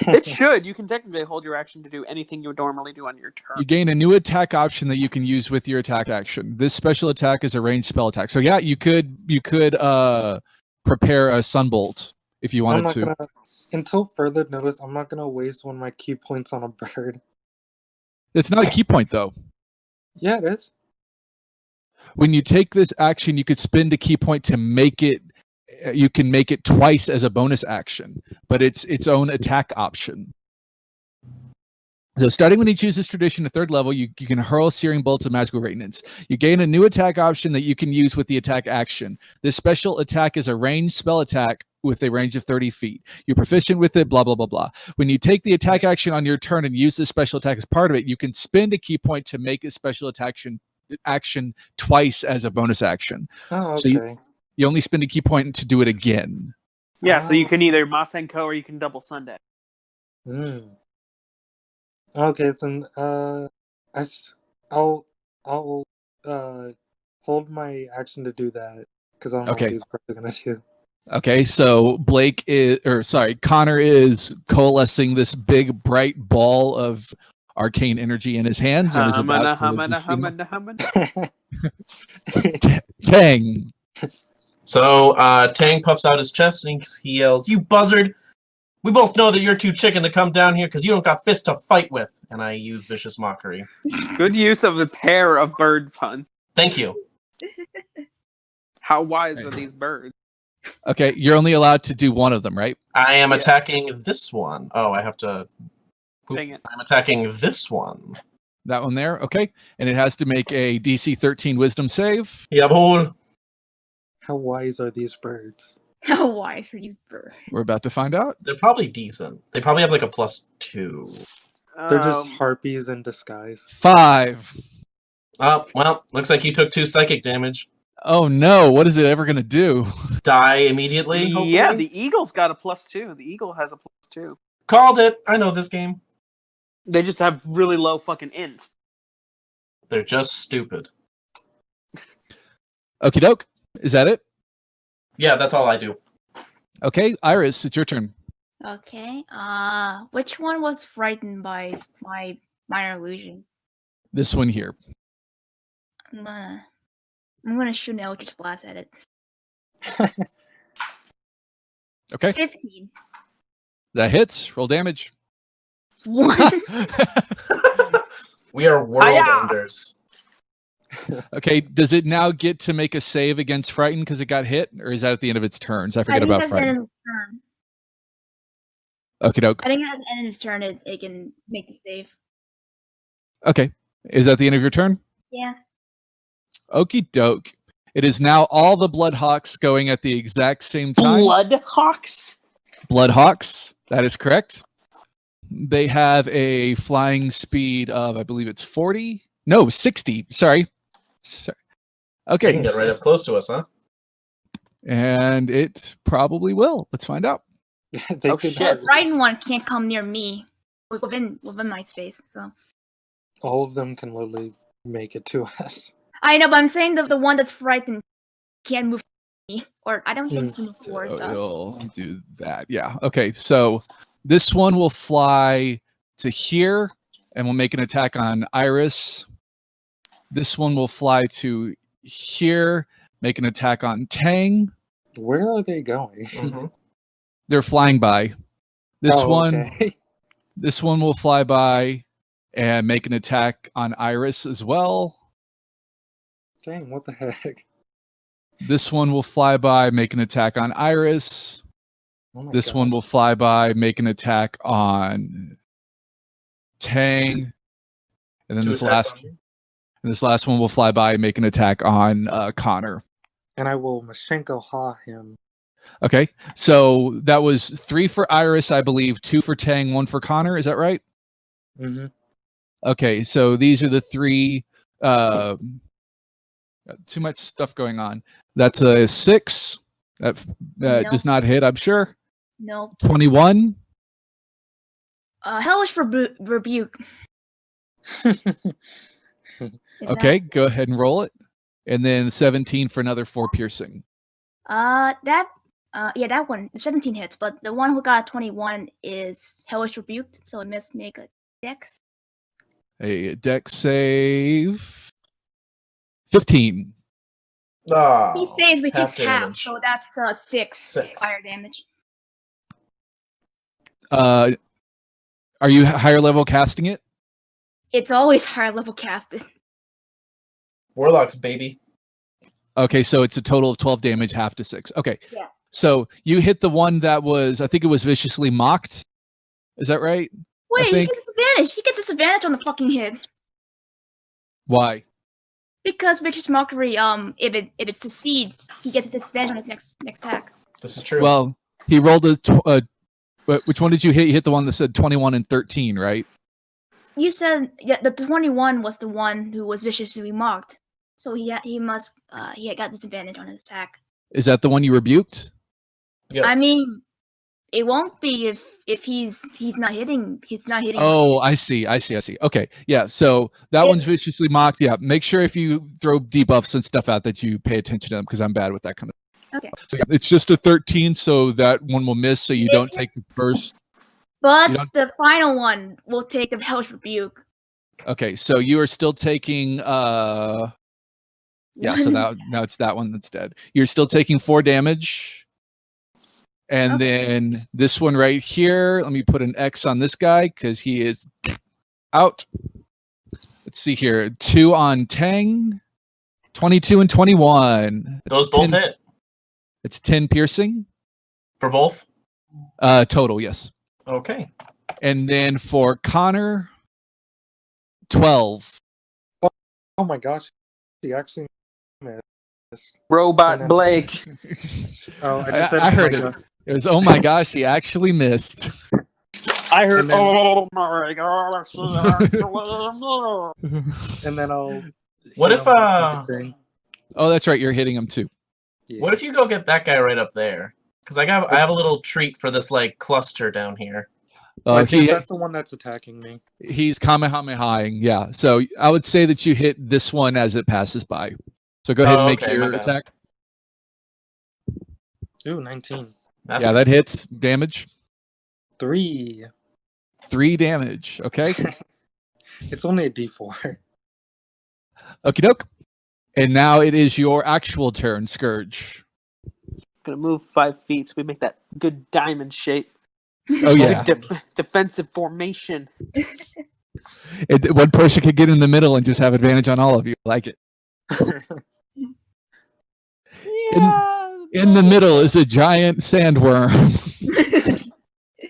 It should. You can technically hold your action to do anything you would normally do on your turn. You gain a new attack option that you can use with your attack action. This special attack is a ranged spell attack. So yeah, you could prepare a sunbolt if you wanted to. Until further notice, I'm not gonna waste one of my key points on a bird. It's not a key point though. Yeah, it is. When you take this action, you could spend a key point to make it. You can make it twice as a bonus action, but it's its own attack option. So starting when you choose this tradition at 3rd level, you can hurl searing bolts of magical radiance. You gain a new attack option that you can use with the attack action. This special attack is a ranged spell attack with a range of 30 feet. You're proficient with it, blah, blah, blah, blah. When you take the attack action on your turn and use this special attack as part of it, you can spend a key point to make a special action twice as a bonus action. Oh, okay. So you only spend a key point to do it again. Yeah, so you can either Masenko or you can double Sunday. Okay, so I'll hold my action to do that because I don't know what these birds are gonna do. Okay, so Connor is coalescing this big bright ball of arcane energy in his hands and is about to Tang. So Tang puffs out his chest and he yells, "You buzzard! We both know that you're too chicken to come down here because you don't got fists to fight with." And I use vicious mockery. Good use of a pair of bird puns. Thank you. How wise are these birds? Okay, you're only allowed to do one of them, right? I am attacking this one. Oh, I have to... Dang it. I'm attacking this one. That one there, okay. And it has to make a DC 13 wisdom save. Yeah, boy. How wise are these birds? How wise are these birds? We're about to find out. They're probably decent. They probably have like a +2. They're just harpies in disguise. 5. Oh, well, looks like you took 2 psychic damage. Oh no, what is it ever going to do? Die immediately, hopefully? Yeah, the eagle's got a +2. The eagle has a +2. Called it. I know this game. They just have really low fucking int. They're just stupid. Okie doke. Is that it? Yeah, that's all I do. Okay, Iris, it's your turn. Okay. Which one was frightened by my minor illusion? This one here. I'm gonna shoot an Eldritch Blast at it. Okay. 15. That hits. Roll damage. 1. We are world enders. Okay, does it now get to make a save against Frighten because it got hit? Or is that at the end of its turns? I forget about that's Frighten. the end of its turn. Okay, doke. I think at the end of its turn it can make the save. Okay. Is that the end of your turn? Yeah. Okie doke. It is now all the Bloodhawks going at the exact same time. Bloodhawks? Bloodhawks, that is correct. They have a flying speed of, I believe it's 40. No, 60. Sorry. Okay. They can get right up close to us, huh? And it probably will. Let's find out. Oh shit! The frightened one can't come near me within my space. So all of them can literally make it to us. I know, but I'm saying the one that's frightened can't move to me, or I don't think it can move towards us. It'll do that. Yeah. Okay. So this one will fly to here and will make an attack on Iris. This one will fly to here, make an attack on Tang. Where are they going? Mm-hmm. They're flying by. This okay. This one will fly by and make an attack on Iris as well. Dang, what the heck? This one will fly by, make an attack on Iris. Oh this God. one will fly by, make an attack on Tang. And then this last one will fly by, make an attack on Connor. And I will Mashenko Ha him. Okay, so that was 3 for Iris, I believe, 2 for Tang, 1 for Connor. Is that right? Mm-hmm. Okay, so these are the 3. Too much stuff going on. That's a 6. That Nope. does not hit, I'm sure. Nope. 21. Hellish Rebuke. Is Okay, go ahead and roll it. and then 17 for another 4 piercing. That one, 17 hits, but the one who got 21 is hellish rebuked, so it must make a dex. A dex save. 15. He saves, which half is half, damage. so that's 6 6. fire damage. Are you higher level casting it? It's always higher level casted. Warlocks, baby. Okay, so it's a total of 12 damage, half to 6. Okay. Yeah. So you hit the one that was, I think it was viciously mocked. Is that right? Wait, he think- gets disadvantage. He gets disadvantage on the fucking hit. Why? Because Vicious Mockery, if it succeeds, he gets a disadvantage on his next attack. This is true. Well, he rolled which one did you hit? You hit the one that said 21 and 13, right? You said the 21 was the one who was viciously mocked, so he got disadvantage on his attack. Is that the one you rebuked? yes. I mean, it won't be if he's not hitting. He's not hitting. Oh, I see. Okay, yeah. So that one's viciously mocked. Yeah. Make sure if you throw debuffs and stuff out that you pay attention to them because I'm bad with that kind of. Okay. So yeah, it's just a 13, so that one will miss. So you don't take the first. But you don't- the final one will take the hellish rebuke. Okay, so you are still taking. Yeah. So now it's that one that's dead. You're still taking 4 damage. And then this one right here, let me put an X on this guy because he is out. Let's see here. 2 on Tang, 22 and 21. Those both hit. It's 10 piercing. For both? Total, yes. Okay. And then for Connor, 12. Oh my gosh, he actually missed. Robot And then- Blake. Oh, I just said I oh heard my it. God. It was, oh my gosh, he actually missed. I heard. And then- Oh my gosh. And then I'll. What hit if, him with the thing. Oh, that's right. You're hitting him too. Yeah. What if you go get that guy right up there? Because I have a little treat for this like cluster down here. I think that's the one that's attacking me. He's Kamehamehaing, yeah. So I would say that you hit this one as it passes by. So go ahead and make okay, my your bad. attack. Ooh, 19. That's Yeah, that hits. Damage. 3. 3 damage. Okay. It's only a D4. Okie doke. And now it is your actual turn, Scourge. Gonna move 5 feet so we make that good diamond shape. Oh yeah. Defensive formation. One person could get in the middle and just have advantage on all of you. I like it. In the middle is a giant sandworm.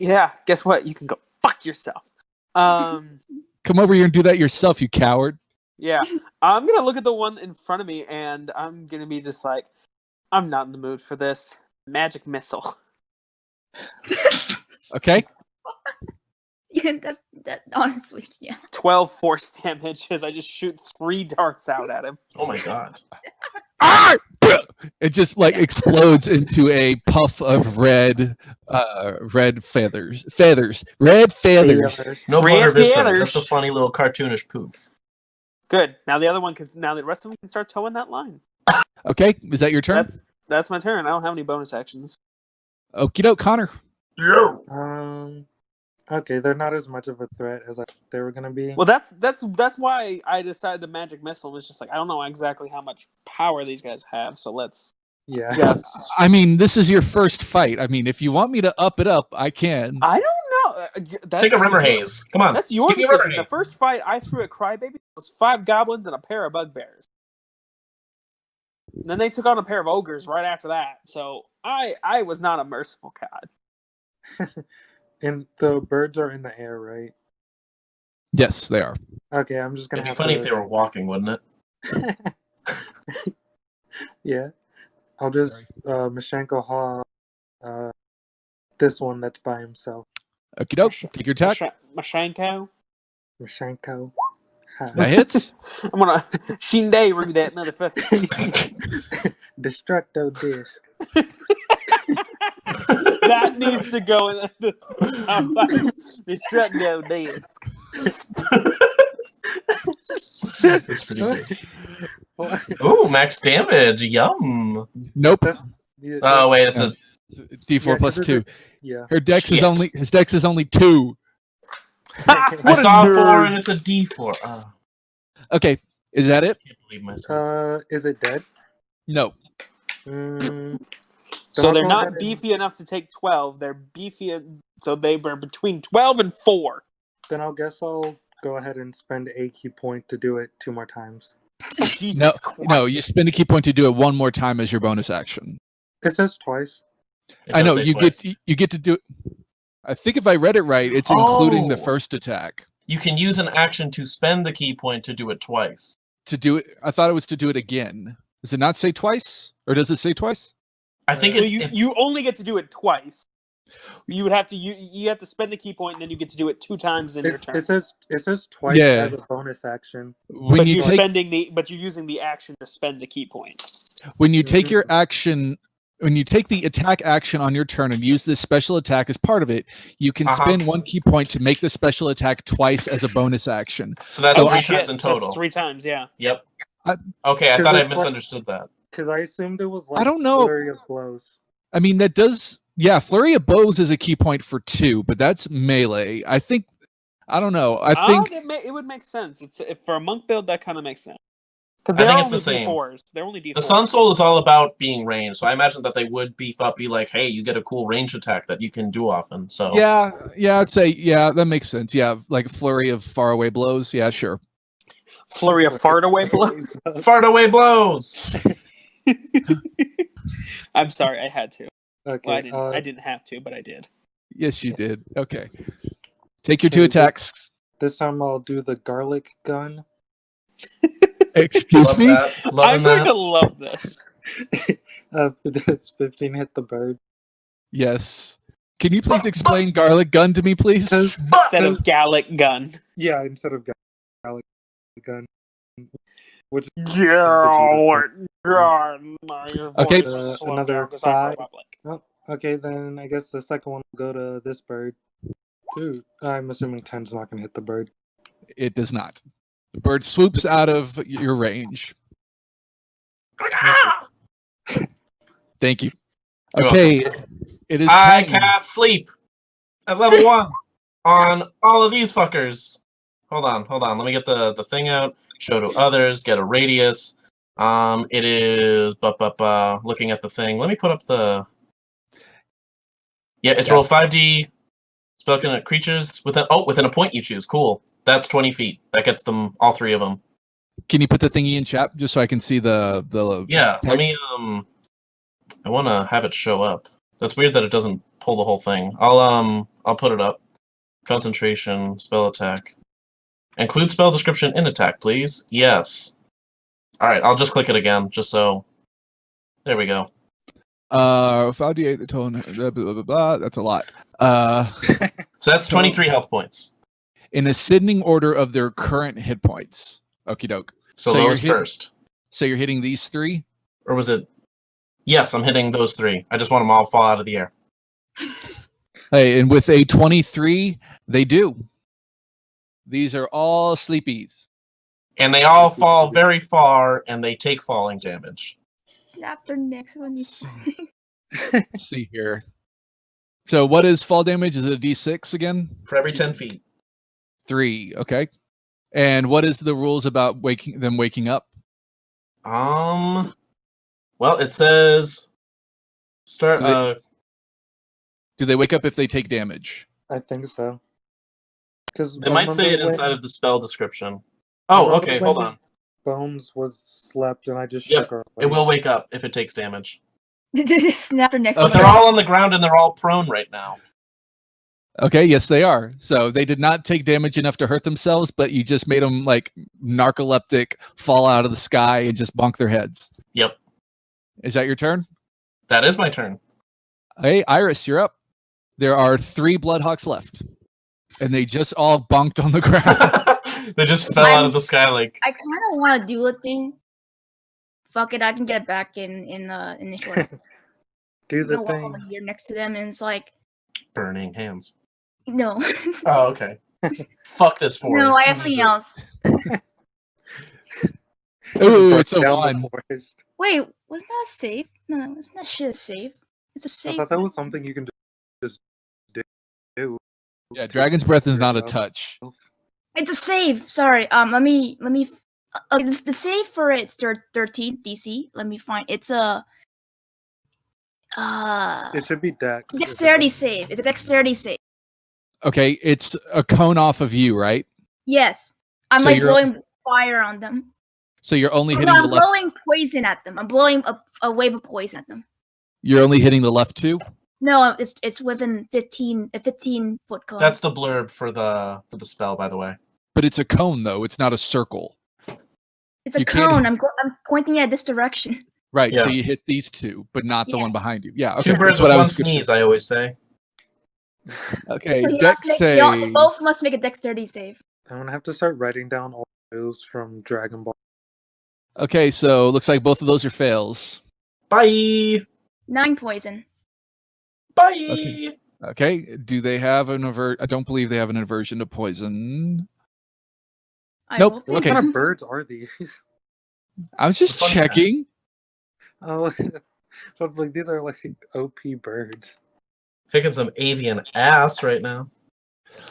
Yeah, guess what? You can go fuck yourself. Come over here and do that yourself, you coward. Yeah. I'm gonna look at the one in front of me and I'm gonna be just like, I'm not in the mood for this. Magic missile. Okay. Yeah, that honestly, yeah. 12 force damage as I just shoot 3 darts out at him. Oh my god. Ah! It just like explodes into a puff of red feathers. Red feathers. No Red blood or viscera, feathers. just a funny little cartoonish poof. Good. Now the rest of them can start towing that line. Okay, is that your turn? That's my turn. I don't have any bonus actions. Okie doke, Connor. Yo. Okay, they're not as much of a threat as I thought they were gonna be. Well, that's why I decided the magic missile was just like I don't know exactly how much power these guys have, so let's Yeah. just. I mean, this is your first fight. I mean, if you want me to up it up, I can. I don't know. Take a Rimmer Haze. Come on. That's your Give me a Rimmer decision. The Haze. first fight I threw at Crybaby was 5 goblins and a pair of bugbears. And then they took on a pair of ogres right after that. So I was not a merciful god. And the birds are in the air, right? Yes, they are. Okay, I'm just gonna It'd be have funny to... if they were walking, wouldn't it? Yeah. I'll just Mashenko Ha this one that's by himself. Okie doke. Take your attack. Mashanko. Mashenko Ha. That hits. I'm gonna Shinderu that motherfucker. Destructo Disc. That needs to go in the Destructo disc. That's pretty good. Ooh, max damage. Yum. Nope. Yeah, Oh wait, it's No. a D4 yeah, plus 'cause 2. yeah. Her dex is Shit. his dex is only 2. I What a saw a 4 nerd. and it's a D4. Oh, Okay, is that it? I can't believe myself. Is it dead? No. Mm, So I'll they're go not ahead and- beefy enough to take 12. They're beefy, so they were between 12 and 4. then I'll go ahead and spend a key point to do it 2 more times. Jesus Christ. No, you spend a key point to do it one more time as your bonus action. It says twice. It I does know say you twice. get to do it. I think if I read it right, it's including the Oh. first attack. You can use an action to spend the key point to do it twice. To do it, I thought it was to do it again. Does it not say twice, or does it say twice? I think So it's you only get to do it twice. You would have to you have to spend the key point, and then you get to do it 2 times in your turn. It says twice Yeah. as a bonus action. When But you you're using the action to spend the key point. when you take Mhm. your action, when you take the attack action on your turn and use this special attack as part of it, you can spend 1 key point to make the special attack twice as a bonus action. so that's So 3 I- times in So total. that's 3 times, yeah. Yep. I- Okay, I 'Cause thought I it's like- misunderstood that. Because I assumed it was I like don't know. flurry of blows. I mean, that does, yeah, Flurry of Bows is a key point for 2, but that's melee. I think, I don't know. I think, it would make sense. For a monk build, that kind of makes sense. Because I they're think it's only the same. D4s. They're only D4s. The Sun Soul is all about being ranged, so I imagine that they would beef up, be like, hey, you get a cool range attack that you can do often. So yeah, I'd say, yeah, that makes sense. Yeah, like Flurry of Faraway Blows. Yeah, sure. Flurry of fart away blows. fart away blows. I'm sorry, I had to. Okay. Well, I didn't have to, but I did. Yes, you did. Okay. Take your 2 Okay, attacks. This time I'll do the garlic gun. Excuse Love me? that. I'm Loving going that. to love this. It's 15 hit the bird. Yes. Can you please explain Garlic Gun to me, please? Instead of Gallic gun. Yeah, instead of garlic gun. Which Gallic gun. Okay. Another 5. Oh, okay, then I guess the second one will go to this bird. Ooh, I'm assuming 10's not going to hit the bird. It does not. The bird swoops out of your range. Thank you. You're Okay. It is I time. cast sleep at level 1 on all of these fuckers. Hold on. Let me get the thing out. Show to others. Get a radius. It is looking at the thing. Let me put up the. Yeah, it's roll 5d. Spell creatures within a point you choose. Cool. That's 20 feet. That gets them all 3 of them. Can you put the thingy in chat just so I can see the Yeah. text? Let me I want to have it show up. That's weird that it doesn't pull the whole thing. I'll put it up. Concentration, spell attack. Include spell description in attack, please. Yes. All right, I'll just click it again, just so. There we go. 5d8 the tone. Blah, blah, blah, blah. That's a lot. So that's 23 health points. In ascending order of their current hit points. Okie doke. So So you're lowest first. So you're hitting these 3? Or was it? Yes, I'm hitting those 3. I just want them all to fall out of the air. Hey, and with a 23, they do. These are all sleepies. And they all fall very far, and they take falling damage. After next one, Let's see here. So what is fall damage? Is it a d6 again? For every 10 feet. 3. Okay. And what is the rules about waking up? Well, it says start. Do they wake up if they take damage? I think so. Because They might say it inside of the spell description. Oh, okay. Hold on. Bones was slept, and I just Yep, shook her. It will wake up if it takes damage. Snap or next But one. they're all on the ground and they're all prone right now. Okay, yes, they are. So they did not take damage enough to hurt themselves, but you just made them like narcoleptic, fall out of the sky, and just bonk their heads. Yep, Is that your turn? that is my turn. Hey, Iris, you're up. There are 3 Bloodhawks left, and they just all bonked on the ground. They just fell out of the sky like. I kind of want to do a thing. Fuck it, I can get back in the short. Do I'm the gonna walk thing. over here next to them, and it's like, Burning hands. no, Oh, okay. Fuck this forest. no, I have Who something needs it? else. Ooh, Burn it's a down the 1. Wait, forest. wasn't that a save? No, isn't that shit a save? It's a I save. thought that was something you can just do. Yeah, to Dragon's Breath is not a yourself. touch. It's a save. Sorry. Let me. The save for it's 13 DC. Let me find. It's a It should be Dex. if it's dexterity a- save. It's a dexterity save. Okay, it's a cone off of you, right? Yes, I'm So like you're- blowing fire on them. So you're only Oh, hitting no, the I'm left. blowing poison at them. I'm blowing a wave of poison at them. You're only hitting the left 2. No, it's within 15-foot cone. That's the blurb for the spell, by the way. But it's a cone though. It's not a circle. It's a you can't- cone. I'm pointing at this direction. Right. So Yeah. you hit these 2, but not the Yeah. one behind you. Yeah. Okay. Two birds that's what with I one was good sneeze, I always say. for. Okay. So you Dex must make- they all- save. both must make a dexterity save. I'm gonna have to start writing down all the moves from Dragon Ball. Okay. So looks like both of those are fails. Bye! 9 poison. Bye! Okay. Do they have an I don't believe they have an aversion to poison. I Nope, hope they okay. What kind do. of birds are these? I was just Fun fact. checking. Oh, but like these are like OP birds. Kicking some avian ass right now.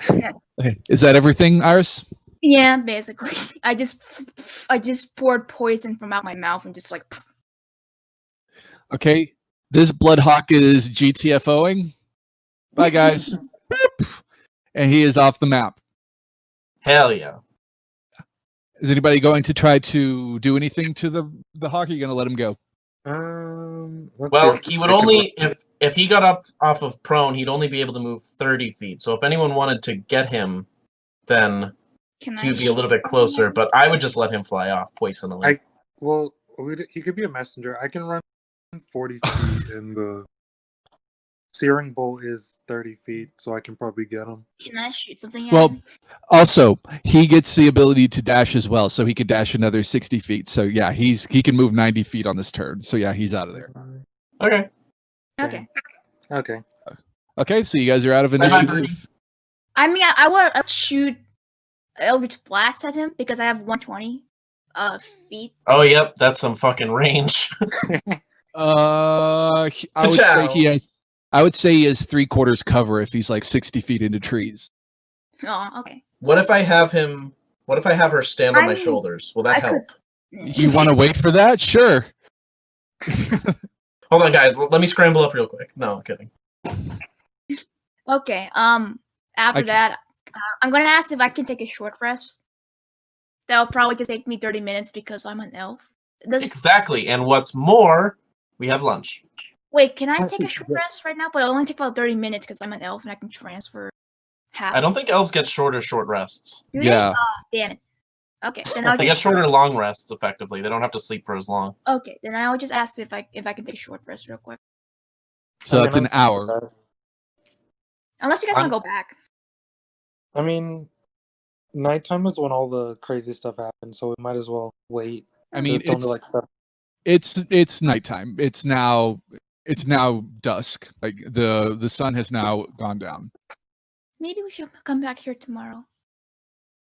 Okay. Is that everything, Iris? Yeah, basically. I just poured poison from out my mouth and just like. Okay. This Bloodhawk is GTFOing. Bye, guys. Boop. And he is off the map. Hell yeah. Is anybody going to try to do anything to the hawk? Or are you going to let him go? Let's Well, see. he would only if he got up off of prone, he'd only be able to move 30 feet. So if anyone wanted to get him, then Can he would be a little bit closer. But I would just let him fly off poisonally. Well, he could be a messenger. I can run 40 feet, and the Searing Bolt is 30 feet, so I can probably get him. Can I shoot something at Well, him? also, he gets the ability to dash as well, so he could dash another 60 feet. So yeah, he can move 90 feet on this turn. So yeah, he's out of there. Okay. Okay. Okay. Okay, so you guys are out of Bye-bye, initiative. I mean, I would shoot Eldritch Blast at him because I have 120 feet. Oh, yep, that's some fucking range. I would say he has. I would say he has 3/4 cover if he's like 60 feet into trees. Oh, okay. What if I have him? What if I have her stand on my I mean, shoulders? Will that I help? could. You want to wait for that? Sure. Hold on, guys. Let me scramble up real quick. No, I'm kidding. Okay. After that, I'm gonna ask if I can take a short rest. That'll probably just take me 30 minutes because I'm an elf. Exactly. And what's more, we have lunch. Wait, can I take a short rest right now? But it'll only take about 30 minutes because I'm an elf and I can transfer half. I don't think elves get shorter short rests. Do they? Yeah. Damn it. Okay, then I'll They get just shorter long rests. Effectively, they don't have to sleep for as long. okay. Then I'll just ask if I can take a short rest real quick. So I that's mean, an hour. Unless you guys want to go back. I mean, nighttime is when all the crazy stuff happens, so we might as well wait. I mean, it's only like 7. it's nighttime. It's now dusk. Like the sun has now gone down. Maybe we should come back here tomorrow.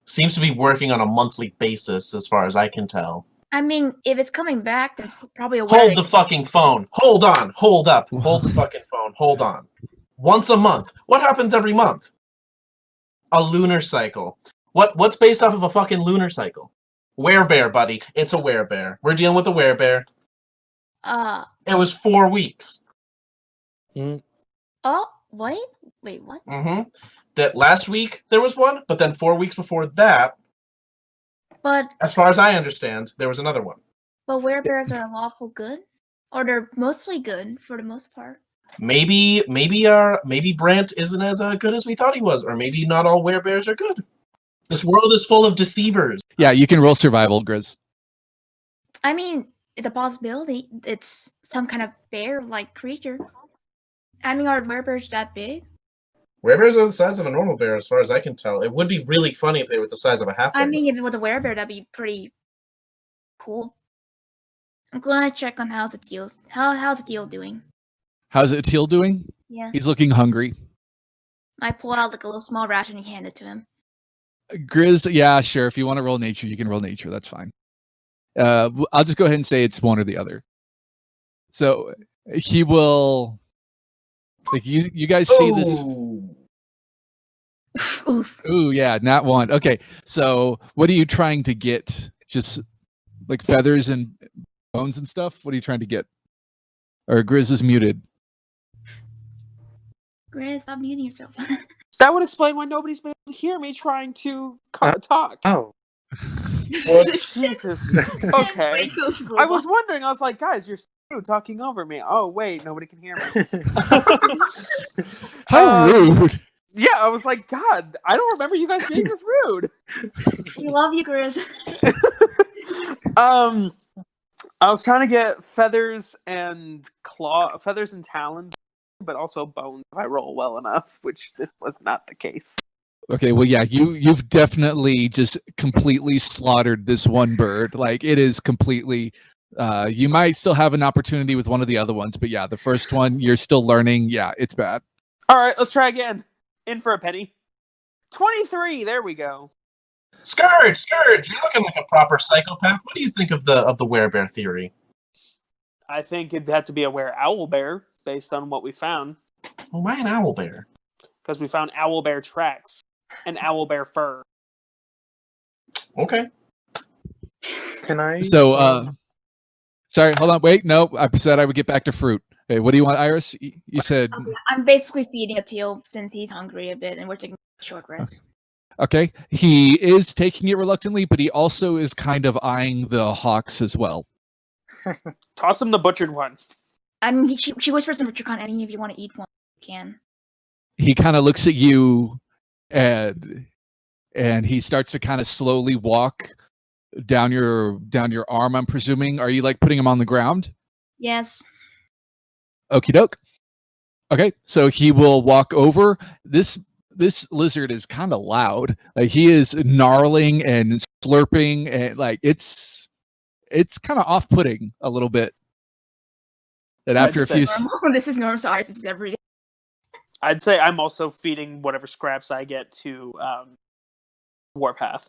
Seems to be working on a monthly basis, as far as I can tell. I mean, if it's coming back, then probably a Hold wedding. the fucking phone. Hold on. Hold up. Hold the fucking phone. Hold on. Once a month. What happens every month? A lunar cycle. What's based off of a fucking lunar cycle? Werebear, buddy. It's a werebear. We're dealing with a werebear. It was 4 weeks. Oh, what? Wait, what? Mm-hmm. That last week there was one, but then 4 weeks before that, But as far as I understand, there was another one. werebears are lawful good, or they're mostly good for the most part. Maybe Brant isn't as good as we thought he was, or maybe not all werebears are good. This world is full of deceivers. Yeah, you can roll survival, Grizz. I mean, it's a possibility. It's some kind of bear-like creature. I mean, are werebears that big? Werebears are the size of a normal bear, as far as I can tell. It would be really funny if they were the size of a halfling. I mean, if it was a werebear, that'd be pretty cool. I'm gonna check on how's Atiel doing. How's Atiel doing? Yeah, He's looking hungry. I pull out like a little small ration and hand it to him. Grizz, yeah, sure. If you want to roll nature, you can roll nature. That's fine. I'll just go ahead and say it's one or the other. So he will, like, you guys see this. Oof. Ooh, yeah, not one. Okay, so what are you trying to get? Just like feathers and bones and stuff? What are you trying to get? Or Grizz is muted. Grizz, stop muting yourself. That would explain why nobody's been able to hear me trying to talk. Oh, Jesus. Okay. Wait, those I was robots. wondering, I was like, guys, you're so talking over me. Oh, wait, nobody can hear me. How rude! Yeah, I was like, God, I don't remember you guys being this rude. We love you, Grizz. I was trying to get feathers and talons, but also bones if I roll well enough, which this was not the case. Okay, well, yeah, you've definitely just completely slaughtered this one bird. Like, it is completely. You might still have an opportunity with one of the other ones, but yeah, the first one you're still learning. Yeah, it's bad. All right, let's try again. In for a penny. 23. There we go. Scourge, you're looking like a proper psychopath. What do you think of the werebear theory? I think it'd have to be a were-owlbear based on what we found, Well, why an owlbear? because we found owlbear tracks and owlbear fur. Okay. can I? So, sorry, hold on, wait, no, I said I would get back to fruit. Hey, what do you want, Iris? You said Okay, I'm basically feeding a teal since he's hungry a bit, and we're taking a short rest. okay. He is taking it reluctantly, but he also is kind of eyeing the hawks as well. Toss him the butchered one. I mean, she whispers in Richard, I mean, if you want to eat one, you can. He kind of looks at you, and he starts to kind of slowly walk down your arm. I'm presuming. Are you like putting him on the ground? Yes. Okie doke. Okay, so he will walk over. This lizard is kind of loud. Like, he is gnarling and slurping, and like it's kind of off-putting a little bit. And after a few, This is normal size. This is every day. I'd say I'm also feeding whatever scraps I get to Warpath.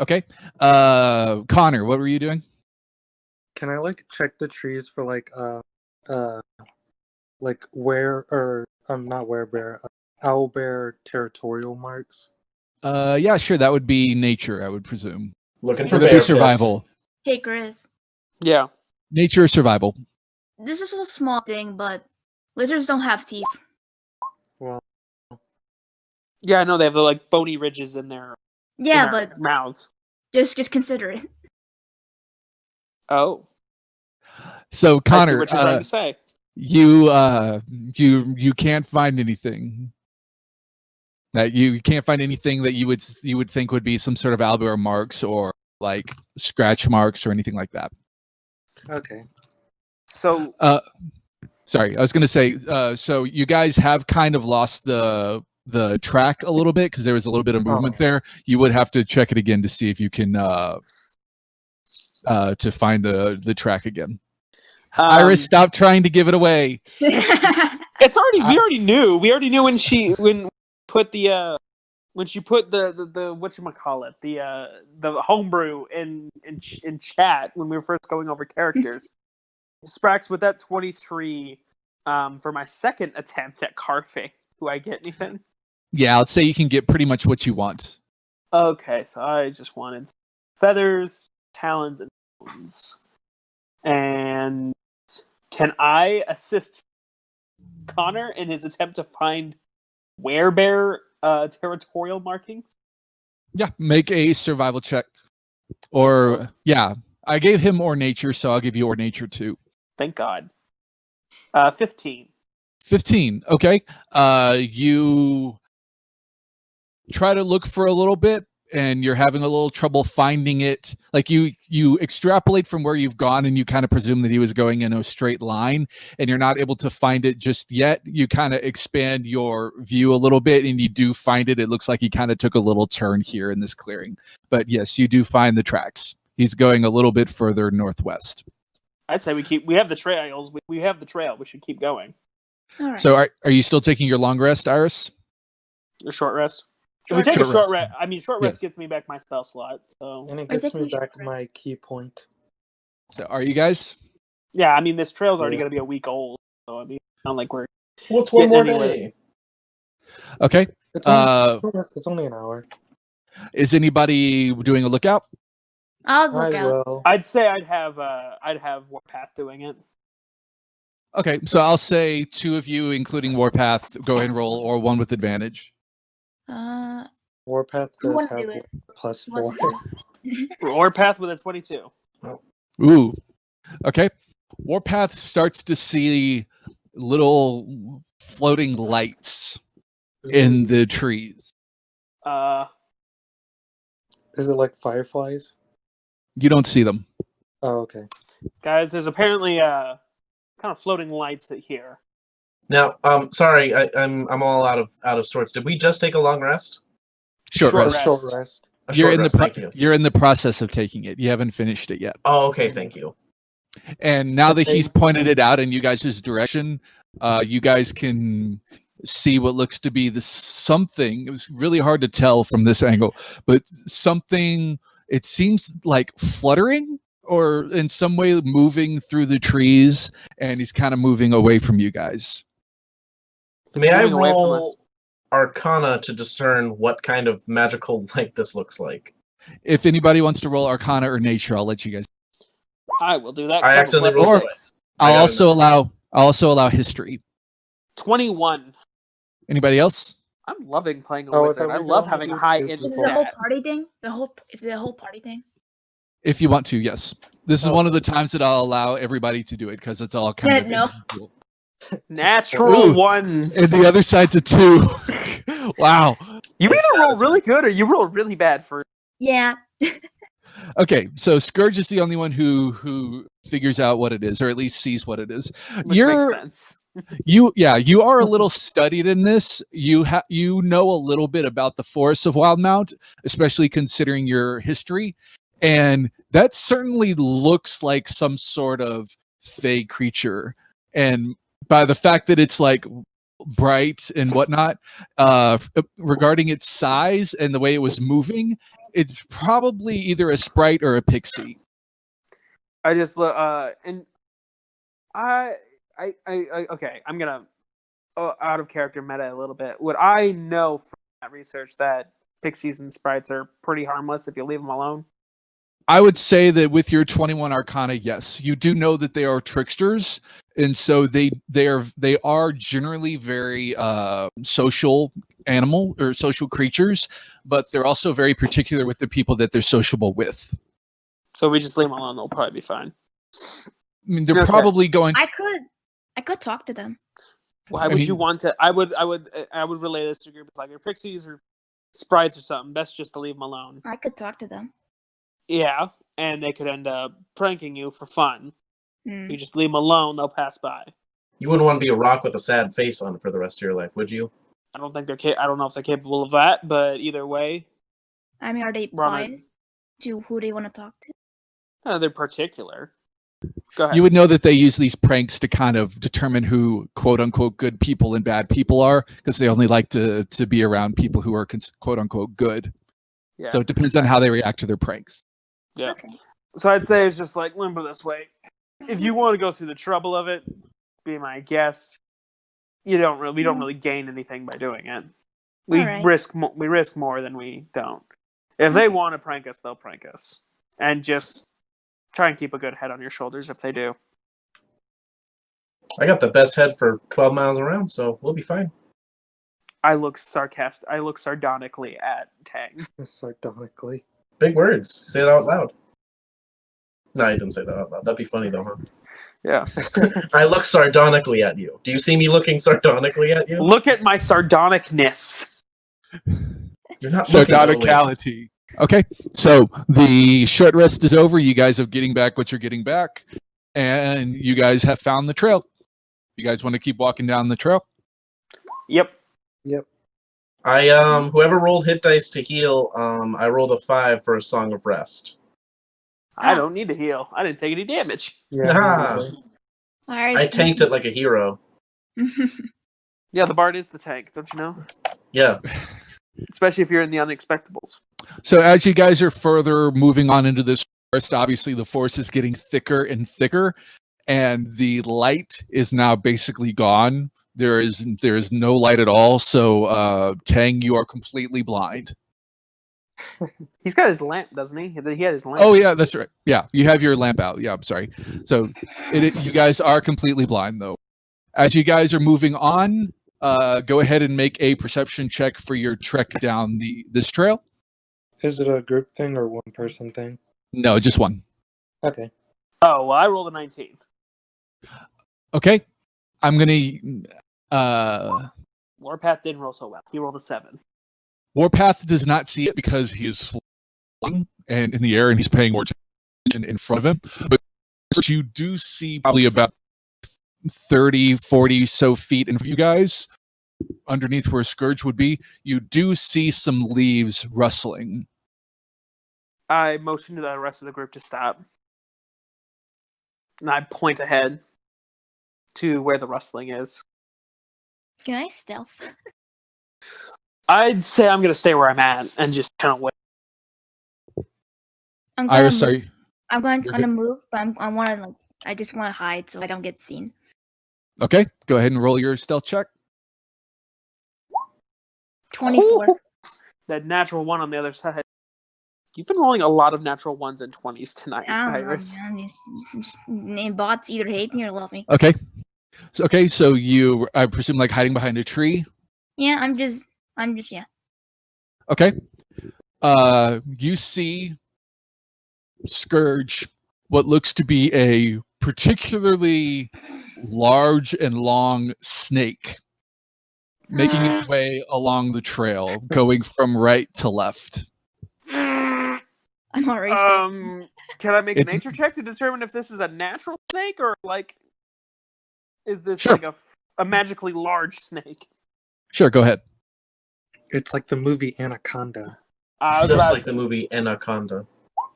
okay, Connor, what were you doing? Can I like check the trees for like not werebear, owlbear territorial marks? Yeah, sure. That would be nature, I would presume. Looking Or for that'd bear be survival. Hey, Grizz. Yeah. Nature or survival. This is a small thing, but lizards don't have teeth. Well, Yeah, I know they have the like bony ridges in their Yeah, in their but mouths. just consider it. Oh, So I see Connor, what you're trying to say. you can't find anything. That you can't find anything that you would think would be some sort of owlbear marks or like scratch marks or anything like that. okay. So Sorry, I was going to say. So you guys have kind of lost the track a little bit because there was a little bit of movement there. You would have to check it again to see if you can to find the track again. Iris, stop trying to give it away. it's already we already knew. We already knew when she put the whatchamacallit, the homebrew in chat when we were first going over characters. Sprax, with that 23 for my second attempt at carving, do I get anything? Yeah, let's say you can get pretty much what you want. Okay, so I just wanted feathers, talons, and bones. And can I assist Connor in his attempt to find werebear territorial markings? Yeah, make a survival check. Or yeah, I gave him or nature, so I'll give you or nature too. Thank God. 15. 15. Okay. You try to look for a little bit and you're having a little trouble finding it. Like you extrapolate from where you've gone and you kind of presume that he was going in a straight line and you're not able to find it just yet. You kind of expand your view a little bit and you do find it. It looks like he kind of took a little turn here in this clearing. But yes, you do find the tracks. He's going a little bit further northwest. I'd say we have the trails. We have the trail. We should keep going. All right. So are you still taking your long rest, Iris? Your short rest. If we take Short a short rest. rest, short rest Yes. gets me back my spell slot. So And it We're gets me taking short back rest. my key point. So are you guys? yeah, I mean this trail's already Yeah. gonna be a week old. So I mean, it's not like we're What's one more Getting anywhere. day? Okay. It's only, Uh, it's only an hour. is anybody doing a lookout? I'll look I out. will. I'd say I'd have Warpath doing it. Okay, so I'll say two of you, including Warpath, go ahead and roll, or one with advantage. Warpath Who does wanna have do it? plus Who wants 4. to do it? Warpath with a 22. Ooh. Okay. Warpath starts to see little floating lights in the trees. Is it like fireflies? You don't see them. Oh, okay. Guys, there's apparently kind of floating lights here. Now, sorry, I'm all out of sorts. Did we just take a long rest? Short Short rest. rest. Short rest. A You're short in rest, the thank you. you're in the process of taking it. You haven't finished it yet. Oh, okay, thank you. And now that he's Okay. pointed it out in you guys' direction, you guys can see what looks to be the something. It was really hard to tell from this angle, but something, it seems like fluttering or in some way moving through the trees, and he's kind of moving away from you guys. May I Moving away from roll Arcana to discern what kind of magical light this looks like? If anybody wants to roll Arcana or Nature, I'll let you guys. I will do that. I 'cause I'm a accidentally plus rolled six. I got I'll also allow History. 21. Anybody else? I'm loving playing a Oh, I wizard. thought I we could love only having a do high two int Is people. it a whole stat. party thing? Is it a whole party thing? If you want to, yes. This is Oh. one of the times that I'll allow everybody to do it because it's all kind of No. individual. Natural Ooh. 1. And the other side's a 2. Wow. You Nice either roll attitude. really good or you roll really bad for. Yeah. Okay, so Scourge is the only one who figures out what it is, or at least sees what it is. Which You're makes sense. you are a little studied in this. You know a little bit about the forests of Wildemount, especially considering your history, and that certainly looks like some sort of fey creature. And by the fact that it's like bright and whatnot, regarding its size and the way it was moving, it's probably either a sprite or a pixie. I just look, and I okay. I'm gonna out of character meta a little bit. Would I know from that research that pixies and sprites are pretty harmless if you leave them alone? I would say that with your 21 Arcana, yes, you do know that they are tricksters, and so they are generally very social animal or social creatures, but they're also very particular with the people that they're sociable with. So if we just leave them alone, they'll probably be fine. I mean, they're Okay. probably going. I could talk to them. Why I would mean- you want to? I would relay this to groups like your pixies or sprites or something. Best just to leave them alone. I could talk to them. Yeah, and they could end up pranking you for fun. Hmm. You just leave them alone; they'll pass by. You wouldn't want to be a rock with a sad face on it for the rest of your life, would you? I don't think I don't know if they're capable of that, but either way, I mean, are they Robert. biased to who they want to talk to? they're particular. Go ahead. You would know that they use these pranks to kind of determine who quote unquote good people and bad people are, because they only like to be around people who are quote unquote good. Yeah. So it depends on how they react to their pranks. Yeah. Okay. So I'd say it's just like limber this way. If you want to go through the trouble of it, be my guest. We don't really gain anything by doing it. We Alright. risk more than we don't. If they Okay. want to prank us, they'll prank us, and just try and keep a good head on your shoulders if they do. I got the best head for 12 miles around, so we'll be fine. I look sardonically at Tang. Sardonically. Big words. Say it out loud. No, you didn't say that out loud. That'd be funny though, huh? Yeah. I look sardonically at you. Do you see me looking sardonically at you? Look at my sardonicness. You're not looking that way. Sardonicality. Okay, so the short rest is over. You guys are getting back what you're getting back, and you guys have found the trail. You guys want to keep walking down the trail? Yep. Yep. I whoever rolled hit dice to heal, I rolled a 5 for a Song of Rest. I don't need to heal. I didn't take any damage. Yeah. Ah. me Alright. I tanked it like a hero. Yeah, the bard is the tank, don't you know? Yeah. especially if you're in the unexpectables. So as you guys are further moving on into this forest, obviously the forest is getting thicker and thicker, and the light is now basically gone. There is no light at all. So Tang, you are completely blind. He's got his lamp, doesn't he? He had his lamp. Oh yeah, that's right. Yeah, you have your lamp out. Yeah, I'm sorry. So you guys are completely blind though. As you guys are moving on, go ahead and make a perception check for your trek down this trail. Is it a group thing or one person thing? No, just one. Okay. Oh, well, I rolled a 19. Okay. I'm gonna Warpath didn't roll so well. He rolled a 7. Warpath does not see it because he is flying and in the air and he's paying more attention in front of him. But you do see probably about 30, 40 so feet in front of you guys, underneath where Scourge would be, you do see some leaves rustling. I motion to the rest of the group to stop. And I point ahead to where the rustling is. Can I stealth? I'd say I'm going to stay where I'm at and just kind of wait. I'm Iris, sorry. I'm going You're to good. move, but I just want to hide so I don't get seen. Okay, go ahead and roll your stealth check. 24. That natural 1 on the other side. You've been rolling a lot of natural 1s and 20s tonight, I don't know, Iris. man. These bots either hate me or love me. Okay. So you, I presume, like hiding behind a tree. Yeah, I'm just yeah. Okay. You see Scourge, what looks to be a particularly large and long snake, making its way along the trail, going from right to left. I'm already Can I make It's- a nature check to determine if this is a natural snake or like is this Sure. like a magically large snake? Sure, go ahead. It's like the movie Anaconda. I was Just about like the to- movie Anaconda.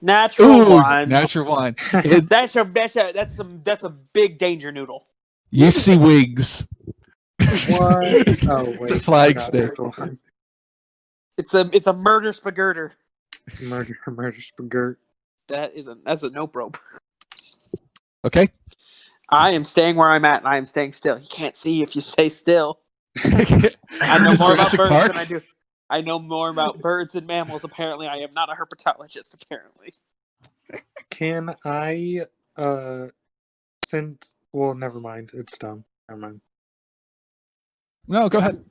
Natural one. Natural one. It- That's a big danger noodle. you see wings. What? Oh wait, It's a flying I got snake. it. It's a murder spagurter. Murder spaghetti. That's a nope rope. Okay. I am staying where I'm at and I am staying still. You can't see if you stay still. I I know more about birds than I do. I know more about birds and mammals. Apparently, I am not a herpetologist. Apparently, Can I since well never mind. It's dumb. Never mind. No, go ahead.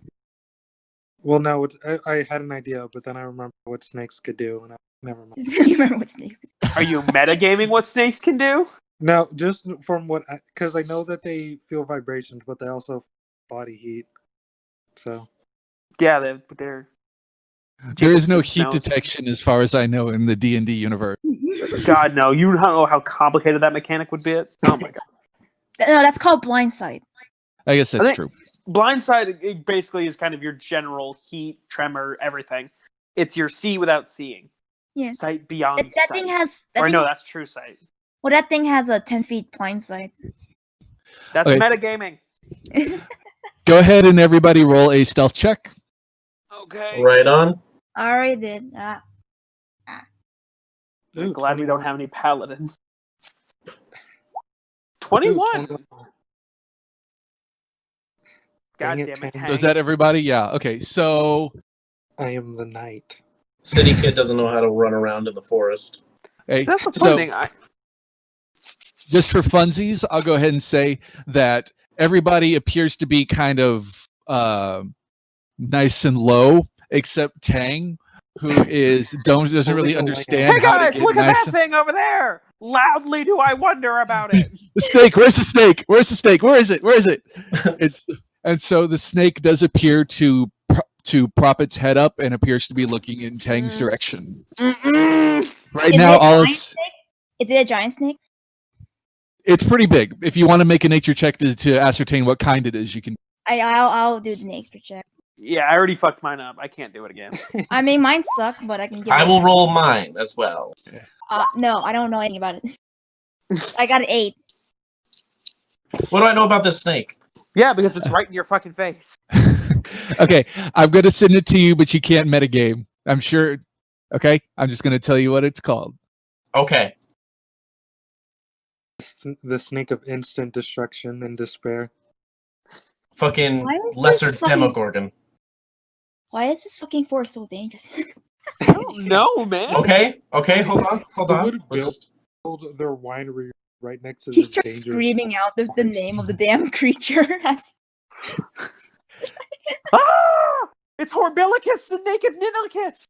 Well no, I had an idea, but then I remember what snakes could do and never mind. you remember what snakes? are you metagaming what snakes can do? No, just from what because I know that they feel vibrations, but they also body heat. So Yeah, they're. There is no Jacobson heat knows. detection as far as I know in the D&D universe. God no, you don't know how complicated that mechanic would be. Oh my god. No, that's called blindsight. I guess that's think- true. Blindside it basically is kind of your general heat, tremor, everything. It's your see without seeing. Yeah. Sight beyond That sight. thing has. That's true sight. Well, that thing has a 10 feet blindsight. That's Okay. metagaming. Go ahead and everybody roll a stealth check. Okay. Right on. I already did. I'm Ooh, glad we don't 21. have any paladins. Ooh, 21. 21. God Dang it, damn it, Tang. So is that everybody? Yeah. Okay. So I am the knight. City kid doesn't know how to run around in the forest. hey, So that's the fun so thing. just for funsies, I'll go ahead and say that everybody appears to be kind of nice and low, except Tang, who doesn't really understand Hey how to guys, get look at nice that thing over there! Loudly do I wonder about it. The snake. Where's the snake? Where's the snake? Where is it? Where is it? And so the snake does appear to prop its head up and appears to be looking in Tang's direction. Mm-mm. Right Is now, it a all giant it's snake? Is it a giant snake? it's pretty big. If you want to make a nature check to ascertain what kind it is, you can. I'll do the nature check. Yeah, I already fucked mine up. I can't do it again. I mean, mine suck, but I can give I it. will roll mine as well. No, I don't know anything about it. I got an 8. What do I know about this snake? Yeah, because it's right in your fucking face. Okay, I'm gonna send it to you, but you can't metagame. I'm sure. Okay, I'm just gonna tell you what it's called. Okay. The snake of instant destruction and despair. Fucking Why is lesser this fucking- Demogorgon. Why is this fucking forest so dangerous? I don't know, man. Okay, hold on. Who would We'll just... build their winery right next to He this starts dangerous screaming out the forest? name of the damn creature. Ah! It's Horbilicus, the naked Ninicus.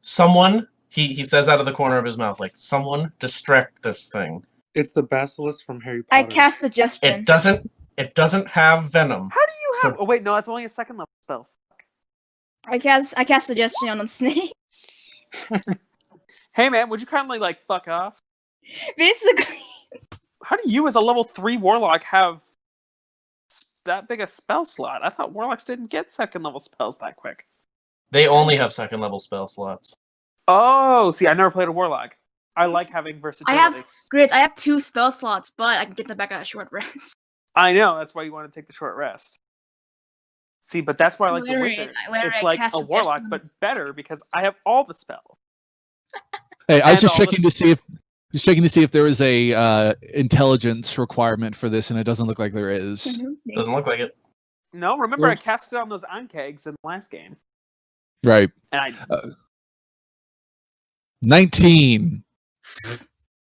Someone, he says out of the corner of his mouth, like, someone distract this thing. It's the basilisk from Harry I Potter. cast suggestion. It doesn't have venom. How do you have? So- Oh wait, no, that's only a second level spell. I cast suggestion on the snake. Hey man, would you kindly like fuck off? Basically, How do you, as a level 3 warlock, have that big a spell slot? I thought warlocks didn't get second level spells that quick. They only have second level spell slots. Oh, see, I never played a warlock. I like having versatility. I have 2 spell slots, but I can get them back at a short rest. I know, that's why you want to take the short rest. See, but that's why I like the Literally, wizard. literally, It's I like cast a warlock, but suggestions. better because I have all the spells. Hey, I was And just all checking the- to see if there was a intelligence requirement for this, and it doesn't look like there is. Mhm. Doesn't look like it. No, remember I Well- cast it on those Ankegs in the last game. Right. And I 19.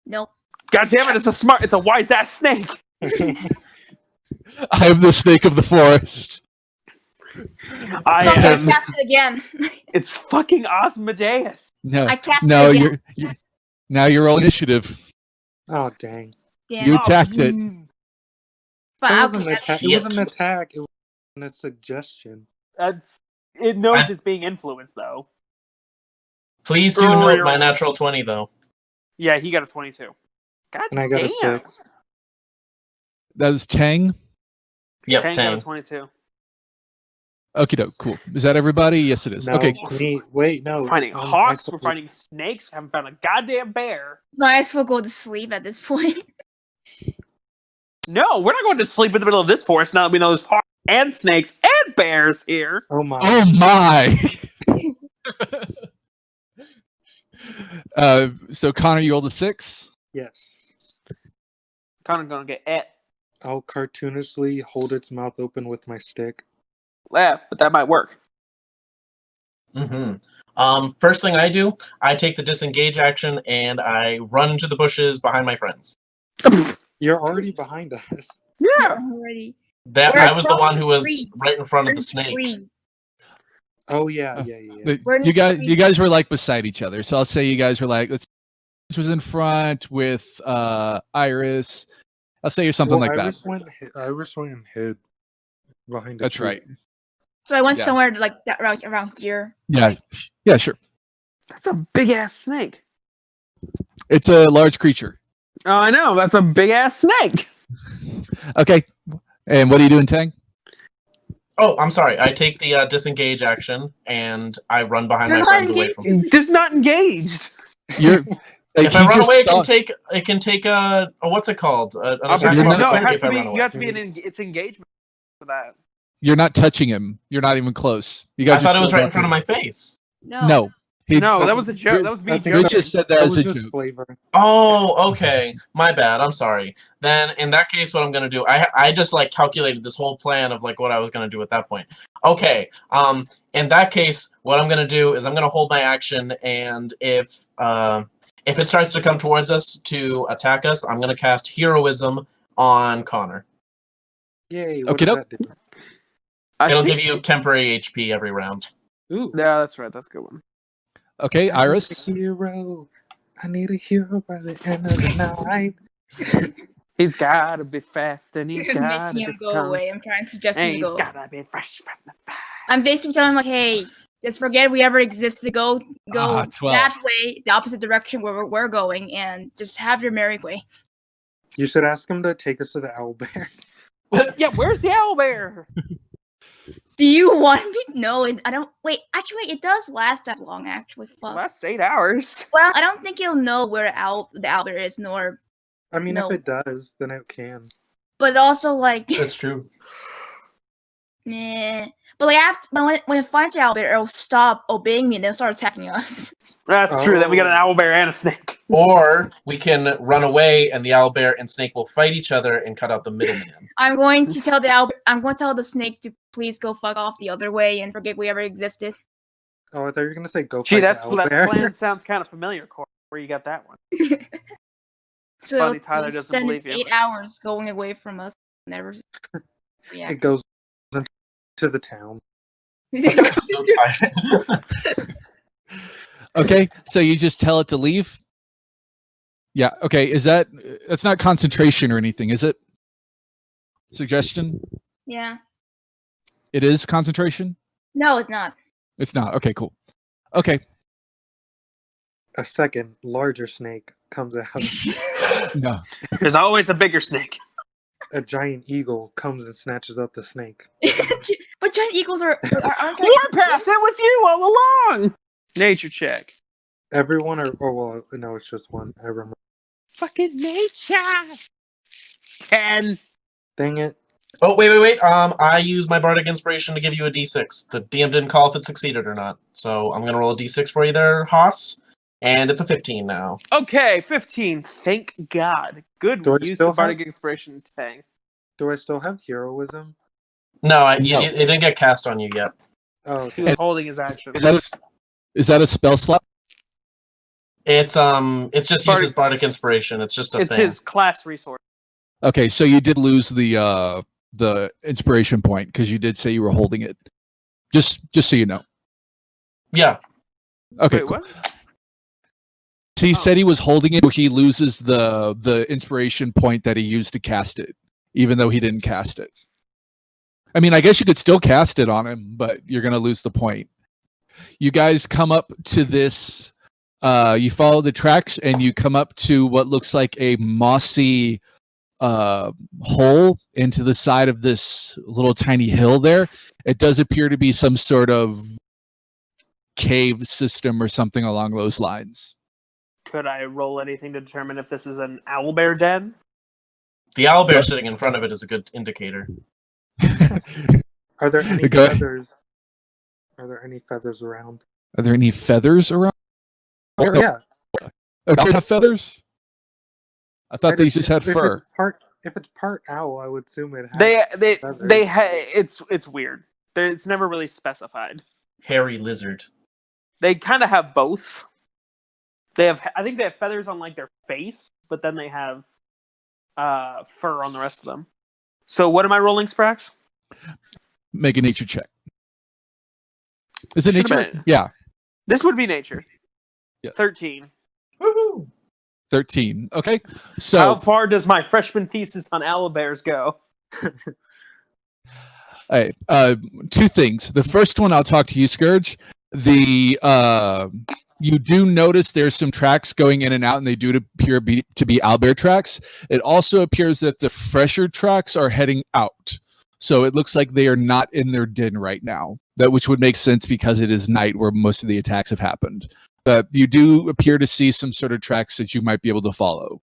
Nope. God damn it, it's a wise ass snake. I am the snake of the forest. I Fuck, I am cast it again. it's fucking Osmodeus. No, I cast no, it again. now you're all initiative. Oh dang! Damn. You it. attacked it. But It I'll wasn't, catch it wasn't Shit. an attack. It was a suggestion. It knows I- it's being influenced though. Please do note my natural 20, though. Yeah, he got a 22. God And I got a damn. 6. That was Tang. Yep, Tang got Tang. a 22. Okie doke, cool. Is that everybody? Yes, it is. No, Okay. me. Wait, no. We're finding I hawks, saw- we're finding snakes, we haven't found a goddamn bear. Might as well go to sleep at this point. No, we're not going to sleep in the middle of this forest now that we know there's hawks and snakes and bears here. Oh my! Oh my! So Connor, you rolled a 6. Yes. Kind of gonna get et. I'll cartoonishly hold its mouth open with my stick. Yeah, but that might work. First thing I do, I take the disengage action and I run into the bushes behind my friends. You're already behind us. Yeah. Already. That We're I was the from one who the was tree. right in front We're of the snake. free. Oh yeah. We're in You the guys, tree. you guys were like beside each other. So I'll say you guys were like, which was in front with Iris. I'll say you're something Well, like Iris that. Iris went and hid behind. A That's tree. right. So I went Yeah. somewhere like that around here. Yeah. Yeah, sure. That's a big ass snake. It's a large creature. Oh, I know. That's a big ass snake. Okay. And what are you doing, Tang? Oh, I'm sorry. I take the disengage action and I run behind You're my not friends away from. Just not engaged. You're like, If I he run just away, saw- it can take a what's it called? An attack You're of not- No, it opportunity has if to I be. run You away. have to be it's engagement for that. You're not touching him. You're not even close. You I guys. thought are it was still right in front of roughing. my face. No. No, that was a joke. That was me I think Rich joking. just said that That as was a just joke. flavor. Oh, okay. My bad. I'm sorry. Then in that case, what I'm gonna do, I just like calculated this whole plan of like what I was gonna do at that point. Okay. In that case, what I'm gonna do is I'm gonna hold my action, and if it starts to come towards us to attack us, I'm gonna cast Heroism on Connor. Yay! What Okay, does doke. that do? It'll give you temporary HP every round. Ooh. Yeah, that's right. That's a good one. Okay, I need Iris. a hero. I need a hero by the end of the night. He's gotta be fast and he's You're gotta making be him go strong. away. I'm trying to suggest And him he's go. gotta be fresh from the fire. I'm basically telling him like, hey, just forget we ever existed. Go 12. that way, the opposite direction where we're going, and just have your merry way. You should ask him to take us to the owl bear. Yeah, where's the owl bear? Do you want me? No, I don't. Wait, actually, it does last that long. Actually, fuck. Last 8 hours. Well, I don't think he'll know where the owl bear is, nor. I mean, No. if it does, then it can. But also, like, That's true. Meh. But like but when it finds the owlbear, it'll stop obeying me and then start attacking us. That's true. Then we got an Oh. owlbear and a snake. Or we can run away, and the owlbear and snake will fight each other and cut out the middleman. I'm going to tell the snake to please go fuck off the other way and forget we ever existed. Oh, I thought you were gonna say go Gee, fight that the owlbear. plan sounds kind of familiar, Corey. Where you got that one? So Funny Tyler we'll doesn't spend believe you. 8 hours going away from us. Never. Yeah. It goes into the town. So tired. Okay, so you just tell it to leave. Yeah. Okay. That's not concentration or anything, is it? Suggestion. Yeah. It is concentration. No, it's not. It's not. Okay. Cool. Okay. A second larger snake comes out. No. There's always a bigger snake. A giant eagle comes and snatches up the snake. But giant eagles aren't they? Warpath, that was you all along. Nature check. Everyone well, no, it's just one. I remember. Fucking nature. 10. Dang it. Oh, wait. I used my bardic inspiration to give you a d6. The DM didn't call if it succeeded or not. So I'm going to roll a d6 for you there, Haas. And it's a 15 now. Okay, 15. Thank God. Good Do I use still of bardic have- inspiration, Tang. Do I still have heroism? No, No. it didn't get cast on you yet. Oh, He okay. was holding his action. Is that a spell slot? It's just Bardic- uses bardic inspiration. It's just a It's thing. his class resource. Okay, so you did lose the inspiration point because you did say you were holding it. Just so you know. Yeah. Okay. Wait, Cool. what? So he Oh. said he was holding it, but he loses the inspiration point that he used to cast it, even though he didn't cast it. I mean, I guess you could still cast it on him, but you're gonna lose the point. You guys come up to this. You follow the tracks, and you come up to what looks like a mossy hole into the side of this little tiny hill. There, it does appear to be some sort of cave system or something along those lines. Could I roll anything to determine if this is an owlbear den? The owlbear sitting in front of it is a good indicator. Are there any Go- feathers? Are there any feathers around? Are there any feathers around? Oh yeah. Oh, do they have feathers? I thought Right, they if- just had if fur. If it's part owl, I would assume it has. They feathers. it's weird. It's never really specified. Hairy lizard. They kind of have both. I think they have feathers on like their face, but then they have fur on the rest of them. So what am I rolling, Sprax? Make a nature check. Is it Should've nature? been- Yeah, This would be nature. Yes. 13. Woohoo! 13. Okay, How so far does my freshman thesis on owlbears go? two things. The first one, I'll talk to you, Scourge. You do notice there's some tracks going in and out, and they do appear to be owlbear tracks. It also appears that the fresher tracks are heading out. So it looks like they are not in their den right now. Which would make sense because it is night where most of the attacks have happened. But you do appear to see some sort of tracks that you might be able to follow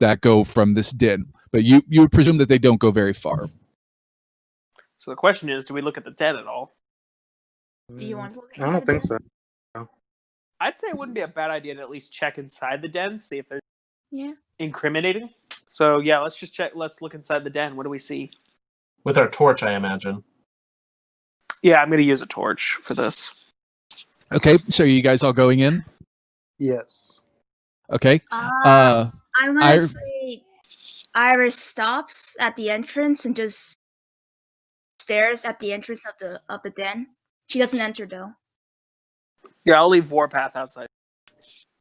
that go from this den. But you would presume that they don't go very far. So the question is, do we look at the den at all? Do you want to look I don't inside the think den? so. I'd say it wouldn't be a bad idea to at least check inside the den, see if they're Yeah. incriminating. So yeah, let's just check. Let's look inside the den. What do we see? With our torch, I imagine. Yeah, I'm going to use a torch for this. Okay, so are you guys all going in? Yes. Okay. I'm gonna I- say Iris stops at the entrance and just stares at the entrance of the den. She doesn't enter though. Yeah, I'll leave Warpath outside.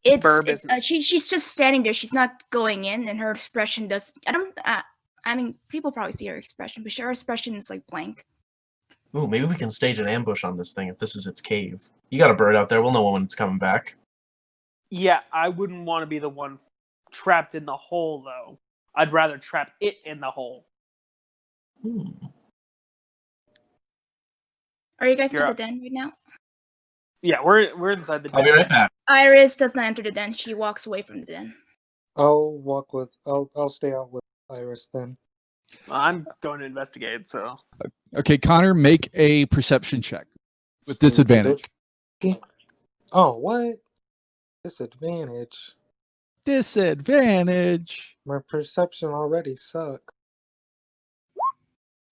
Burb isn't- She's just standing there. She's not going in, and her expression does. I mean, people probably see her expression, but her expression is like blank. Ooh, maybe we can stage an ambush on this thing if this is its cave. You got a bird out there. We'll know when it's coming back. Yeah, I wouldn't want to be the one trapped in the hole, though. I'd rather trap it in the hole. Are you guys You're in the up. den right now? Yeah, we're inside the den. I'll be right back. Iris does not enter the den. She walks away from the den. I'll stay out with Iris then. Well, I'm going to investigate, so. Okay, Connor, make a perception check with disadvantage. Oh, what? Disadvantage. Disadvantage. My perception already sucks.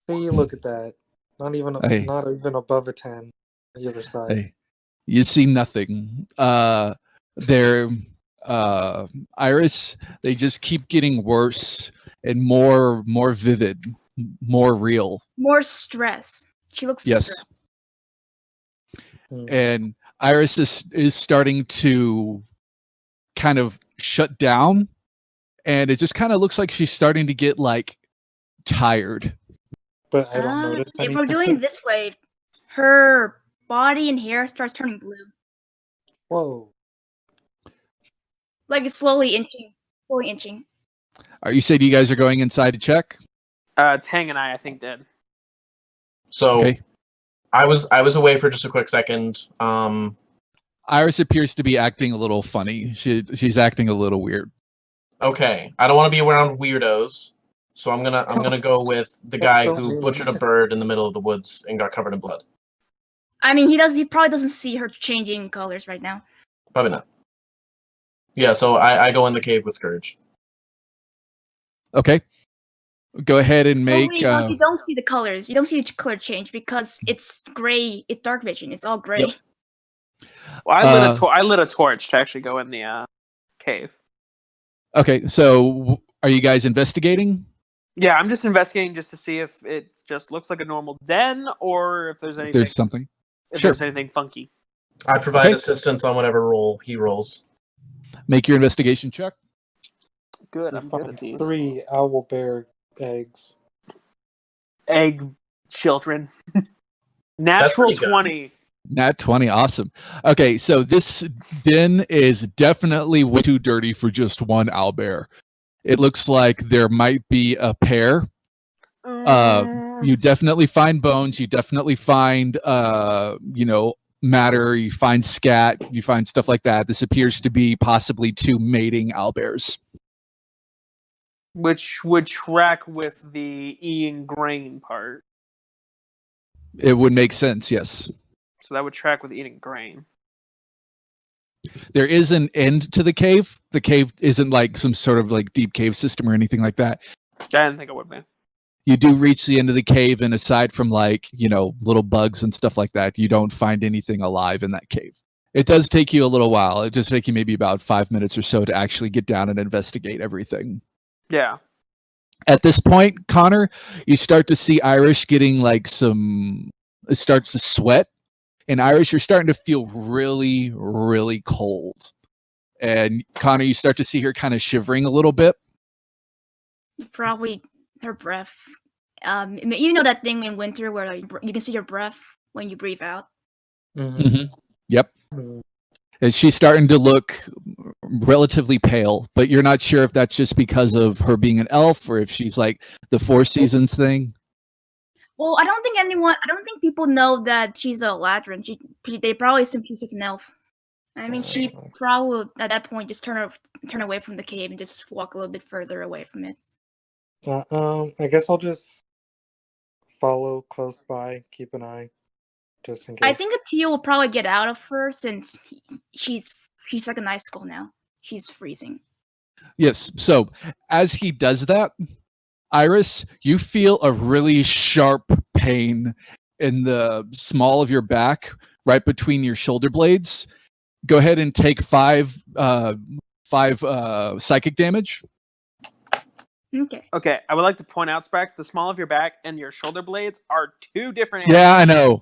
See, look at that. Not even above a 10 on the other side. Hey, you see nothing. Their iris, they just keep getting worse and more vivid, more real. More stress. She looks Yes. stressed. And Iris is starting to kind of shut down, and it just kind of looks like she's starting to get like tired. But I don't notice If anything. we're doing it this way, her body and hair starts turning blue. Whoa. Like it's slowly inching. Slowly inching. Are you saying you guys are going inside to check? Tang and I think, did. So Okay. I was away for just a quick second. Iris appears to be acting a little funny. She's acting a little weird. Okay, I don't want to be around weirdos, so I'm gonna go with the guy so who mean. butchered a bird in the middle of the woods and got covered in blood. I mean, he probably doesn't see her changing colors right now. Probably not. Yeah, so I go in the cave with Scourge. Okay. Go ahead and make. Well, you don't see the colors. You don't see the color change because it's gray. It's dark vision. It's all gray. Yep. Well, I lit a torch to actually go in the cave. Okay, so are you guys investigating? Yeah, I'm just investigating just to see if it just looks like a normal den or if there's anything. There's something. If Sure. there's anything funky. I provide Okay. assistance on whatever roll he rolls. Make your investigation check. Good, I I'm good at found these. 3 owlbear eggs. Egg children. Natural pretty good. 20. Nat 20, awesome. Okay, so this den is definitely way too dirty for just one owlbear. It looks like there might be a pair. You definitely find bones. You definitely find, matter. You find scat. You find stuff like that. This appears to be possibly 2 mating owlbears. Which would track with the eating grain part. It would make sense, yes. So that would track with eating grain. There is an end to the cave. The cave isn't like some sort of like deep cave system or anything like that. I didn't think it would be. You do reach the end of the cave, and aside from like, little bugs and stuff like that, you don't find anything alive in that cave. It does take you a little while. It does take you maybe about 5 minutes or so to actually get down and investigate everything. Yeah. At this point, Connor, you start to see Irish getting like it starts to sweat. And Irish, you're starting to feel really, really cold. And Connor, you start to see her kind of shivering a little bit. Probably her breath. You know that thing in winter where you can see your breath when you breathe out. Mm-hmm. Yep. Mhm. And she's starting to look relatively pale, but you're not sure if that's just because of her being an elf or if she's like the Four Seasons thing. Well, I don't think people know that she's a Ladrin. They probably assume she's just an elf. I mean, she probably would, at that point, just turn away from the cave and just walk a little bit further away from it. I guess I'll just follow close by, keep an eye, just in case. I think a teal will probably get out of her since she's like an icicle now. She's freezing. Yes. So as he does that, Iris, you feel a really sharp pain in the small of your back, right between your shoulder blades. Go ahead and take 5 psychic damage. Okay. Okay, I would like to point out, Sprax, the small of your back and your shoulder blades are 2 different Yeah, animals.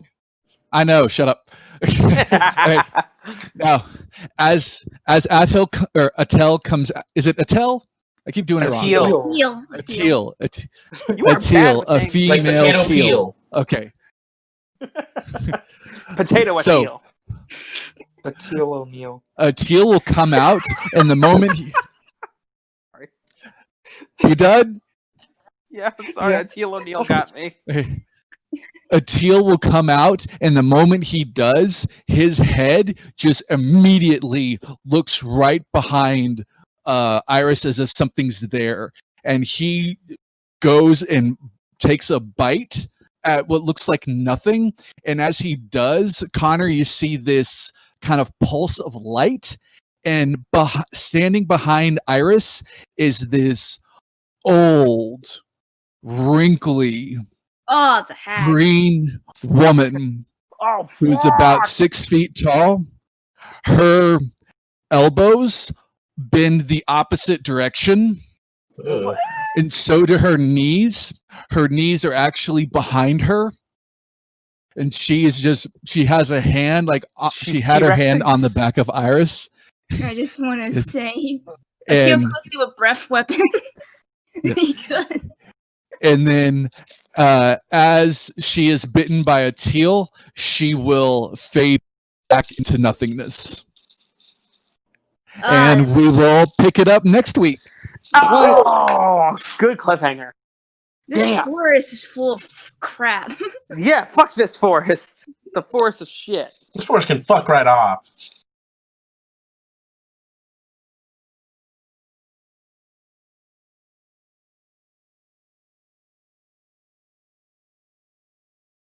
I know. Shut up. Okay. Now, as Attel comes, is it Attel? I keep doing it wrong. Teal. A teal. You are A teal. bad A with names. female Like potato teal. peel. Okay. Potato a So- teal. A teal O'Neill. A teal will come out, and the moment Sorry. you done? Yeah, I'm sorry, a teal O'Neill got me. A teal will come out, and the moment he does, his head just immediately looks right behind Iris as if something's there, and he goes and takes a bite at what looks like nothing. And as he does, Connor, you see this kind of pulse of light. And standing behind Iris is this old, wrinkly, Oh, it's a hag. green woman Oh, who's about 6 feet tall. Her elbows bend the opposite direction, Ugh. and so do her knees. Her knees are actually behind her, and she has a hand she had her hand T-Rexing. on the back of Iris. I just want to It's- say, Akio And could do a breath weapon. He could. and then as she is bitten by a teal, she will fade back into nothingness. And we will pick it up next week. Oh, good cliffhanger. This damn. forest is full of crap. Yeah, fuck this forest. The forest of shit. This forest can fuck right off.